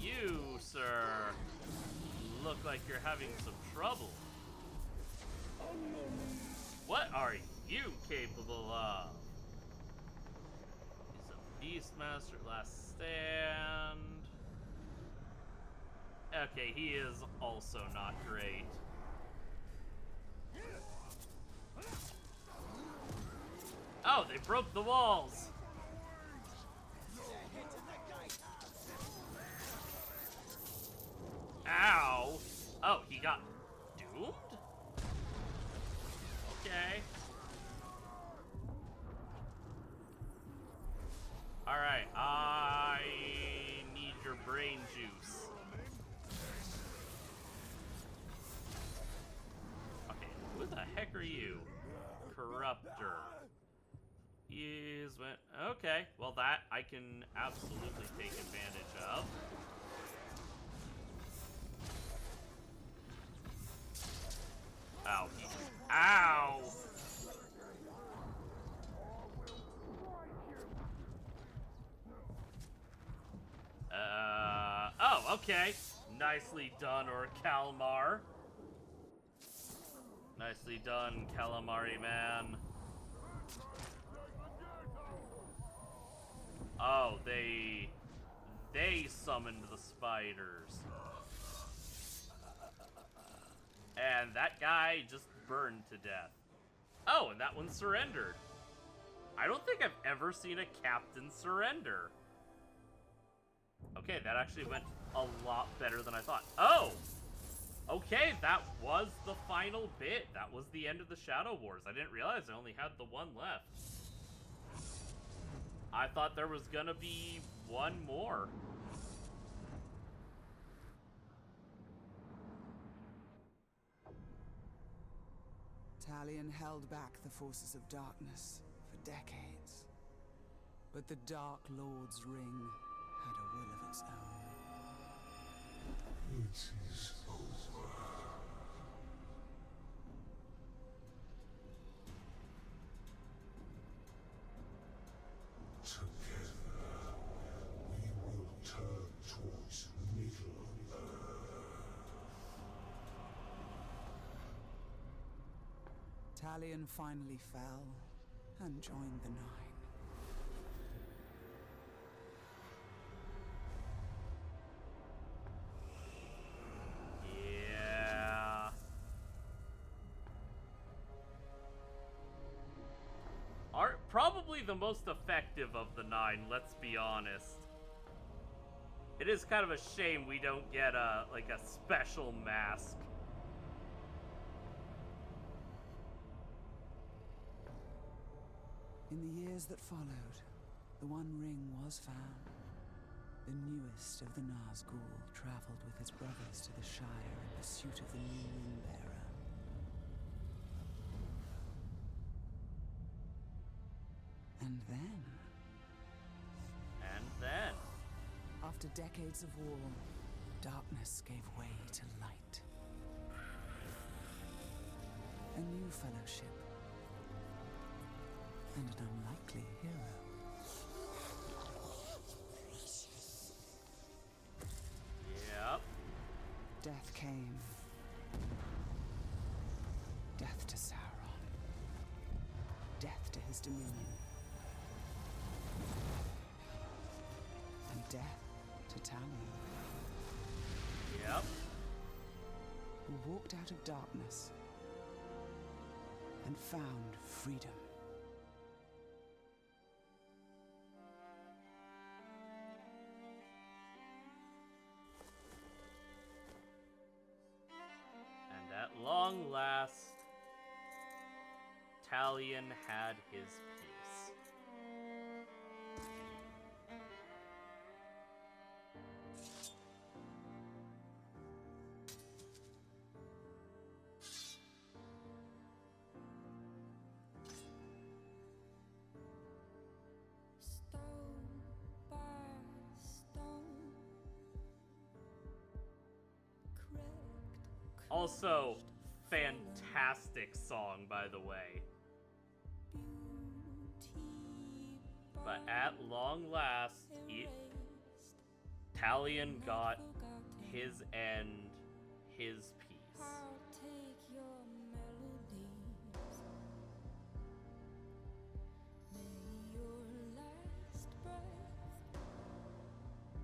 You, sir, look like you're having some trouble. What are you capable of? He's a Beastmaster, last stand. Okay, he is also not great. Oh, they broke the walls! Ow! Oh, he got doomed? Okay. Alright, I need your brain juice. Okay, who the heck are you? Corruptor. He's went. Okay, well that I can absolutely take advantage of. Ow. Ow! Oh, okay. Nicely done, or Kalmar. Nicely done, calamari man. Oh, they summoned the spiders. And that guy just burned to death. Oh, and that one surrendered. I don't think I've ever seen a captain surrender. Okay, that actually went a lot better than I thought. Oh! Okay, that was the final bit. That was the end of the Shadow Wars. I didn't realize I only had the one left. I thought there was gonna be one more. Talion held back the forces of darkness for decades. But the Dark Lord's ring had a will of its own. It is over. Together, we will turn towards Middle Earth. Talion finally fell and joined the Nine. Yeah. Probably the most effective of the Nine, let's be honest. It is kind of a shame we don't get a special mask. In the years that followed, the One Ring was found. The newest of the Nazgul traveled with his brothers to the Shire in pursuit of the new Ring-bearer. And then, after decades of war, darkness gave way to light. A new fellowship. And an unlikely hero. Yep. Death came. Death to Sauron. Death to his dominion. And death to Talion. Yep. Who walked out of darkness and found freedom. And at long last, Talion had his peace. Stone by stone, cracked, Also, fantastic song, by the way. But at long last, Talion got his end, his peace. I'll take your melodies. May your last breath fill the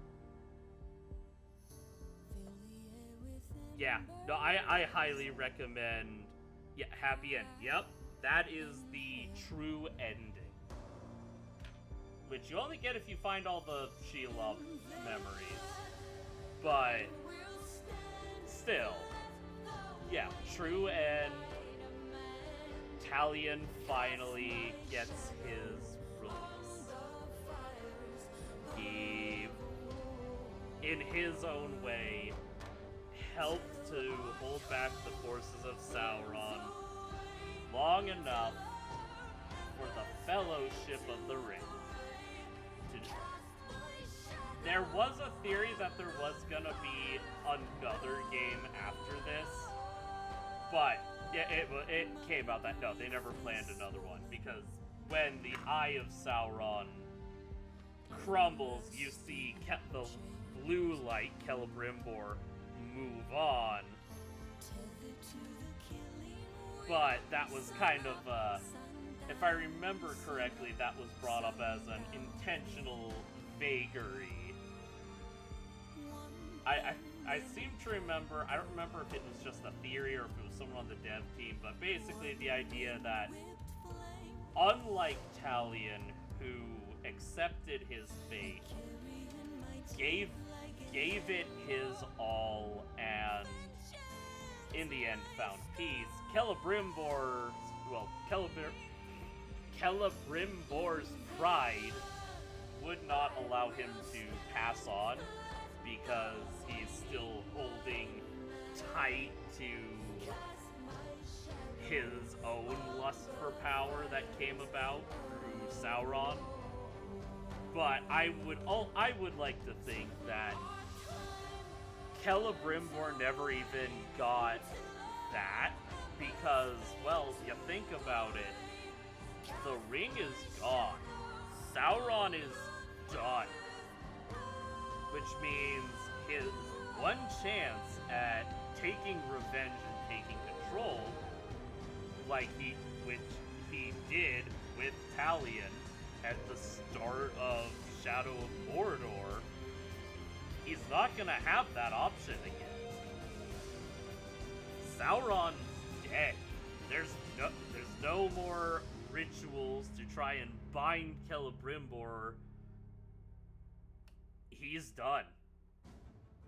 air within. Yeah, no, I highly recommend. Yeah, happy end. Yep, that is the true ending. Which you only get if you find all the Sheila memories. But still, yeah, true end. Talion finally gets his release. He, in his own way, helped to hold back the forces of Sauron long enough for the Fellowship of the Ring to join. There was a theory that there was gonna be another game after this, but it came out that no, they never planned another one, because when the Eye of Sauron crumbles, you see the blue light Celebrimbor move on. But that was kind of, if I remember correctly, that was brought up as an intentional vagary. I seem to remember, I don't remember if it was just a theory or if it was someone on the dev team, but basically the idea that, unlike Talion, who accepted his fate, gave it his all, and in the end found peace, Celebrimbor's pride would not allow him to pass on, because he's still holding tight to his own lust for power that came about through Sauron. But I would like to think that Celebrimbor never even got that, because, well, you think about it, the ring is gone. Sauron is done. Which means his one chance at taking revenge and taking control, which he did with Talion at the start of Shadow of Mordor, he's not gonna have that option again. Sauron's dead. There's no more rituals to try and bind Celebrimbor. He's done.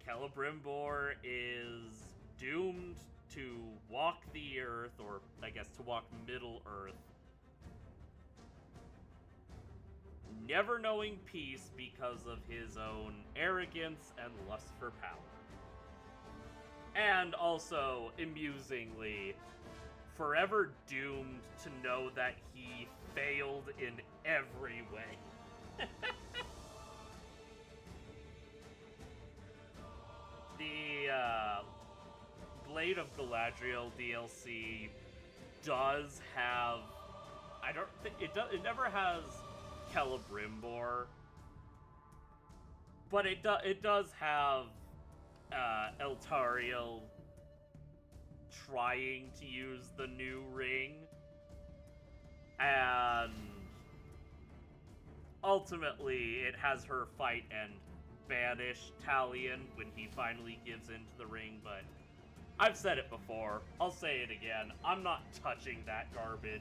Celebrimbor is doomed to walk the earth, or I guess to walk Middle Earth, never knowing peace because of his own arrogance and lust for power. And also, amusingly, forever doomed to know that he failed in every way. The Blade of Galadriel DLC does have, I don't think it never has Celebrimbor, but it does have Eltariel trying to use the new ring, and ultimately it has her fight and banish Talion when he finally gives into the ring. But I've said it before, I'll say it again, I'm not touching that garbage.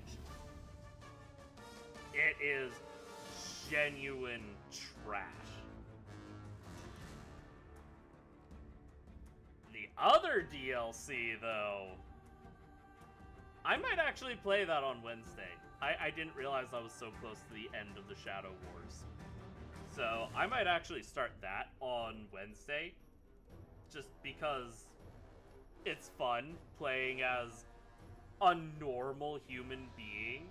It is genuine trash. The other DLC, though, I might actually play that on Wednesday. I didn't realize I was so close to the end of the Shadow Wars. So I might actually start that on Wednesday, just because it's fun playing as a normal human being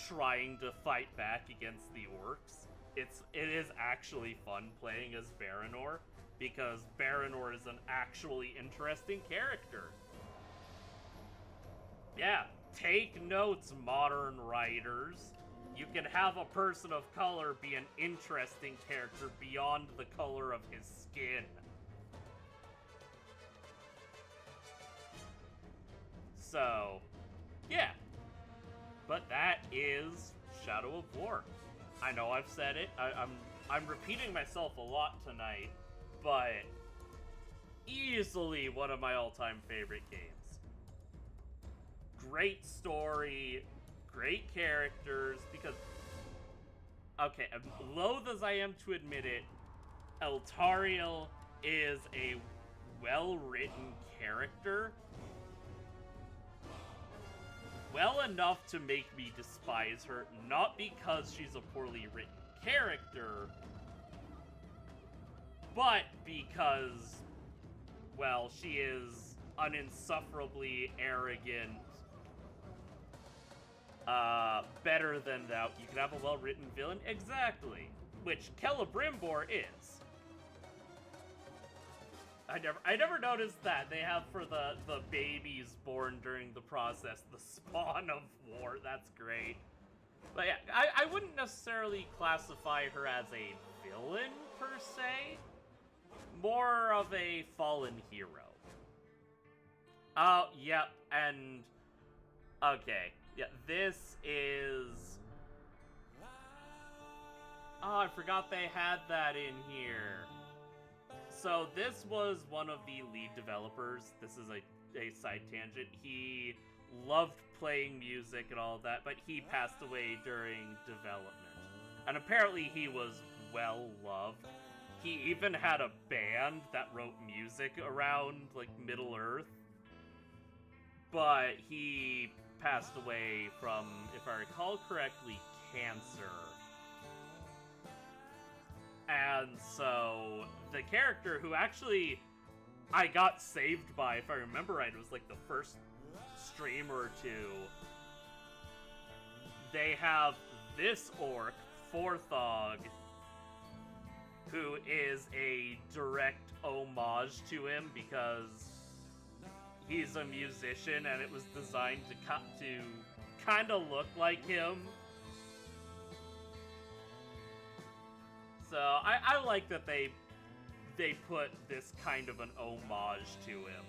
trying to fight back against the orcs. It is actually fun playing as Baranor, because Baranor is an actually interesting character. Yeah, take notes, modern writers. You can have a person of color be an interesting character beyond the color of his skin. So, yeah. But that is Shadow of War. I know I've said it. I'm repeating myself a lot tonight, but easily one of my all-time favorite games. Great story, great characters, because, okay, loath as I am to admit it, Eltariel is a well-written character. Well enough to make me despise her, not because she's a poorly written character, but because, well, she is an insufferably arrogant, better than thou. You can have a well-written villain? Exactly. Which Celebrimbor is. I never noticed that. They have for the babies born during the process, the spawn of war. That's great. But yeah, I wouldn't necessarily classify her as a villain, per se. More of a fallen hero. Oh, yep, and... okay, yeah, this is... oh, I forgot they had that in here. So this was one of the lead developers. This is a a side tangent. He loved playing music and all of that, but he passed away during development. And apparently he was well loved. He even had a band that wrote music around, like, Middle Earth. But he passed away from, if I recall correctly, cancer. And so, the character who actually I got saved by, if I remember right, it was like the first stream or two. They have this orc, Forthog, who is a direct homage to him because he's a musician and it was designed to kind of look like him. So I like that they put this kind of an homage to him.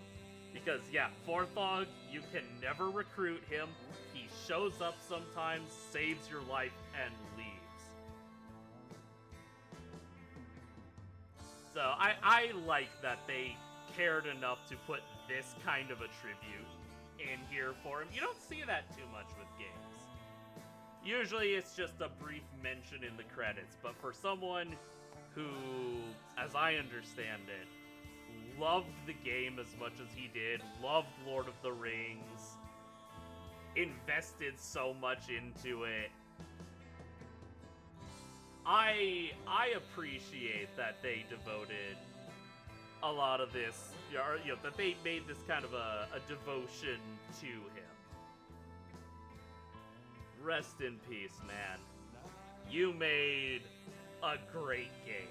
Because, yeah, Forthog, you can never recruit him. He shows up sometimes, saves your life, and leaves. So I like that they cared enough to put this kind of a tribute in here for him. You don't see that too much with games. Usually it's just a brief mention in the credits, but for someone who, as I understand it, loved the game as much as he did, loved Lord of the Rings, invested so much into it, I appreciate that they devoted a lot of this, or, you know, that they made this kind of a devotion to him. Rest in peace, man. You made a great game.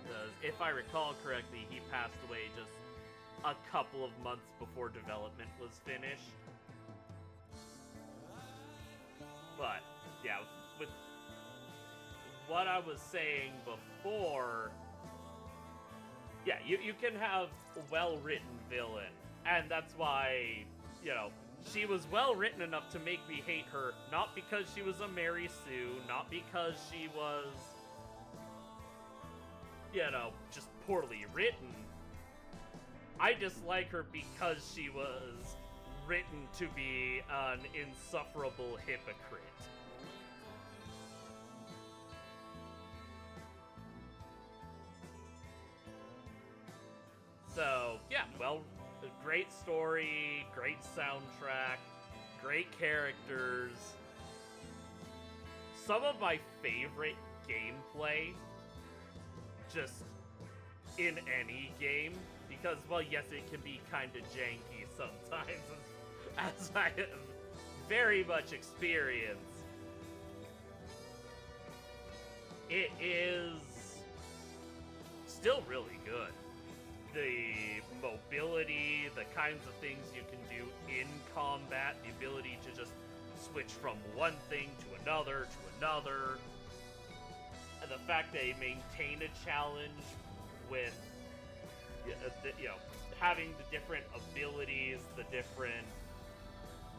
Because if I recall correctly, he passed away just a couple of months before development was finished. But, yeah, with what I was saying before, yeah, you can have a well-written villain, and that's why, you know, she was well-written enough to make me hate her, not because she was a Mary Sue, not because she was, you know, just poorly written. I dislike her because she was written to be an insufferable hypocrite. So, yeah, well, a great story, great soundtrack, great characters. Some of my favorite gameplay, just in any game, because, well, yes, it can be kind of janky sometimes, as I have very much experienced. It is still really good. The mobility, the kinds of things you can do in combat, the ability to just switch from one thing to another, and the fact they maintain a challenge with, you know, having the different abilities, the different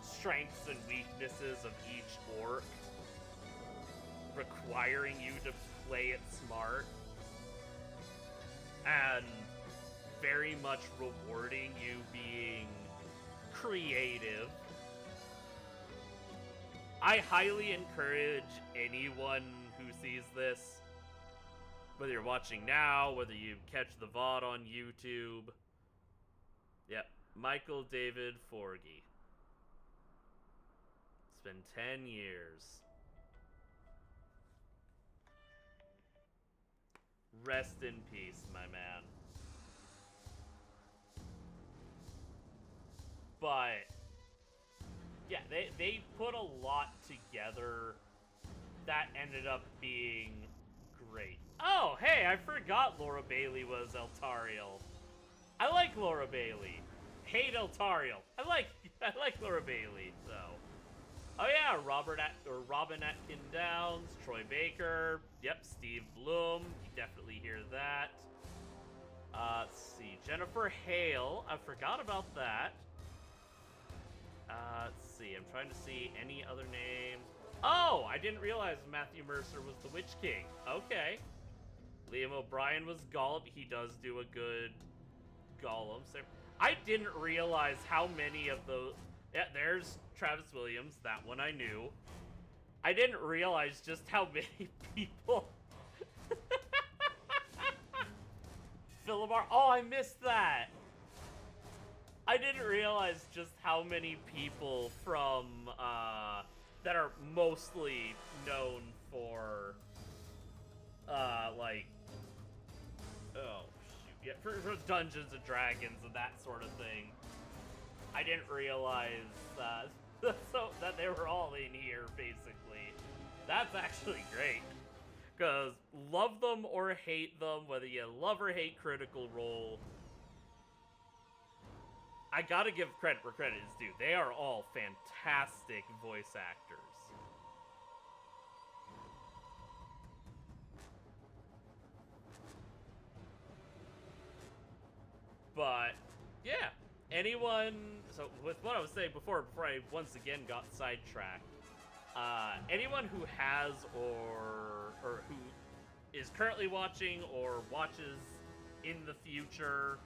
strengths and weaknesses of each orc, requiring you to play it smart, and very much rewarding you being creative. I highly encourage anyone who sees this, whether you're watching now, whether you catch the VOD on YouTube. Yep, Michael David Forgy. It's been 10 years. Rest in peace, my man. But, yeah, they put a lot together that ended up being great. Oh, hey, I forgot Laura Bailey was Eltariel. I like Laura Bailey. Hate Eltariel. I like Laura Bailey, so. Oh yeah, Robin Atkin Downs, Troy Baker, yep, Steve Bloom, you definitely hear that. Let's see, Jennifer Hale, I forgot about that. Let's see, I'm trying to see any other names. Oh, I didn't realize Matthew Mercer was the Witch King. Okay. Liam O'Brien was Gollum. He does do a good Gollum. So I didn't realize how many of those... Yeah, there's Travis Williams. That one I knew. I didn't realize just how many people... Philibar... Oh, I missed that! I didn't realize just how many people from, that are mostly known for, like... Oh, shoot. Yeah, for Dungeons and Dragons and that sort of thing. I didn't realize that they were all in here, basically. That's actually great. Because love them or hate them, whether you love or hate Critical Role, I gotta give credit where credit is due. They are all fantastic voice actors. But, yeah. Anyone... So, with what I was saying before I once again got sidetracked, anyone who has or who is currently watching or watches in the future...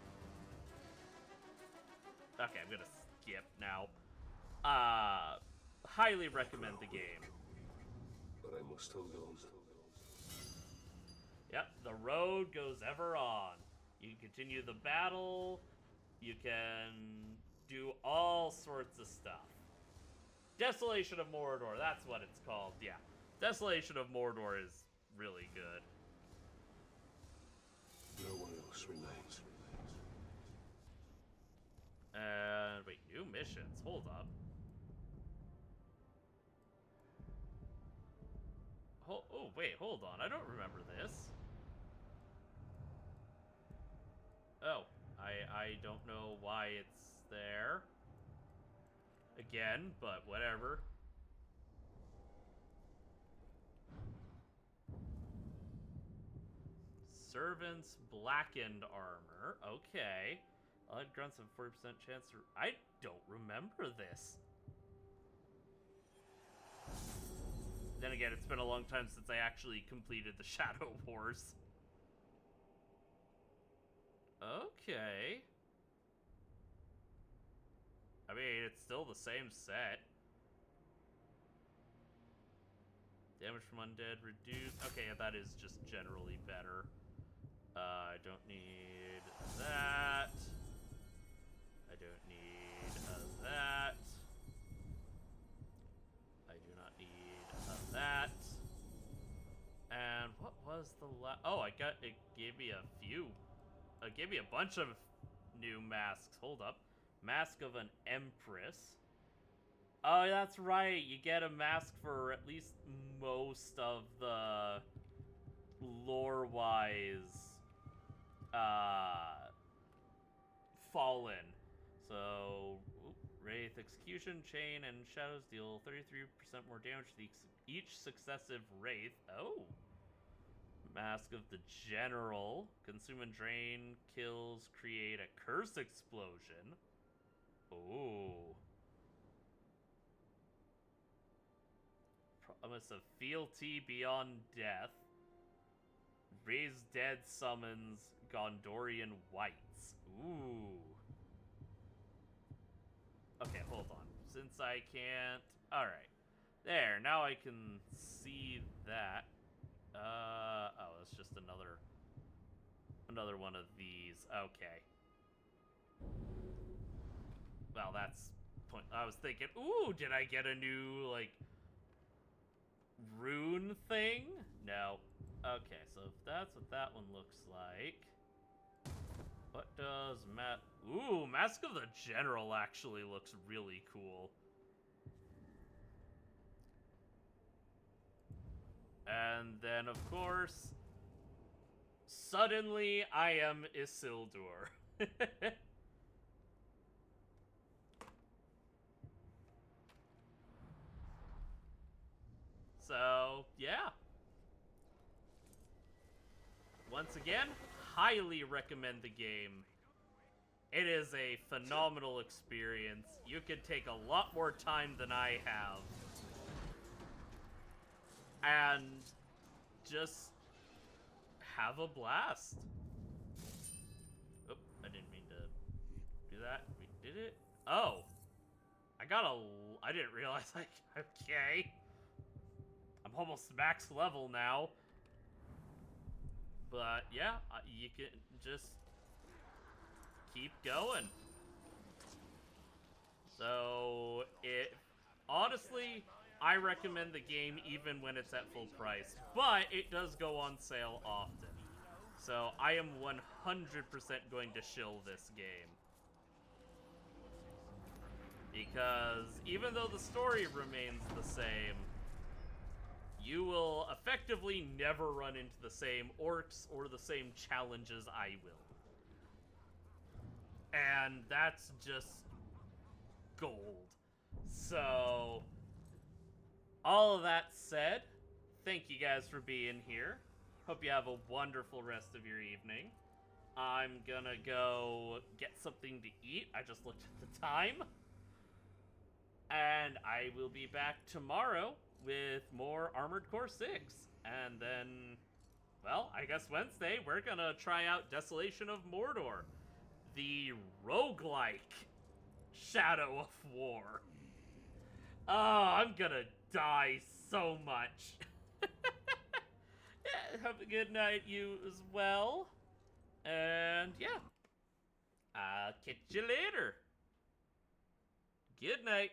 Okay, I'm gonna skip now. Highly recommend the game. But I must hold on. Yep, the road goes ever on. You can continue the battle. You can do all sorts of stuff. Desolation of Mordor, that's what it's called. Yeah, Desolation of Mordor is really good. No one else remains. Wait, new missions. Hold up. Oh, wait, hold on. I don't remember this. Oh, I don't know why it's there. Again, but whatever. Servant's blackened armor. Okay. Allied grunts have 40% chance to... I don't remember this. Then again, it's been a long time since I actually completed the Shadow Wars. Okay. I mean, it's still the same set. Damage from undead reduced. Okay, that is just generally better. I don't need that. I don't need that. I do not need that. And what was the last... Oh, it gave me a few. It gave me a bunch of new masks. Hold up. Mask of an Empress. Oh, that's right. You get a mask for at least most of the lore-wise Fallen. So, Wraith, Execution, Chain, and Shadows deal 33% more damage to each successive Wraith. Oh. Mask of the General. Consume and drain kills create a curse explosion. Oh. Promise of fealty beyond death. Raise dead summons Gondorian wights. Ooh. Okay, hold on. Since I can't... Alright. There, now I can see that. Oh, it's just another one of these. Okay. Well, that's point. I was thinking, ooh, did I get a new, like, rune thing? No. Okay, so if that's what that one looks like. What does Ooh, Mask of the General actually looks really cool. And then, of course, suddenly I am Isildur. So, yeah. Once again, highly recommend the game. It is a phenomenal experience. You could take a lot more time than I have. And just have a blast. Oh, I didn't mean to do that? We did it? Oh. I didn't realize okay. I'm almost max level now. But yeah, you can just keep going. So, honestly, I recommend the game even when it's at full price. But it does go on sale often. So, I am 100% going to shill this game. Because even though the story remains the same, you will effectively never run into the same orcs or the same challenges I will. And that's just gold. So, all of that said, thank you guys for being here. Hope you have a wonderful rest of your evening. I'm gonna go get something to eat. I just looked at the time. And I will be back tomorrow with more Armored Core 6. And then, well, I guess Wednesday, we're gonna try out Desolation of Mordor, the roguelike Shadow of War. Oh, I'm gonna die so much. Yeah, have a good night, you as well. And yeah, I'll catch you later. Good night.